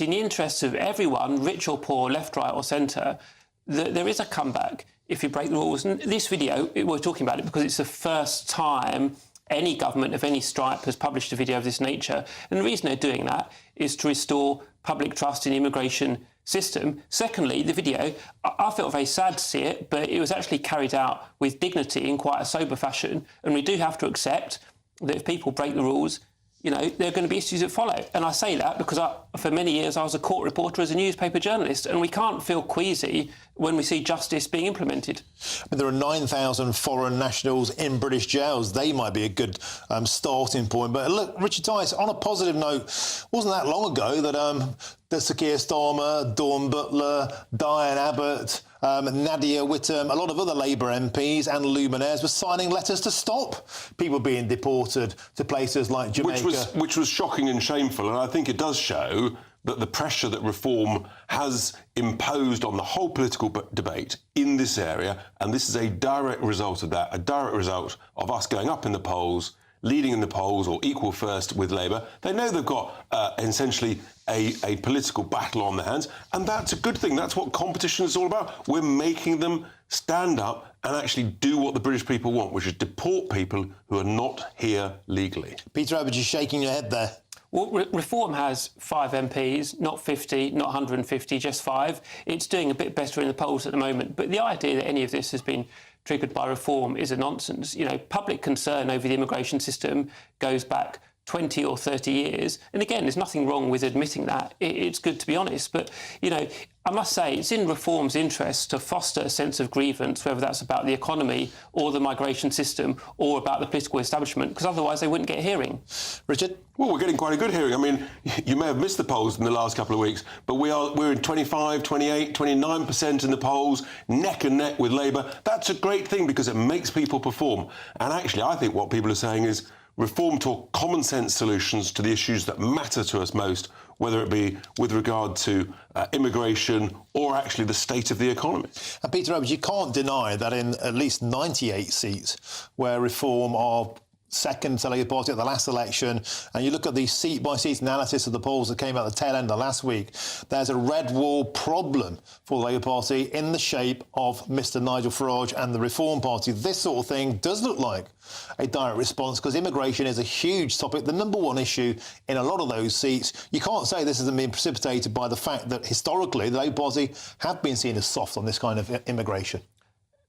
in the interests of everyone, rich or poor, left, right or centre, that there is a comeback if you break the rules. And this video, we're talking about it because it's the first time any government of any stripe has published a video of this nature. And the reason they're doing that is to restore public trust in the immigration system. Secondly, the video, I felt very sad to see it, but it was actually carried out with dignity in quite a sober fashion. And we do have to accept that if people break the rules, you know, there are going to be issues that follow. And I say that because for many years I was a court reporter as a newspaper journalist, and we can't feel queasy when we see justice being implemented. But there are 9,000 foreign nationals in British jails. They might be a good starting point. But look, Richard Tice, on a positive note, wasn't that long ago that Sir Keir Starmer, Dawn Butler, Diane Abbott, Nadia Whittome, a lot of other Labour MPs and luminaires were signing letters to stop people being deported to places like Jamaica. Which was shocking and shameful, and I think it does show that the pressure that reform has imposed on the whole political debate in this area, and this is a direct result of that, a direct result of us going up in the polls, leading in the polls or equal first with Labour. They know they've got essentially a political battle on their hands, and that's a good thing. That's what competition is all about. We're making them stand up and actually do what the British people want, which is deport people who are not here legally. Peter Edwards, you're shaking your head there. Well, Reform has 5 MPs, not 50, not 150, just 5. It's doing a bit better in the polls at the moment. But the idea that any of this has been triggered by Reform is a nonsense. You know, public concern over the immigration system goes back 20 or 30 years. And again, there's nothing wrong with admitting that. It's good to be honest. But, you know, I must say it's in Reform's interest to foster a sense of grievance, whether that's about the economy or the migration system or about the political establishment, because otherwise they wouldn't get a hearing. Richard? Well, we're getting quite a good hearing. I mean, you may have missed the polls in the last couple of weeks, but we're in 25, 28, 29% in the polls, neck and neck with Labour. That's a great thing because it makes people perform. And actually, I think what people are saying is Reform talk common sense solutions to the issues that matter to us most, whether it be with regard to immigration or actually the state of the economy. And Peter Roberts, you can't deny that in at least 98 seats where Reform are second to Labour Party at the last election, and you look at the seat-by-seat analysis of the polls that came out the tail end of last week, there's a red wall problem for the Labour Party in the shape of Mr Nigel Farage and the Reform Party. This sort of thing does look like a direct response because immigration is a huge topic, the number one issue in a lot of those seats. You can't say this hasn't been precipitated by the fact that historically the Labour Party have been seen as soft on this kind of immigration.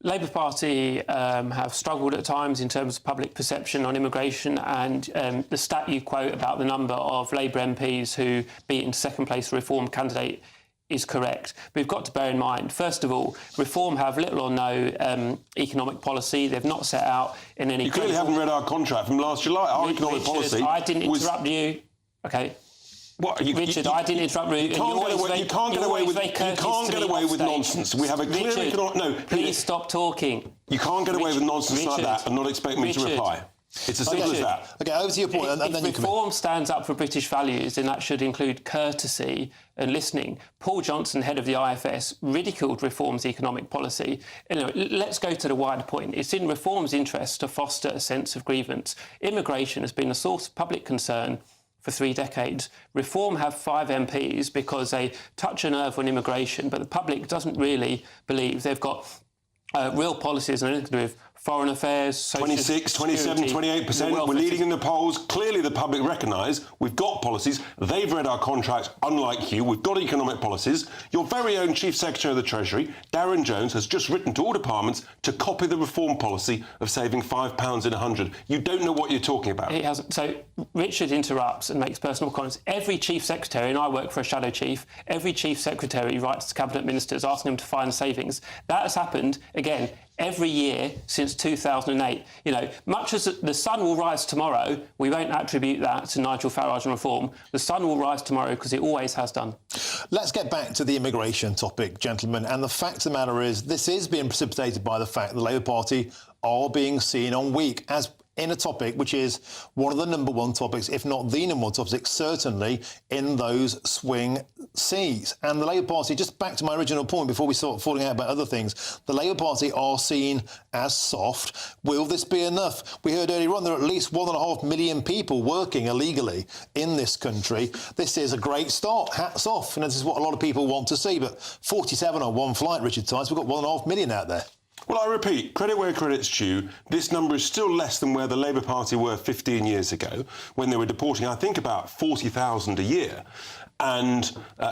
Labour Party have struggled at times in terms of public perception on immigration, and the stat you quote about the number of Labour MPs who beat into second place Reform candidate is correct. But we've got to bear in mind, first of all, Reform have little or no economic policy. They've not set out in any... You clearly haven't read our contract from last July. Our economic policy... I didn't interrupt you. OK. Richard, I didn't interrupt you. You can't get away with nonsense. We have a clear economic... No, please stop talking. You can't get away with nonsense like that and not expect me to reply. It's as simple as that. OK, over to your point, and then you can... Reform stands up for British values, then that should include courtesy and listening. Paul Johnson, head of the IFS, ridiculed Reform's economic policy. Anyway, let's go to the wider point. It's in Reform's interest to foster a sense of grievance. Immigration has been a source of public concern for 3 decades. Reform have 5 MPs because they touch a nerve on immigration, but the public doesn't really believe they've got real policies and anything to do with foreign affairs, 26, 27, 28%. We're leading in the polls. Clearly the public recognise we've got policies. They've read our contracts, unlike you. We've got economic policies. Your very own Chief Secretary of the Treasury, Darren Jones, has just written to all departments to copy the Reform policy of saving £5 in 100. You don't know what you're talking about. He hasn't. So Richard interrupts and makes personal comments. Every Chief Secretary, and I work for a shadow chief, every Chief Secretary writes to Cabinet Ministers asking them to find savings. That has happened, again, every year since 2008. You know, much as the sun will rise tomorrow, we won't attribute that to Nigel Farage and Reform. The sun will rise tomorrow because it always has done. Let's get back to the immigration topic, gentlemen. And the fact of the matter is, this is being precipitated by the fact the Labour Party are being seen on weak as in a topic which is one of the number one topics, if not the number one topic, certainly in those swing seats. And the Labour Party, just back to my original point before we start falling out about other things, the Labour Party are seen as soft. Will this be enough? We heard earlier on there are at least 1.5 million people working illegally in this country. This is a great start. Hats off. And this is what a lot of people want to see. But 47 on one flight, Richard Tice, we've got 1.5 million out there. Well, I repeat, credit where credit's due. This number is still less than where the Labour Party were 15 years ago, when they were deporting, I think, about 40,000 a year. And,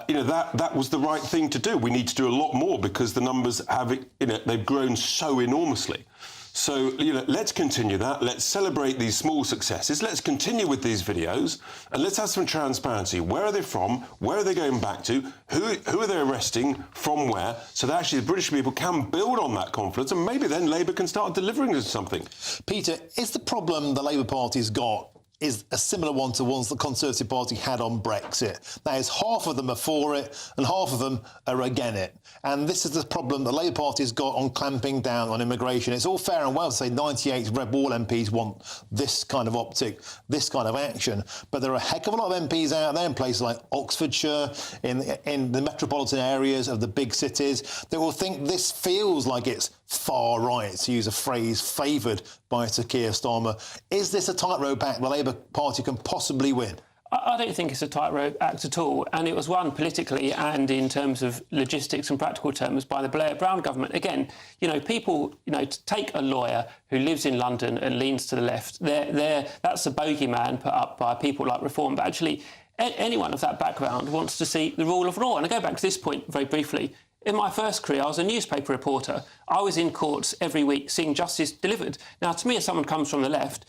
you know, that was the right thing to do. We need to do a lot more because the numbers have, you know, they've grown so enormously. So, you know, let's continue that. Let's celebrate these small successes. Let's continue with these videos and let's have some transparency. Where are they from? Where are they going back to? Who are they arresting? From where? So that actually the British people can build on that confidence and maybe then Labour can start delivering us something. Peter, is the problem the Labour Party's got is a similar one to ones the Conservative Party had on Brexit? That is, half of them are for it and half of them are against it. And this is the problem the Labour Party's got on clamping down on immigration. It's all fair and well to say 98 Red Wall MPs want this kind of optic, this kind of action. But there are a heck of a lot of MPs out there in places like Oxfordshire, in the metropolitan areas of the big cities, that will think this feels like it's far right, to use a phrase favoured by Sir Keir Starmer. Is this a tightrope act the Labour Party can possibly win? I don't think it's a tightrope act at all, and it was won politically and in terms of logistics and practical terms by the Blair-Brown government. Again, you know, people, you know, to take a lawyer who lives in London and leans to the left, that's a bogeyman put up by people like Reform, but actually anyone of that background wants to see the rule of law. And I go back to this point very briefly. In my first career, I was a newspaper reporter. I was in courts every week seeing justice delivered. Now, to me, as someone comes from the left,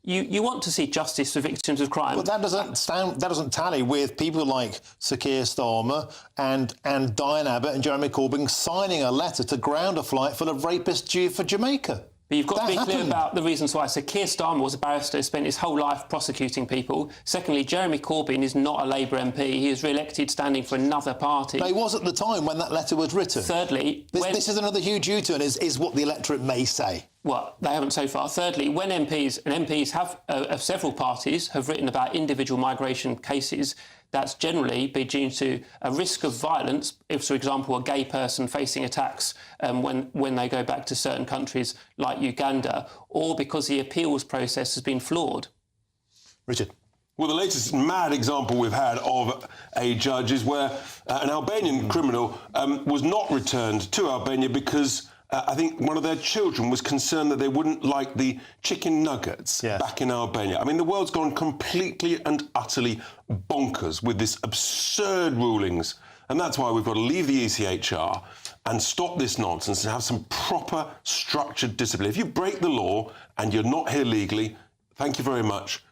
You want to see justice for victims of crime. But that doesn't tally with people like Sir Keir Starmer and Diane Abbott and Jeremy Corbyn signing a letter to ground a flight full of rapists due for Jamaica. But you've got to be clear about the reasons why. So Keir Starmer was a barrister, spent his whole life prosecuting people. Secondly, Jeremy Corbyn is not a Labour MP. He is re-elected standing for another party. No, he was at the time when that letter was written. Thirdly... This is another huge U-turn, is what the electorate may say. Well, they haven't so far. Thirdly, when MPs have, of several parties, have written about individual migration cases, that's generally been due to a risk of violence, if, for example, a gay person facing attacks when they go back to certain countries like Uganda, or because the appeals process has been flawed. Richard. Well, the latest mad example we've had of a judge is where an Albanian criminal was not returned to Albania because I think one of their children was concerned that they wouldn't like the chicken nuggets back in Albania. I mean, the world's gone completely and utterly bonkers with this absurd rulings, and that's why we've got to leave the ECHR and stop this nonsense and have some proper structured discipline. If you break the law and you're not here legally, thank you very much.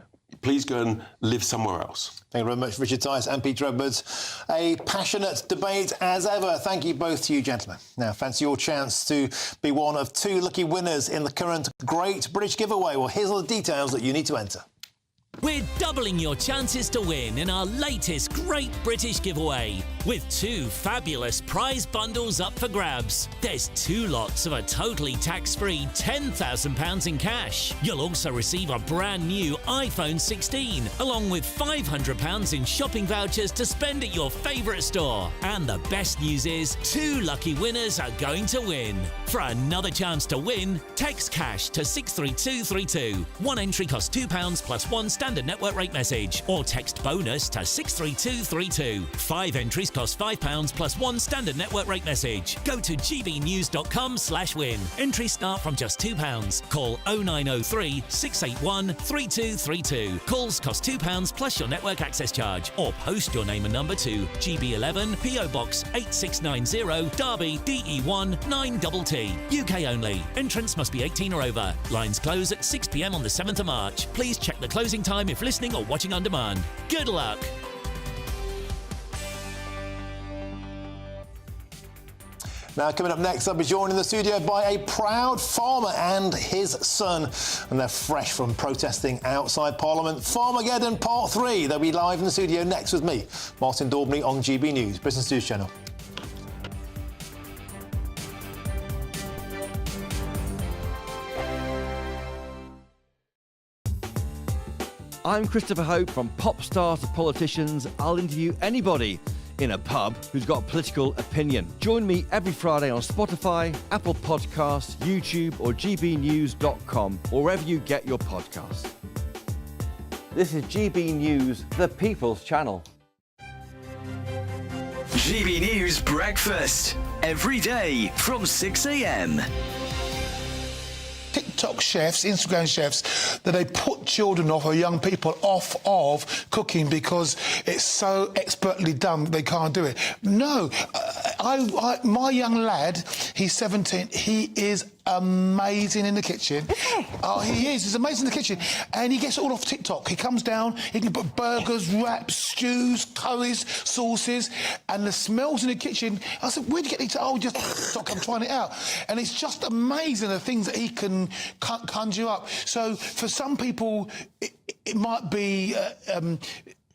Please go and live somewhere else. Thank you very much, Richard Tice and Peter Edwards. A passionate debate as ever. Thank you both to you, gentlemen. Now, fancy your chance to be one of 2 lucky winners in the current Great British Giveaway. Well, here's all the details that you need to enter. We're doubling your chances to win in our latest Great British Giveaway, with 2 fabulous prize bundles up for grabs. There's 2 lots of a totally tax-free £10,000 in cash. You'll also receive a brand new iPhone 16, along with £500 in shopping vouchers to spend at your favourite store. And the best news is 2 lucky winners are going to win. For another chance to win, text cash to 63232. One entry costs £2 plus 1 standard network rate message, or text bonus to 63232. 5 entries cost £5 plus 1 standard network rate message. Go to gbnews.com/win. Entries start from just £2. Call 0903 681 3232. Calls cost £2 plus your network access charge, or post your name and number to GB11 PO Box 8690 Derby DE1 9TT. UK only. Entrants must be 18 or over. Lines close at 6 p.m. on the 7th of March. Please check the closing time if listening or watching on demand. Good luck. Now, coming up next, I'll be joined in the studio by a proud farmer and his son. And they're fresh from protesting outside Parliament. Farmageddon Part 3. They'll be live in the studio next with me, Martin Daubney, on GB News, Britain's News Channel. I'm Christopher Hope. From pop stars to politicians, I'll interview anybody in a pub who's got a political opinion. Join me every Friday on Spotify, Apple Podcasts, YouTube or gbnews.com, or wherever you get your podcasts. This is GB News, the People's Channel. GB News Breakfast, every day from 6 a.m. TikTok chefs, Instagram chefs, that they put children off or young people off of cooking because it's so expertly done that they can't do it. No, my young lad, he's 17, he is amazing in the kitchen. Is he? Oh, he is. He's amazing in the kitchen. And he gets it all off TikTok. He comes down, he can put burgers, wraps, stews, curries, sauces, and the smells in the kitchen. I said, where'd you get these? Oh, just TikTok, I'm trying it out. And it's just amazing the things that he can conjure up. So for some people, it might be...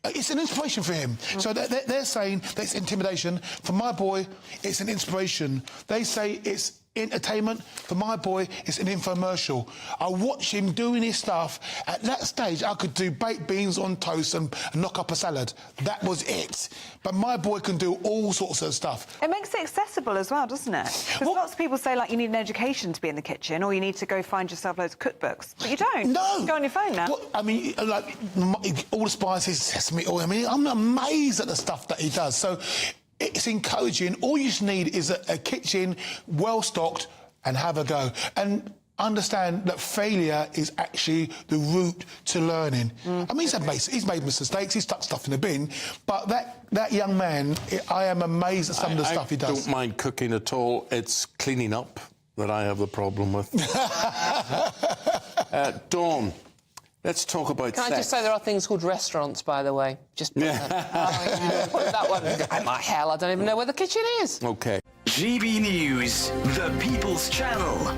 it's an inspiration for him. So they're saying that it's intimidation. For my boy, it's an inspiration. They say it's entertainment. For my boy, it's an infomercial. I watch him doing his stuff. At that stage, I could do baked beans on toast and knock up a salad. That was it. But my boy can do all sorts of stuff. It makes it accessible as well, doesn't it? Because lots of people say, like, you need an education to be in the kitchen, or you need to go find yourself loads of cookbooks. But you don't. No. You go on your phone now. Well, I mean, like, all the spices, sesame oil. I mean, I'm amazed at the stuff that he does. So it's encouraging. All you just need is a kitchen well-stocked and have a go. And understand that failure is actually the route to learning. I mean, he's made mistakes, he's stuck stuff in the bin, but that young man, I am amazed at some of the stuff he does. I don't mind cooking at all. It's cleaning up that I have the problem with. Dawn, Let's talk about Can I just say there are things called restaurants, by the way? Just put that one. Oh, my hell, I don't even know where the kitchen is. OK. GB News, the People's Channel.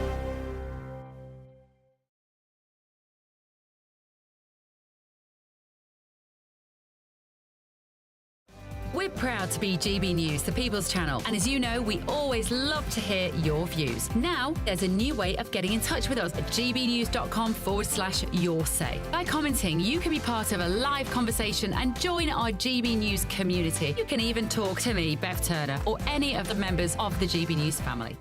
We're proud to be GB News, the People's Channel, and as you know, we always love to hear your views. Now, there's a new way of getting in touch with us at gbnews.com/yoursay. By commenting, you can be part of a live conversation and join our GB News community. You can even talk to me, Bev Turner, or any of the members of the GB News family.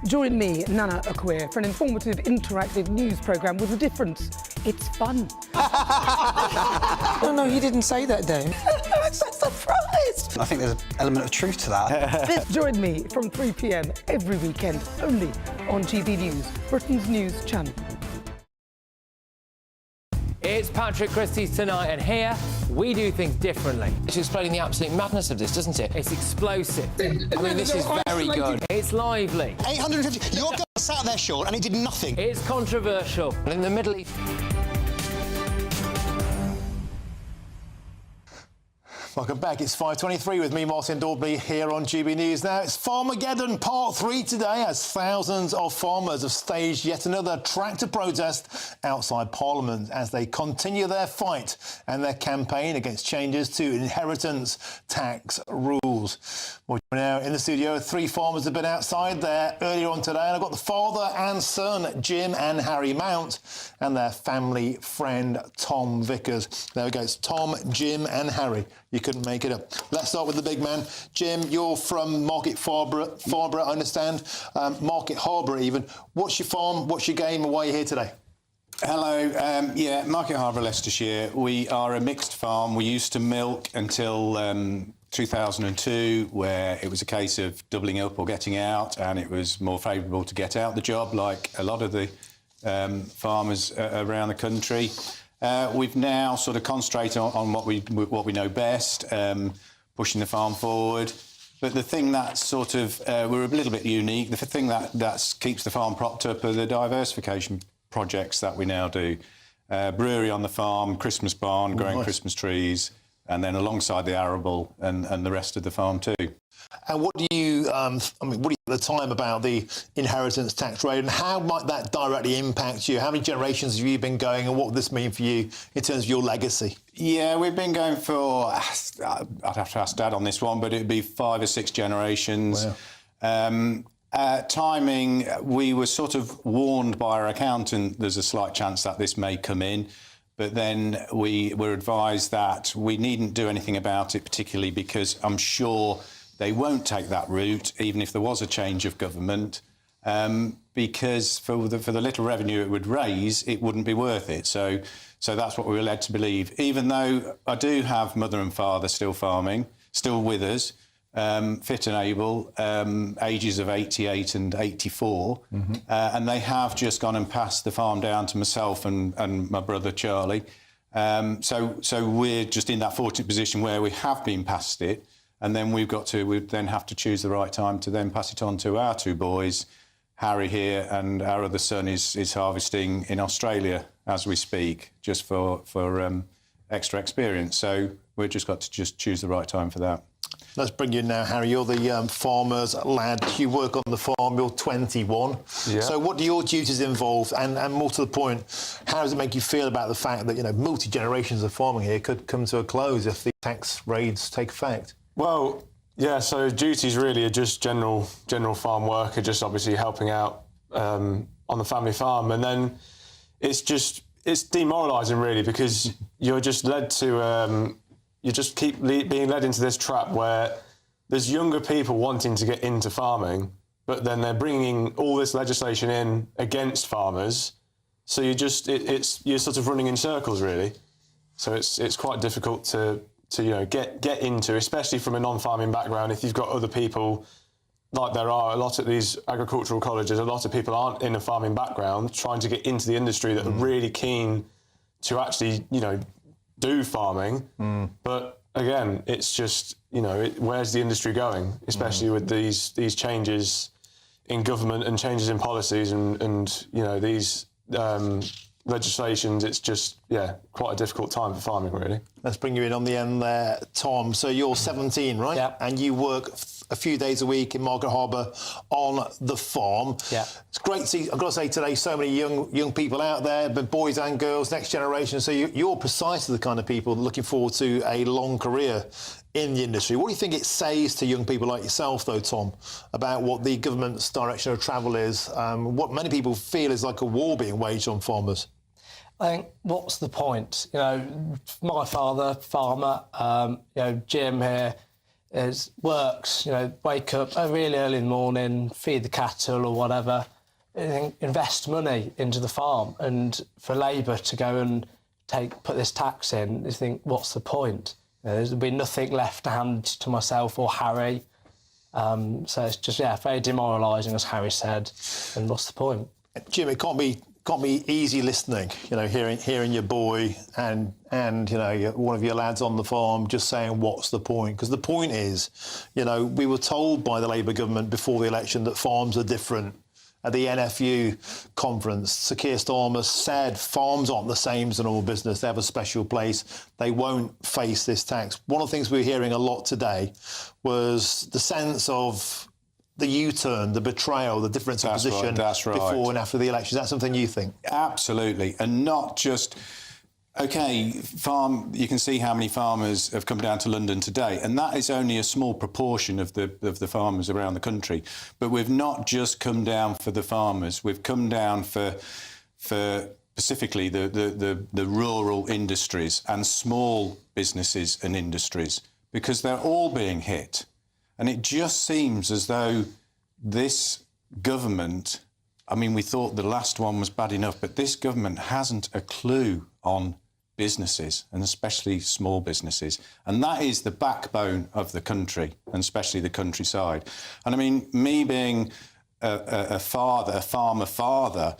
Join me, Nana Akwe, for an informative, interactive news programme with a difference. It's fun. No, you didn't say that, Dave. I'm so surprised. I think there's an element of truth to that. Join me from 3 p.m. every weekend, only on GB News, Britain's news channel. It's Patrick Christie's Tonight, and here we do things differently. It's explaining the absolute madness of this, doesn't it? It's explosive. I mean, this is very good. It's lively. 850. Your guy sat there, Sean, and he did nothing. It's controversial. And in the Middle East... Welcome back. It's 5:23 with me, Martin Daubney, here on GB News. Now, it's Farmageddon Part 3 today, as thousands of farmers have staged yet another tractor protest outside Parliament as they continue their fight and their campaign against changes to inheritance tax rules. Well, now in the studio, 3 farmers have been outside there earlier on today, and I've got the father and son, Jim and Harry Mount, and their family friend, Tom Vickers. There we go. It's Tom, Jim and Harry. You couldn't make it up. Let's start with the big man. Jim, you're from Market Farnborough, I understand. Market Harbour, even. What's your farm? What's your game? And why are you here today? Hello. Yeah, Market Harbour, Leicestershire. We are a mixed farm. We used to milk until 2002, where it was a case of doubling up or getting out, and it was more favourable to get out the job, like a lot of the farmers around the country. We've now sort of concentrated on what we know best, pushing the farm forward. But the thing that's sort of we're a little bit unique. The thing that keeps the farm propped up are the diversification projects that we now do. Brewery on the farm, Christmas barn, growing Christmas trees, and then alongside the arable and the rest of the farm too. And what do you, what do you at the time about the inheritance tax rate, and how might that directly impact you? How many generations have you been going, and what would this mean for you in terms of your legacy? Yeah, we've been going for, I'd have to ask Dad on this one, but it'd be 5 or 6 generations. Wow. Timing, we were sort of warned by our accountant there's a slight chance that this may come in. But then we were advised that we needn't do anything about it, particularly because I'm sure they won't take that route, even if there was a change of government, because for the little revenue it would raise, it wouldn't be worth it. So that's what we were led to believe. Even though I do have mother and father still farming, still with us, fit and able, ages of 88 and 84, and they have just gone and passed the farm down to myself and my brother Charlie. So we're just in that fortunate position where we have been past it, and then we then have to choose the right time to then pass it on to our 2 boys, Harry here, and our other son is harvesting in Australia as we speak, just for extra experience. So we've just got to choose the right time for that. Let's bring you in now, Harry. You're the farmer's lad. You work on the farm. You're 21. Yeah. So what do your duties involve? And more to the point, how does it make you feel about the fact that, multi-generations of farming here could come to a close if the tax raids take effect? Well, yeah, so duties really are just general farm work, are just obviously helping out on the family farm. And then it's demoralising, really, because you're just led to... you just keep being led into this trap where there's younger people wanting to get into farming, but then they're bringing all this legislation in against farmers. So you're sort of running in circles, really. So it's quite difficult to get into, especially from a non-farming background. If you've got other people, like there are a lot at these agricultural colleges, a lot of people aren't in a farming background trying to get into the industry that are really keen to actually, do farming, but again, it's just where's the industry going, especially with these changes in government and changes in policies and these legislations, it's just, quite a difficult time for farming, really. Let's bring you in on the end there, Tom. So you're 17, right? Yeah. And you work a few days a week in Margaret Harbour on the farm. Yeah. It's great to see, I've got to say today, so many young people out there, but boys and girls, next generation. So you're precisely the kind of people looking forward to a long career in the industry. What do you think it says to young people like yourself, though, Tom, about what the government's direction of travel is? What many people feel is like a war being waged on farmers. I think, what's the point? You know, my father, farmer, Jim here, works, wake up really early in the morning, feed the cattle or whatever, invest money into the farm, and for Labour to go and put this tax in, you think, what's the point? There'll be nothing left to hand to myself or Harry. So it's just, very demoralising, as Harry said, and what's the point? Jim, it can't be easy listening, hearing your boy and one of your lads on the farm just saying, what's the point? Because the point is, we were told by the Labour government before the election that farms are different. At the NFU conference, Sir Keir Starmer said farms aren't the same as a normal business. They have a special place. They won't face this tax. One of the things we were hearing a lot today was the sense of the U-turn, the betrayal, the difference of position before and after the election. Is that something you think? Absolutely. And not just... OK, you can see how many farmers have come down to London today, and that is only a small proportion of the farmers around the country. But we've not just come down for the farmers, we've come down for specifically the rural industries and small businesses and industries, because they're all being hit. And it just seems as though this government, I mean, we thought the last one was bad enough, but this government hasn't a clue on businesses, and especially small businesses. And that is the backbone of the country, and especially the countryside. And I mean, me being a farmer father,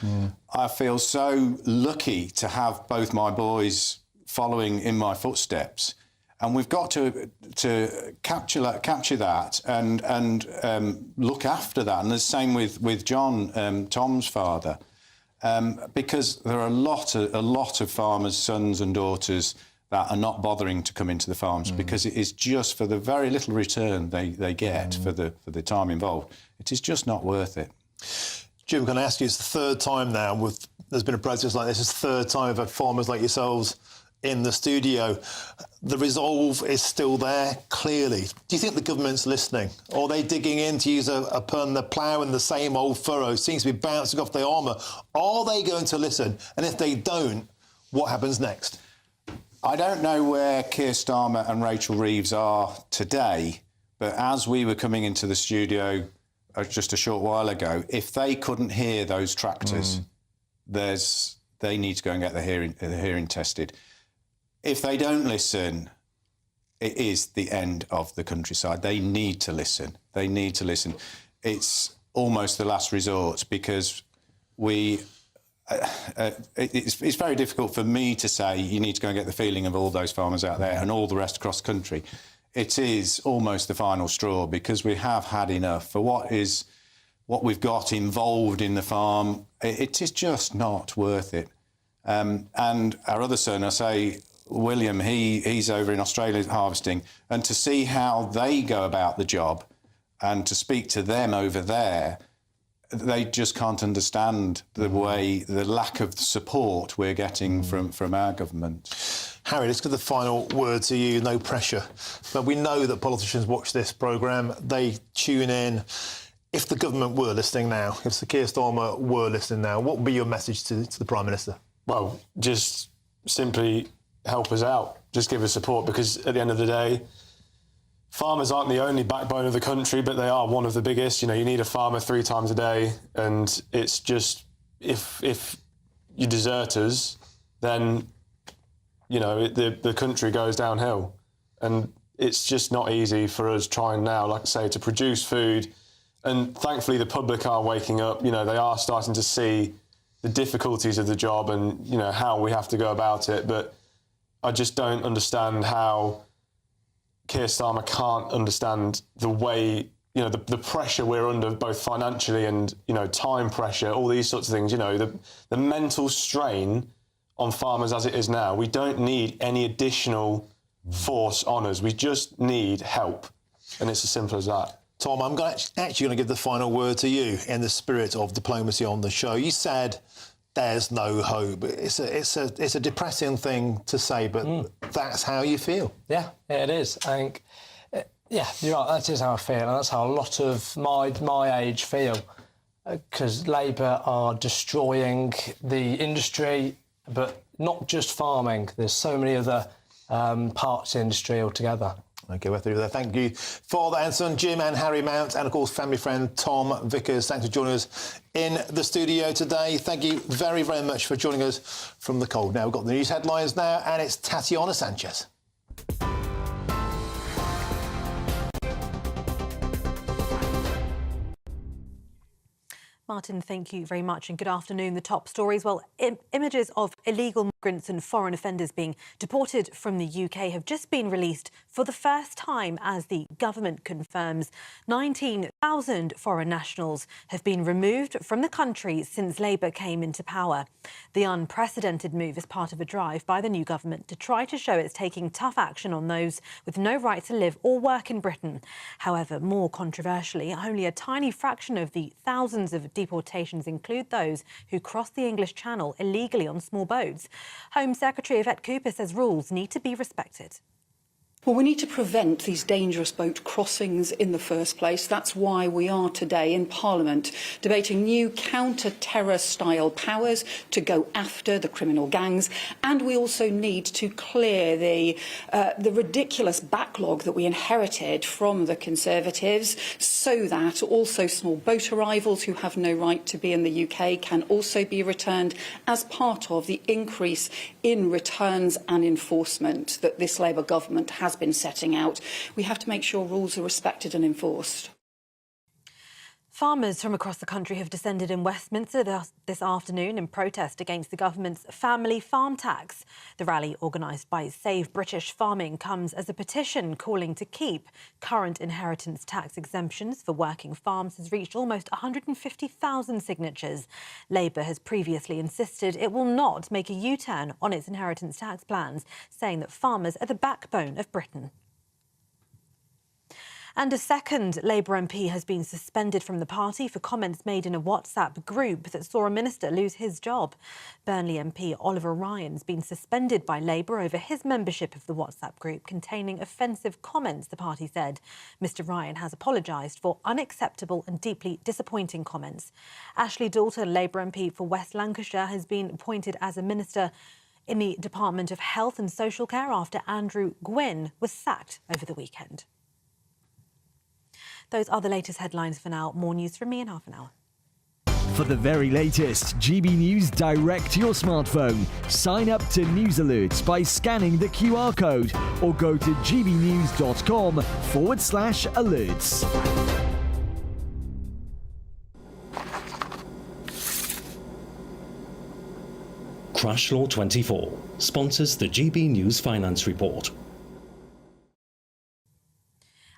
I feel so lucky to have both my boys following in my footsteps. And we've got to capture that and look after that. And the same with John, Tom's father. Because there are a lot of farmers' sons and daughters that are not bothering to come into the farms because it is just for the very little return they get for the time involved. It is just not worth it. Jim, can I ask you, it's the third time now there's been a protest like this. It's the third time we've had farmers like yourselves in the studio. The resolve is still there, clearly. Do you think the government's listening? Or are they digging in, to use a pun, the plough in the same old furrow? Seems to be bouncing off their armour. Are they going to listen? And if they don't, what happens next? I don't know where Keir Starmer and Rachel Reeves are today, but as we were coming into the studio just a short while ago, if they couldn't hear those tractors, they need to go and get the hearing tested. If they don't listen, it is the end of the countryside. They need to listen. They need to listen. It's almost the last resort, because it's very difficult for me to say you need to go and get the feeling of all those farmers out there and all the rest across the country. It is almost the final straw, because we have had enough for what we've got involved in the farm. It is just not worth it. And our other son, I say, William, he's over in Australia harvesting, and to see how they go about the job and to speak to them over there, they just can't understand the lack of support we're getting from our government. Harry, let's give the final word to you. No pressure. But we know that politicians watch this programme. They tune in. If the government were listening now, if Sir Keir Starmer were listening now, what would be your message to the Prime Minister? Well, just simply help us out. Just give us support, because at the end of the day, farmers aren't the only backbone of the country, but they are one of the biggest. You need a farmer 3 times a day, and it's just, if you desert us, then the country goes downhill. And it's just not easy for us trying now, like I say, to produce food. And thankfully the public are waking up. They are starting to see the difficulties of the job and, how we have to go about it. But I just don't understand how Keir Starmer can't understand the way you know, the pressure we're under, both financially and, you know, time pressure, all these sorts of things, you know, the mental strain on farmers as it is now, we don't need any additional force on us. We just need help. And it's as simple as that. Tom, I'm actually going to give the final word to you in the spirit of diplomacy on the show. You said there's no hope. It's a depressing thing to say, but that's how you feel. Yeah, it is. I think, yeah, you're right, that is how I feel, and that's how a lot of my age feel, because Labour are destroying the industry, but not just farming. There's so many other parts of the industry altogether. OK, we're through there. Thank you, Father and son Jim and Harry Mount, and of course family friend Tom Vickers. Thanks for joining us in the studio today. Thank you very, very much for joining us from the cold. Now we've got the news headlines now, and it's Tatiana Sanchez. Martin, thank you very much and good afternoon. The top stories. Well, images of illegal migrants and foreign offenders being deported from the UK have just been released for the first time as the government confirms 19,000 foreign nationals have been removed from the country since Labour came into power. The unprecedented move is part of a drive by the new government to try to show it's taking tough action on those with no right to live or work in Britain. However, more controversially, only a tiny fraction of the thousands of deportations include those who cross the English Channel illegally on small boats. Home Secretary Yvette Cooper says rules need to be respected. Well, we need to prevent these dangerous boat crossings in the first place. That's why we are today in Parliament debating new counter-terror style powers to go after the criminal gangs. And we also need to clear the ridiculous backlog that we inherited from the Conservatives, so that also small boat arrivals who have no right to be in the UK can also be returned as part of the increase in returns and enforcement that this Labour government has been setting out. We have to make sure rules are respected and enforced. Farmers from across the country have descended in Westminster this afternoon in protest against the government's family farm tax. The rally, organised by Save British Farming, comes as a petition calling to keep current inheritance tax exemptions for working farms has reached almost 150,000 signatures. Labour has previously insisted it will not make a U-turn on its inheritance tax plans, saying that farmers are the backbone of Britain. And a second Labour MP has been suspended from the party for comments made in a WhatsApp group that saw a minister lose his job. Burnley MP Oliver Ryan's been suspended by Labour over his membership of the WhatsApp group containing offensive comments, the party said. Mr Ryan has apologised for unacceptable and deeply disappointing comments. Ashley Dalton, Labour MP for West Lancashire, has been appointed as a minister in the Department of Health and Social Care after Andrew Gwynn was sacked over the weekend. Those are the latest headlines for now. More news from me in half an hour. For the very latest GB News direct to your smartphone, sign up to News Alerts by scanning the QR code or go to gbnews.com/alerts. Crash Law 24 sponsors the GB News Finance Report.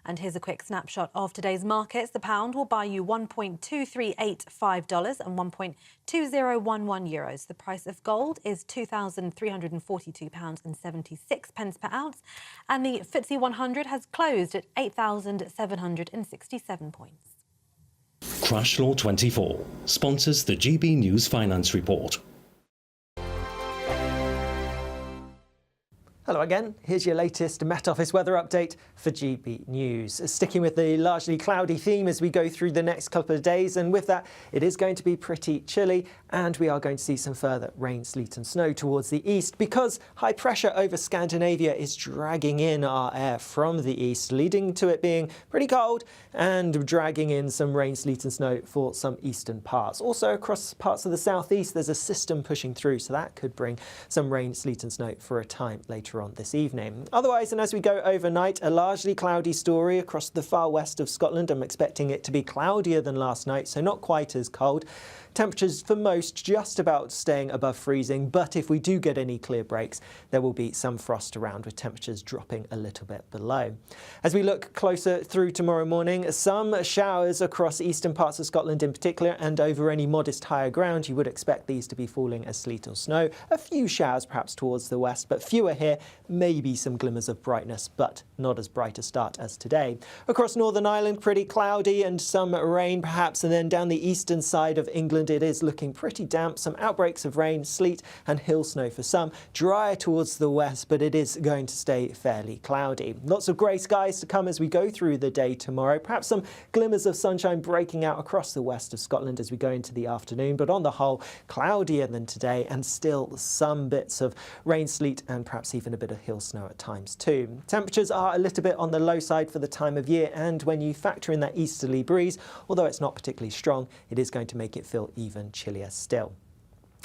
And here's a quick snapshot of today's markets. The pound will buy you $1.2385 and 1.2011 euros. The price of gold is £2,342.76 per ounce. And the FTSE 100 has closed at 8,767 points. Crash Law 24 sponsors the GB News Finance Report. Hello again, here's your latest Met Office weather update for GB News. Sticking with the largely cloudy theme as we go through the next couple of days, and with that it is going to be pretty chilly and we are going to see some further rain, sleet and snow towards the east because high pressure over Scandinavia is dragging in our air from the east, leading to it being pretty cold and dragging in some rain, sleet and snow for some eastern parts. Also across parts of the southeast there's a system pushing through, so that could bring some rain, sleet and snow for a time later on this evening. Otherwise, and as we go overnight, a largely cloudy story across the far west of Scotland. I'm expecting it to be cloudier than last night, so not quite as cold. Temperatures for most just about staying above freezing, but if we do get any clear breaks, there will be some frost around, with temperatures dropping a little bit below. As we look closer through tomorrow morning, some showers across eastern parts of Scotland in particular, and over any modest higher ground. You would expect these to be falling as sleet or snow. A few showers perhaps towards the west, but fewer here. Maybe some glimmers of brightness, but not as bright a start as today. Across Northern Ireland, pretty cloudy and some rain perhaps, and then down the eastern side of England it is looking pretty damp. Some outbreaks of rain, sleet and hill snow for some. Drier towards the west, but it is going to stay fairly cloudy. Lots of grey skies to come as we go through the day tomorrow. Perhaps some glimmers of sunshine breaking out across the west of Scotland as we go into the afternoon, but on the whole cloudier than today, and still some bits of rain, sleet and perhaps even a bit of hill snow at times too. Temperatures are a little bit on the low side for the time of year, and when you factor in that easterly breeze, although it's not particularly strong, it is going to make it feel even chillier still.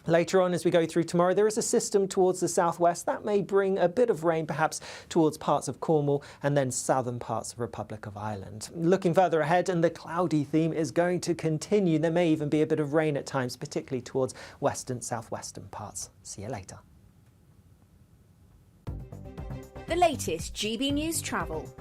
Later on as we go through tomorrow, there is a system towards the southwest that may bring a bit of rain perhaps towards parts of Cornwall and then southern parts of Republic of Ireland. Looking further ahead, and the cloudy theme is going to continue. There may even be a bit of rain at times, particularly towards western, southwestern parts. See you later. The latest GB News travel.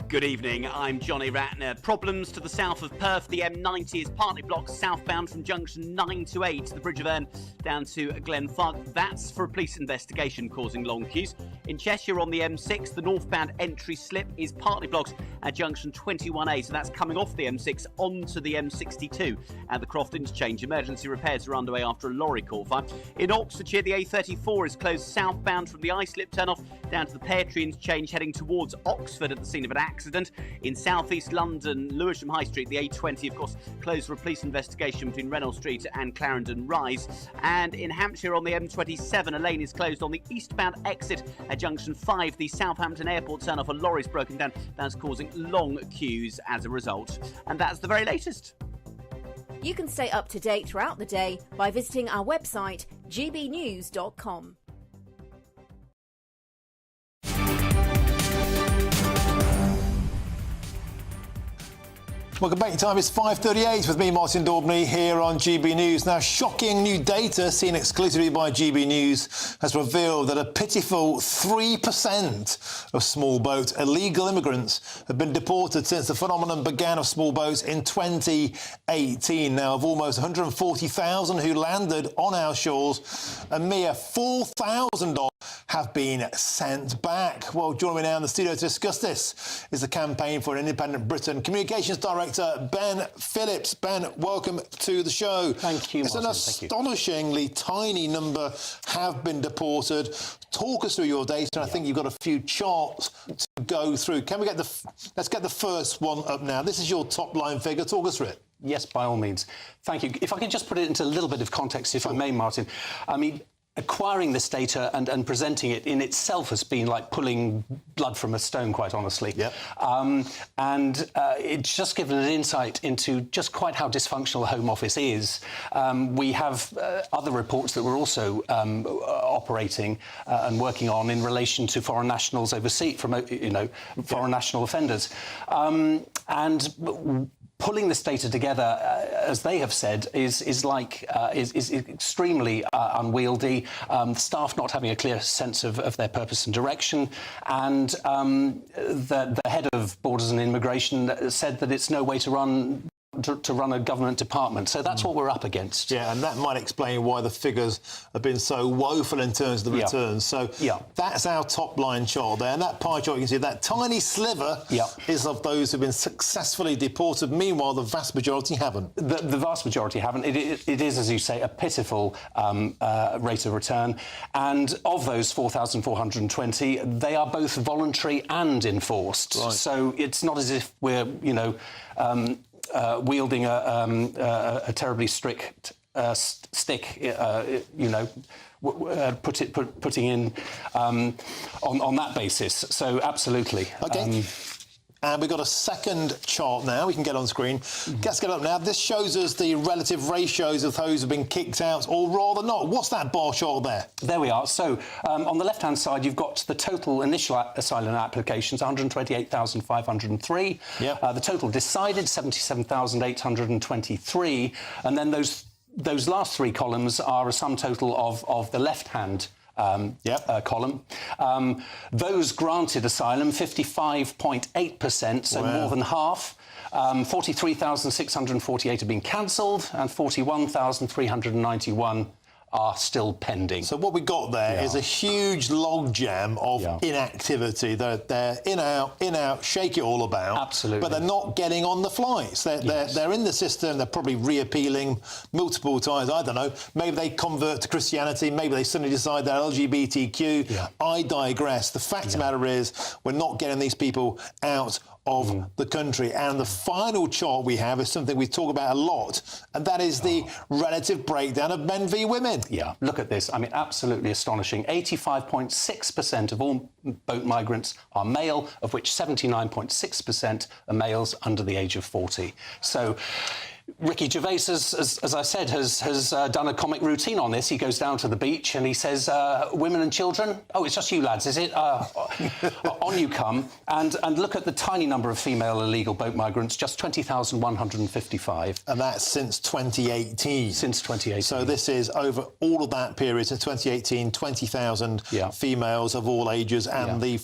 Good evening, I'm Johnny Ratner. Problems to the south of Perth. The M90 is partly blocked southbound from junction 9 to 8, the Bridge of Erne down to Glenfarg. That's for a police investigation causing long queues. In Cheshire on the M6, the northbound entry slip is partly blocked at junction 21A, so that's coming off the M6 onto the M62 at the Croft interchange. Emergency repairs are underway after a lorry caught fire. In Oxfordshire, the A34 is closed southbound from the Islip turnoff down to the Pear Tree interchange heading towards Oxford at the scene of an accident. In southeast London, Lewisham High Street, the A20, of course, closed for a police investigation between Reynolds Street and Clarendon Rise. And in Hampshire on the M27, a lane is closed on the eastbound exit at junction 5. The Southampton Airport turnoff, a lorry's broken down. That's causing long queues as a result. And that's the very latest. You can stay up to date throughout the day by visiting our website, gbnews.com. Welcome back. Your time is 5:38 with me, Martin Daubney, here on GB News. Now, shocking new data seen exclusively by GB News has revealed that a pitiful 3% of small boat illegal immigrants have been deported since the phenomenon began of small boats in 2018. Now, of almost 140,000 who landed on our shores, a mere 4,000 have been sent back. Well, joining me now in the studio to discuss this is the Campaign for an Independent Britain Communications Director, Ben Phillips. Ben, welcome to the show. Thank you, Martin. It's an astonishingly tiny number have been deported. Talk us through your data, and I think you've got a few charts to go through. Can we get let's get the first one up now. This is your top line figure. Talk us through it. Yes, by all means. Thank you. If I can just put it into a little bit of context, if I may, Martin. I mean, acquiring this data and presenting it in itself has been like pulling blood from a stone, quite honestly. Yep. It's just given an insight into just quite how dysfunctional the Home Office is. We have other reports that we're also operating and working on in relation to foreign nationals overseas, foreign national offenders. Pulling this data together, as they have said, is extremely unwieldy. Staff not having a clear sense of their purpose and direction, and the head of Borders and Immigration said that it's no way to run a government department. So that's what we're up against. Yeah, and that might explain why the figures have been so woeful in terms of the returns. So that's our top line chart there. And that pie chart, you can see that tiny sliver is of those who've been successfully deported. Meanwhile, the vast majority haven't. The vast majority haven't. It is, as you say, a pitiful rate of return. And of those 4,420, they are both voluntary and enforced. Right. So it's not as if we're, wielding a terribly strict stick, putting in on that basis. So absolutely. Okay. And we've got a second chart now we can get on screen. Let's get up now. This shows us the relative ratios of those who've been kicked out, or rather not. What's that bar chart there? There we are. So on the left-hand side, you've got the total initial asylum applications, 128,503. Yep. The total decided, 77,823. And then those last three columns are a sum total of the left-hand column. Those granted asylum, 55.8%, so more than half. 43,648 have been cancelled and 41,391 are still pending. So what we got there is a huge logjam of inactivity. They're in out, shake it all about. Absolutely. But they're not getting on the flights. They're in the system. They're probably reappealing multiple times. I don't know. Maybe they convert to Christianity. Maybe they suddenly decide they're LGBTQ. I digress. The fact of the matter is we're not getting these people out of the country. And the final chart we have is something we talk about a lot, and that is the relative breakdown of men v women. Yeah, look at this. I mean, absolutely astonishing. 85.6% of all boat migrants are male, of which 79.6% are males under the age of 40. So Ricky Gervais, as I said, has done a comic routine on this. He goes down to the beach and he says, women and children, oh, it's just you lads, is it? On you come. And look at the tiny number of female illegal boat migrants, just 20,155. And that's since 2018. Since 2018. So this is over all of that period, since 2018, 20,000 females of all ages. And the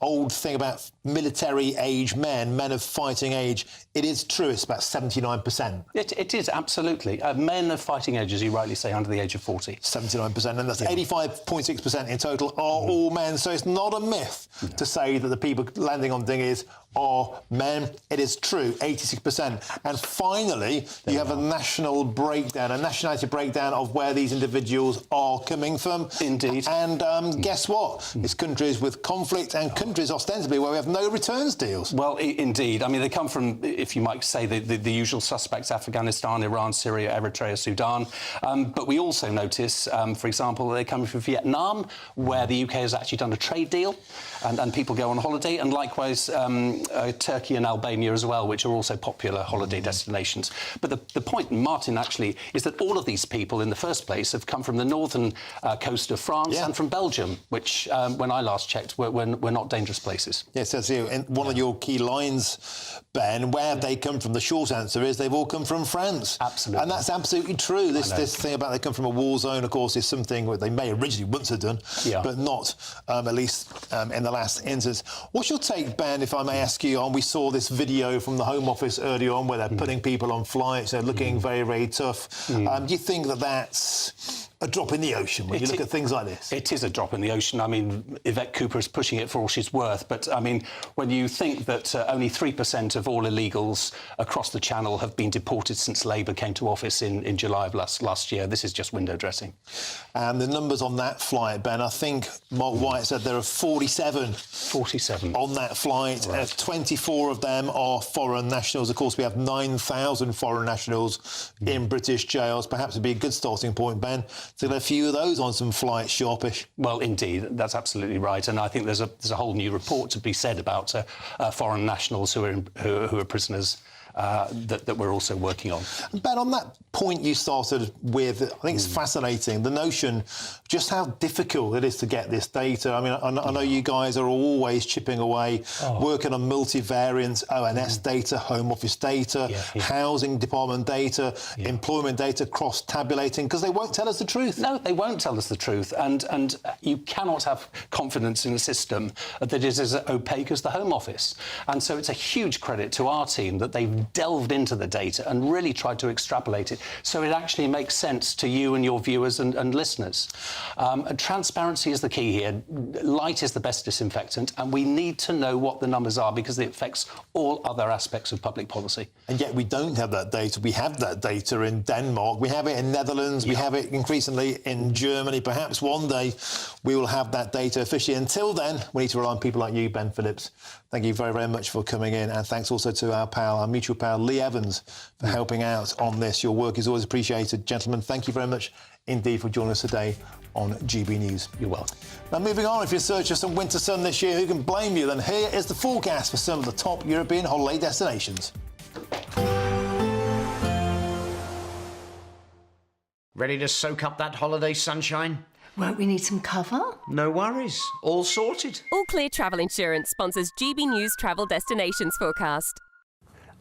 old thing about military age men of fighting age, it is true, it's about 79%. It is, absolutely. Men of fighting age, as you rightly say, under the age of 40. 79%, and that's 85.6% in total are all men. So it's not a myth to say that the people landing on dinghies are men. It is true, 86%. And finally, you have a national breakdown, a nationality breakdown of where these individuals are coming from. Indeed. And guess what? It's countries with conflict and countries, ostensibly, where we have no returns deals. Well, indeed. I mean, they come from, if you might say, the usual suspects: Afghanistan, Iran, Syria, Eritrea, Sudan. But we also notice, for example, they come from Vietnam, where the UK has actually done a trade deal, and people go on holiday, and likewise Turkey and Albania as well, which are also popular holiday destinations. But the point, Martin, actually, is that all of these people, in the first place, have come from the northern coast of France and from Belgium, which, when I last checked, were not dangerous places. Yes, that's you. And one of your key lines, Ben, where have they come from? The short answer is they've all come from France. Absolutely. And that's absolutely true. This thing about they come from a war zone, of course, is something that they may originally once have done, but not, at least in the last instance. What's your take, Ben, if I may ask you, on we saw this video from the Home Office earlier on where they're putting people on flights, they're looking very, very tough. Do you think that that's a drop in the ocean when you look at things like this? It is a drop in the ocean. I mean, Yvette Cooper is pushing it for all she's worth. But, I mean, when you think that only 3% of all illegals across the Channel have been deported since Labour came to office in July of last year, this is just window dressing. And the numbers on that flight, Ben, I think Mark White said there are 47. 47. On that flight. 24 of them are foreign nationals. Of course, we have 9,000 foreign nationals in British jails. Perhaps it'd be a good starting point, Ben, to get a few of those on some flights sharpish. Well, indeed, that's absolutely right. And I think there's a whole new report to be said about foreign nationals who are prisoners that we're also working on. Ben, on that point you started with, I think it's fascinating, the notion just how difficult it is to get this data. I mean, I know you guys are always chipping away, working on multivariant ONS data, Home Office data, Housing Department data, employment data, cross-tabulating, because they won't tell us the truth. No, they won't tell us the truth. And you cannot have confidence in a system that is as opaque as the Home Office. And so it's a huge credit to our team that they've delved into the data and really tried to extrapolate it so it actually makes sense to you and your viewers and listeners. Transparency is the key here. Light is the best disinfectant, and we need to know what the numbers are because it affects all other aspects of public policy. And yet we don't have that data. We have that data in Denmark. We have it in Netherlands. We have it increasingly in Germany. Perhaps one day we will have that data officially. Until then, we need to rely on people like you, Ben Phillips. Thank you very, very much for coming in. And thanks also to our mutual pal, Lee Evans, for helping out on this. Your work is always appreciated. Gentlemen, thank you very much indeed for joining us today on GB News. You're welcome. Now, moving on, if you're searching for some winter sun this year, who can blame you? Then here is the forecast for some of the top European holiday destinations. Ready to soak up that holiday sunshine? Won't we need some cover? No worries. All sorted. All Clear Travel Insurance sponsors GB News Travel Destinations Forecast.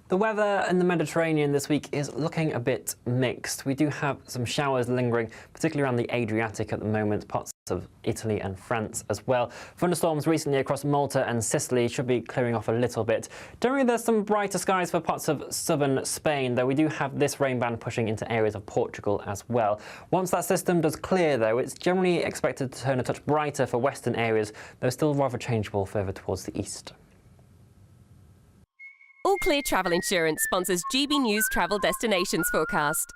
The weather in the Mediterranean this week is looking a bit mixed. We do have some showers lingering, particularly around the Adriatic at the moment, parts of Italy and France as well. Thunderstorms recently across Malta and Sicily should be clearing off a little bit. Generally, there's some brighter skies for parts of southern Spain, though we do have this rain band pushing into areas of Portugal as well. Once that system does clear, though, it's generally expected to turn a touch brighter for western areas, though still rather changeable further towards the east. All Clear Travel Insurance sponsors GB News Travel Destinations Forecast.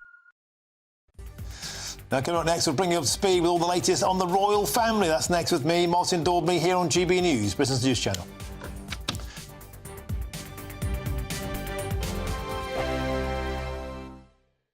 Now, coming up next, we'll bring you up to speed with all the latest on the royal family. That's next with me, Martin Daubney, here on GB News, Britain's news channel.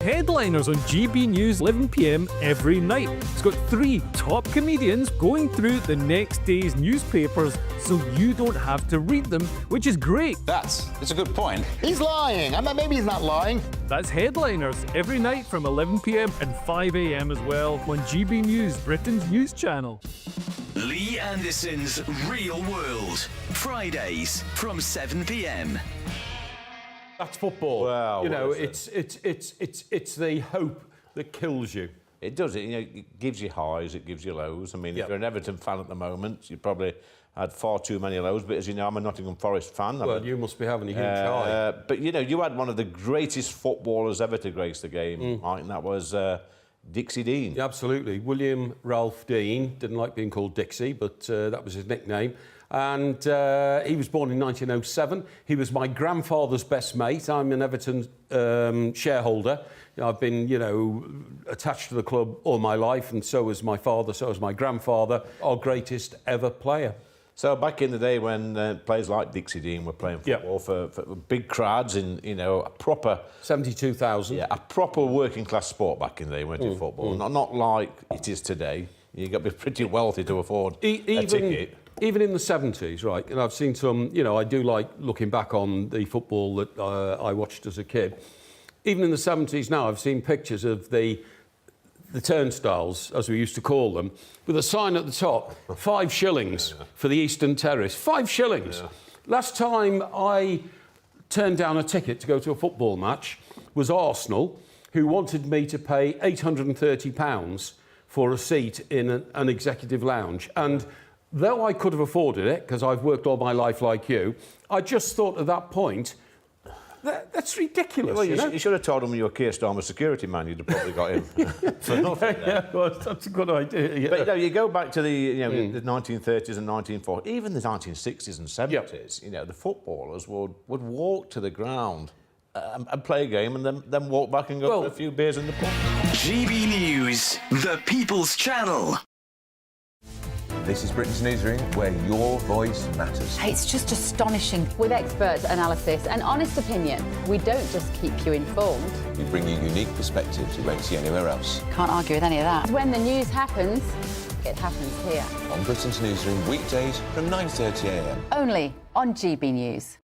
Headliners on GB News 11 p.m. every night. It's got 3 top comedians going through the next day's newspapers so you don't have to read them, which is great. That's a good point. He's lying. I mean, maybe he's not lying. That's Headliners every night from 11 p.m. and 5 a.m. as well on GB News, Britain's news channel. Lee Anderson's Real World. Fridays from 7 p.m. That's football. Well, you know, it's the hope that kills you. It does. It gives you highs, it gives you lows. I mean, if you're an Everton fan at the moment, you probably had far too many lows. But as you know, I'm a Nottingham Forest fan. Well, you must be having a huge high. But you had one of the greatest footballers ever to grace the game, right? And that was Dixie Dean. Yeah, absolutely. William Ralph Dean didn't like being called Dixie, but that was his nickname. And he was born in 1907. He was my grandfather's best mate. I'm an Everton shareholder. I've been, attached to the club all my life, and so was my father, so was my grandfather, our greatest ever player. So back in the day when players like Dixie Dean were playing football for big crowds in, a proper... 72,000. Yeah, a proper working class sport back in the day, weren't it, football? Not like it is today. You've got to be pretty wealthy to afford a ticket. Even in the 70s, right, and I've seen some, I do like looking back on the football that I watched as a kid. Even in the 70s now, I've seen pictures of the turnstiles, as we used to call them, with a sign at the top, 5 shillings for the Eastern Terrace. 5 shillings. Yeah. Last time I turned down a ticket to go to a football match was Arsenal, who wanted me to pay £830 for a seat in an executive lounge. And though I could have afforded it, because I've worked all my life like you, I just thought at that point, that's ridiculous. Well, you should have told him you were Keir Starmer's security man. You'd have probably got him for nothing. Well, that's a good idea. Yeah. But you go back to the the 1930s and 1940s, even the 1960s and 70s. The footballers would walk to the ground and play a game, and then walk back and go for a few beers in the pub. GB News, the People's Channel. This is Britain's Newsroom, where your voice matters. It's just astonishing. With expert analysis and honest opinion, we don't just keep you informed. We bring you unique perspectives you won't see anywhere else. Can't argue with any of that. When the news happens, it happens here. On Britain's Newsroom, weekdays from 9:30 a.m. Only on GB News.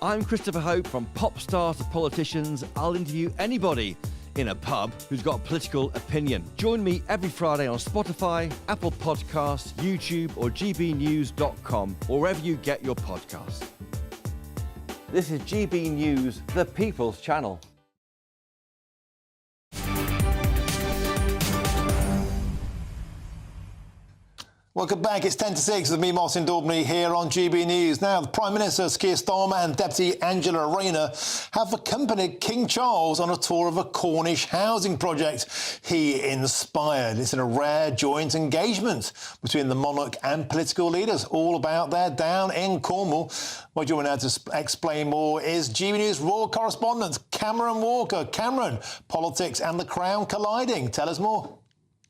I'm Christopher Hope. From pop stars to politicians, I'll interview anybody in a pub who's got a political opinion. Join me every Friday on Spotify, Apple Podcasts, YouTube or gbnews.com, or wherever you get your podcasts. This is GB News, the People's Channel. Welcome back. It's 10 to 6 with me, Martin Daubney, here on GB News. Now, the Prime Minister, Keir Starmer, and Deputy Angela Rayner have accompanied King Charles on a tour of a Cornish housing project he inspired. It's in a rare joint engagement between the monarch and political leaders, all about there down in Cornwall. Well, joining now to explain more is GB News royal correspondent Cameron Walker. Cameron, politics and the Crown colliding. Tell us more.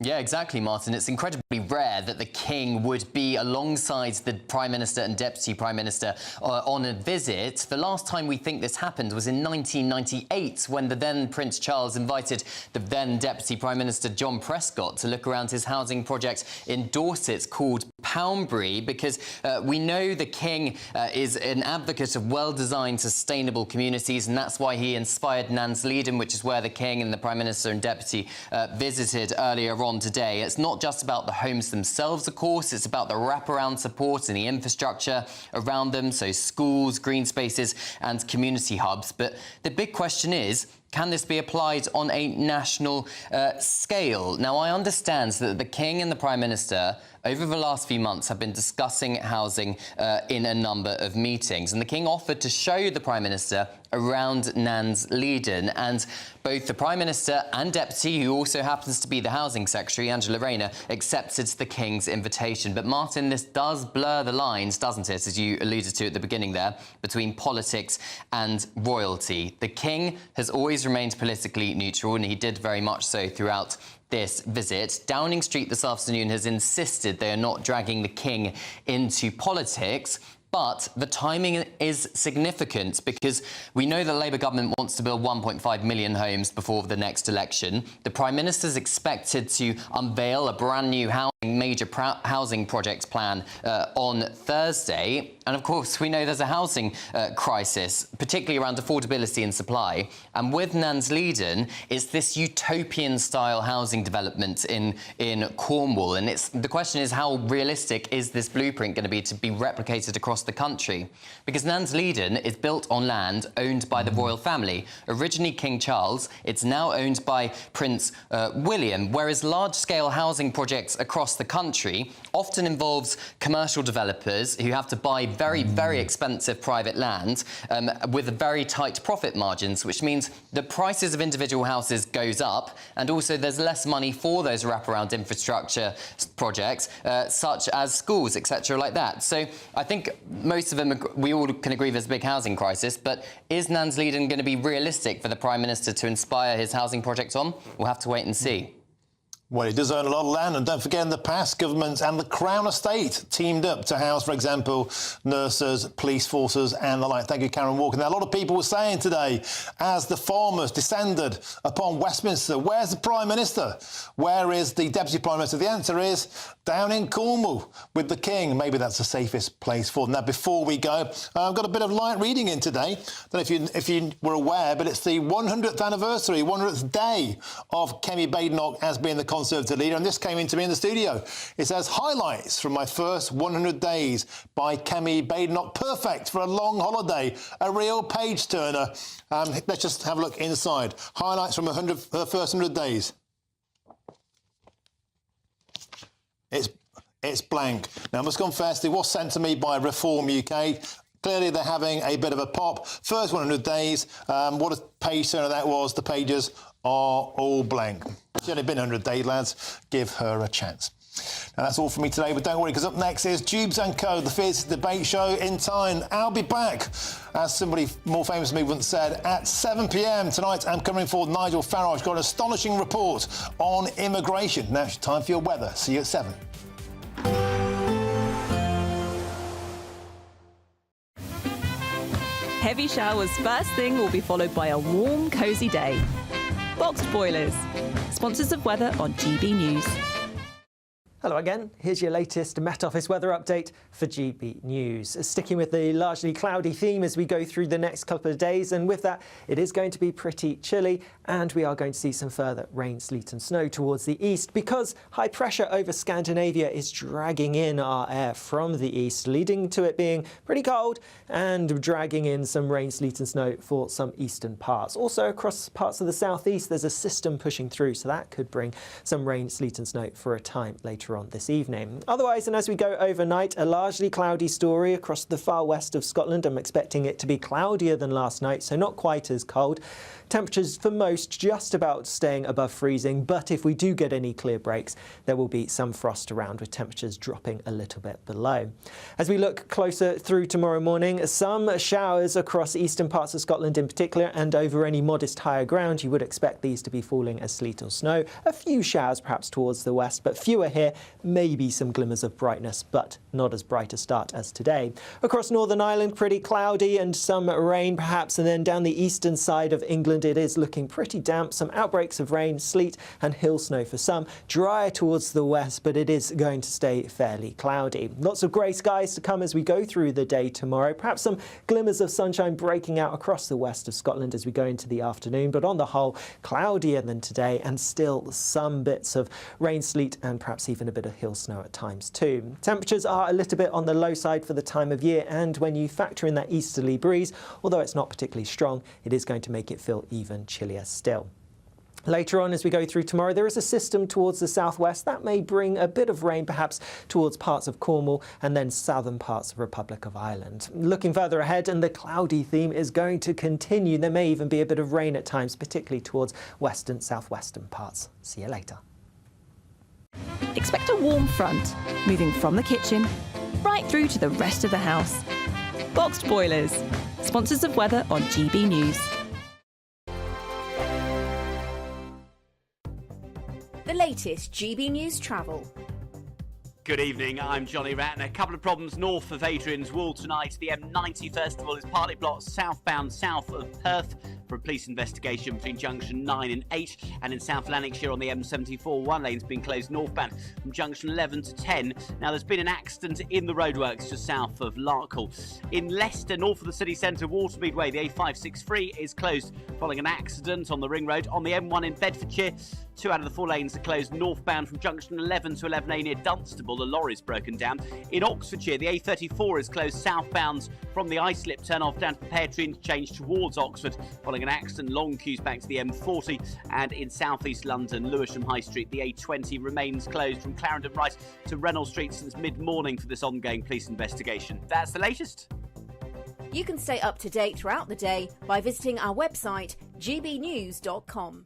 Yeah, exactly, Martin. It's incredibly rare that the King would be alongside the Prime Minister and Deputy Prime Minister on a visit. The last time we think this happened was in 1998, when the then Prince Charles invited the then Deputy Prime Minister John Prescott to look around his housing project in Dorset called Poundbury, because we know the King is an advocate of well-designed, sustainable communities, and that's why he inspired Nansleeden, which is where the King and the Prime Minister and Deputy visited earlier on today. It's not just about the homes themselves, of course, it's about the wraparound support and the infrastructure around them, so schools, green spaces and community hubs. But the big question is, can this be applied on a national scale? Now, I understand that the King and the Prime Minister over the last few months have been discussing housing in a number of meetings, and the King offered to show the Prime Minister around Nansleeden, and both the Prime Minister and Deputy, who also happens to be the Housing Secretary, Angela Rayner, accepted the King's invitation. But Martin, this does blur the lines, doesn't it, as you alluded to at the beginning there, between politics and royalty. The King has always remained politically neutral, and he did very much so throughout this visit. Downing Street this afternoon has insisted they are not dragging the King into politics. But the timing is significant because we know the Labour government wants to build 1.5 million homes before the next election. The Prime Minister is expected to unveil a brand new major housing project plan on Thursday. And of course, we know there's a housing crisis, particularly around affordability and supply. And with Nansleeden, it's this utopian-style housing development in Cornwall. And the question is, how realistic is this blueprint going to be replicated across the country? Because Nansleeden is built on land owned by the royal family. Originally King Charles, it's now owned by Prince William, whereas large-scale housing projects across the country often involves commercial developers who have to buy very, very expensive private land with very tight profit margins, which means the prices of individual houses goes up, and also there's less money for those wraparound infrastructure projects, such as schools, etc., like that. So I think most of them, we all can agree there's a big housing crisis, but is Nansleeden going to be realistic for the Prime Minister to inspire his housing project on? We'll have to wait and see. Well, it does own a lot of land, and don't forget, in the past, governments and the Crown Estate teamed up to house, for example, nurses, police forces and the like. Thank you, Karen Walker. Now, a lot of people were saying today, as the farmers descended upon Westminster, where's the Prime Minister? Where is the Deputy Prime Minister? The answer is down in Cornwall with the King. Maybe that's the safest place for them. Now, before we go, I've got a bit of light reading in today. I don't know if you were aware, but it's the 100th anniversary, 100th day of Kemi Badenoch as being the Conservative leader, and this came into me in the studio. It says, highlights from my first 100 days by Kemi Badenoch. Perfect for a long holiday, a real page-turner. Let's just have a look inside. Highlights from her first 100 days. It's blank. Now, I must confess, it was sent to me by Reform UK. Clearly, they're having a bit of a pop. First 100 days, what a page-turner that was. The pages are all blank. It's only been 100 days, lads. Give her a chance. Now, that's all for me today, but don't worry, because up next is Jubes & Co, the fiercest debate show in time. I'll be back, as somebody more famous than me once said, at 7 p.m. tonight. I'm covering for Nigel Farage. Got an astonishing report on immigration. Now it's time for your weather. See you at 7. Heavy showers first thing will be followed by a warm, cosy day. Boxed boilers, sponsors of weather on GB News. Hello again. Here's your latest Met Office weather update for GB News. Sticking with the largely cloudy theme as we go through the next couple of days, and with that, it is going to be pretty chilly, and we are going to see some further rain, sleet and snow towards the east because high pressure over Scandinavia is dragging in our air from the east, leading to it being pretty cold and dragging in some rain, sleet and snow for some eastern parts. Also across parts of the southeast, there's a system pushing through, so that could bring some rain, sleet and snow for a time later later on this evening. Otherwise, and as we go overnight, a largely cloudy story across the far west of Scotland. I'm expecting it to be cloudier than last night, so not quite as cold. Temperatures for most just about staying above freezing, but if we do get any clear breaks, there will be some frost around with temperatures dropping a little bit below. As we look closer through tomorrow morning, some showers across eastern parts of Scotland in particular, and over any modest higher ground you would expect these to be falling as sleet or snow. A few showers perhaps towards the west, but fewer here. Maybe some glimmers of brightness, but not as bright a start as today. Across Northern Ireland, pretty cloudy and some rain perhaps, and then down the eastern side of England it is looking pretty damp. Some outbreaks of rain, sleet and hill snow for some. Drier towards the west, but it is going to stay fairly cloudy. Lots of grey skies to come as we go through the day tomorrow. Perhaps some glimmers of sunshine breaking out across the west of Scotland as we go into the afternoon, but on the whole cloudier than today, and still some bits of rain, sleet and perhaps even a bit of hill snow at times too. Temperatures are a little bit on the low side for the time of year, and when you factor in that easterly breeze, although it's not particularly strong, it is going to make it feel even chillier still. Later on as we go through tomorrow, there is a system towards the southwest that may bring a bit of rain perhaps towards parts of Cornwall and then southern parts of Republic of Ireland. Looking further ahead, and the cloudy theme is going to continue. There may even be a bit of rain at times, particularly towards western, southwestern parts. See you later. Expect a warm front, moving from the kitchen right through to the rest of the house. Boxed Boilers, sponsors of weather on GB News. The latest GB News travel. Good evening, I'm Johnny Ratner. A couple of problems north of Adrian's Wall tonight. The M90 first of all is partly blocked southbound south of Perth for a police investigation between junction 9 and 8, and in South Lanarkshire on the M74 one lane's been closed northbound from junction 11 to 10. Now there's been an accident in the roadworks just south of Larkhall. In Leicester, north of the city centre, Watermead Way, the A563 is closed following an accident on the ring road. On the M1 in Bedfordshire, 2 out of the 4 lanes are closed northbound from junction 11 to 11A near Dunstable. The lorry's broken down. In Oxfordshire, the A34 is closed southbound from the Islip turn-off down to the Pear Tree interchange towards Oxford following an accident. Long queues back to the M40. And in south-east London, Lewisham High Street, the A20 remains closed from Clarendon Rise to Reynolds Street since mid-morning for this ongoing police investigation. That's the latest. You can stay up to date throughout the day by visiting our website gbnews.com.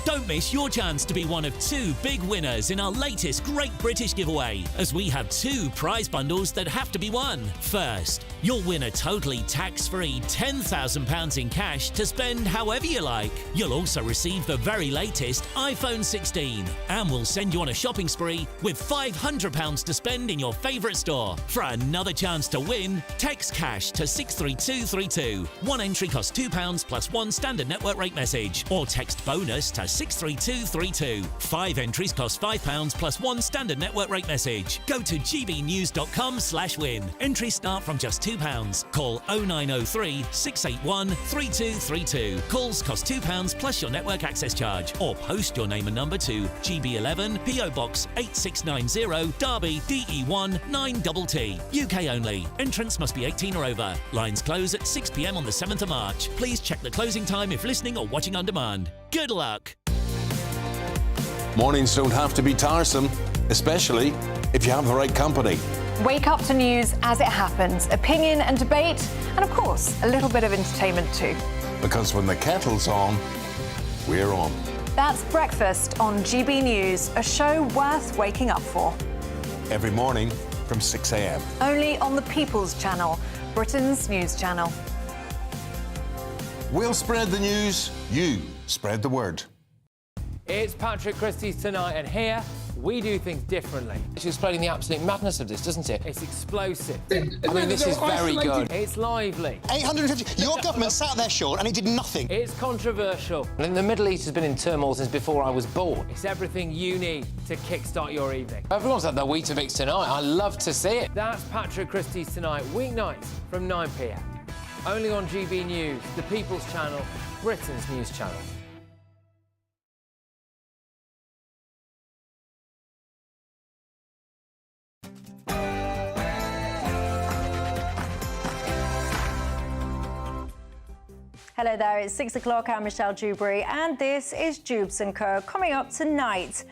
Don't miss your chance to be one of 2 big winners in our latest Great British giveaway, as we have 2 prize bundles that have to be won. First, you'll win a totally tax-free £10,000 in cash to spend however you like. You'll also receive the very latest iPhone 16, and we'll send you on a shopping spree with £500 to spend in your favourite store. For another chance to win, text cash to 63232. One entry costs £2 plus 1 standard network rate message, or text bonus to 63232. 5 entries cost £5 plus 1 standard network rate message. Go to gbnews.com/win. Entries start from just £2. Call 0903 681 3232. Calls cost £2 plus your network access charge, or post your name and number to GB11 PO Box 8690 Derby DE1 9TT. UK only. Entrants must be 18 or over. Lines close at 6 p.m. on the 7th of March. Please check the closing time if listening or watching on demand. Good luck. Mornings don't have to be tiresome, especially if you have the right company. Wake up to news as it happens, opinion and debate, and of course, a little bit of entertainment too. Because when the kettle's on, we're on. That's Breakfast on GB News, a show worth waking up for. Every morning from 6 a.m. Only on the People's Channel, Britain's news channel. We'll spread the news, you spread the word. It's Patrick Christie's Tonight, and here we do things differently. It's explaining the absolute madness of this, doesn't it? It's explosive. I mean, this is very good. It's lively. 850. Your government sat there, Sean, and it did nothing. It's controversial. And the Middle East has been in turmoil since before I was born. It's everything you need to kickstart your evening. Everyone's had their Weetabix tonight. I love to see it. That's Patrick Christie's Tonight, weeknights from 9 p.m. Only on GB News, the People's Channel, Britain's news channel. Hello there, it's 6 o'clock. I'm Michelle Dewberry, and this is Jubes & Co. Coming up tonight,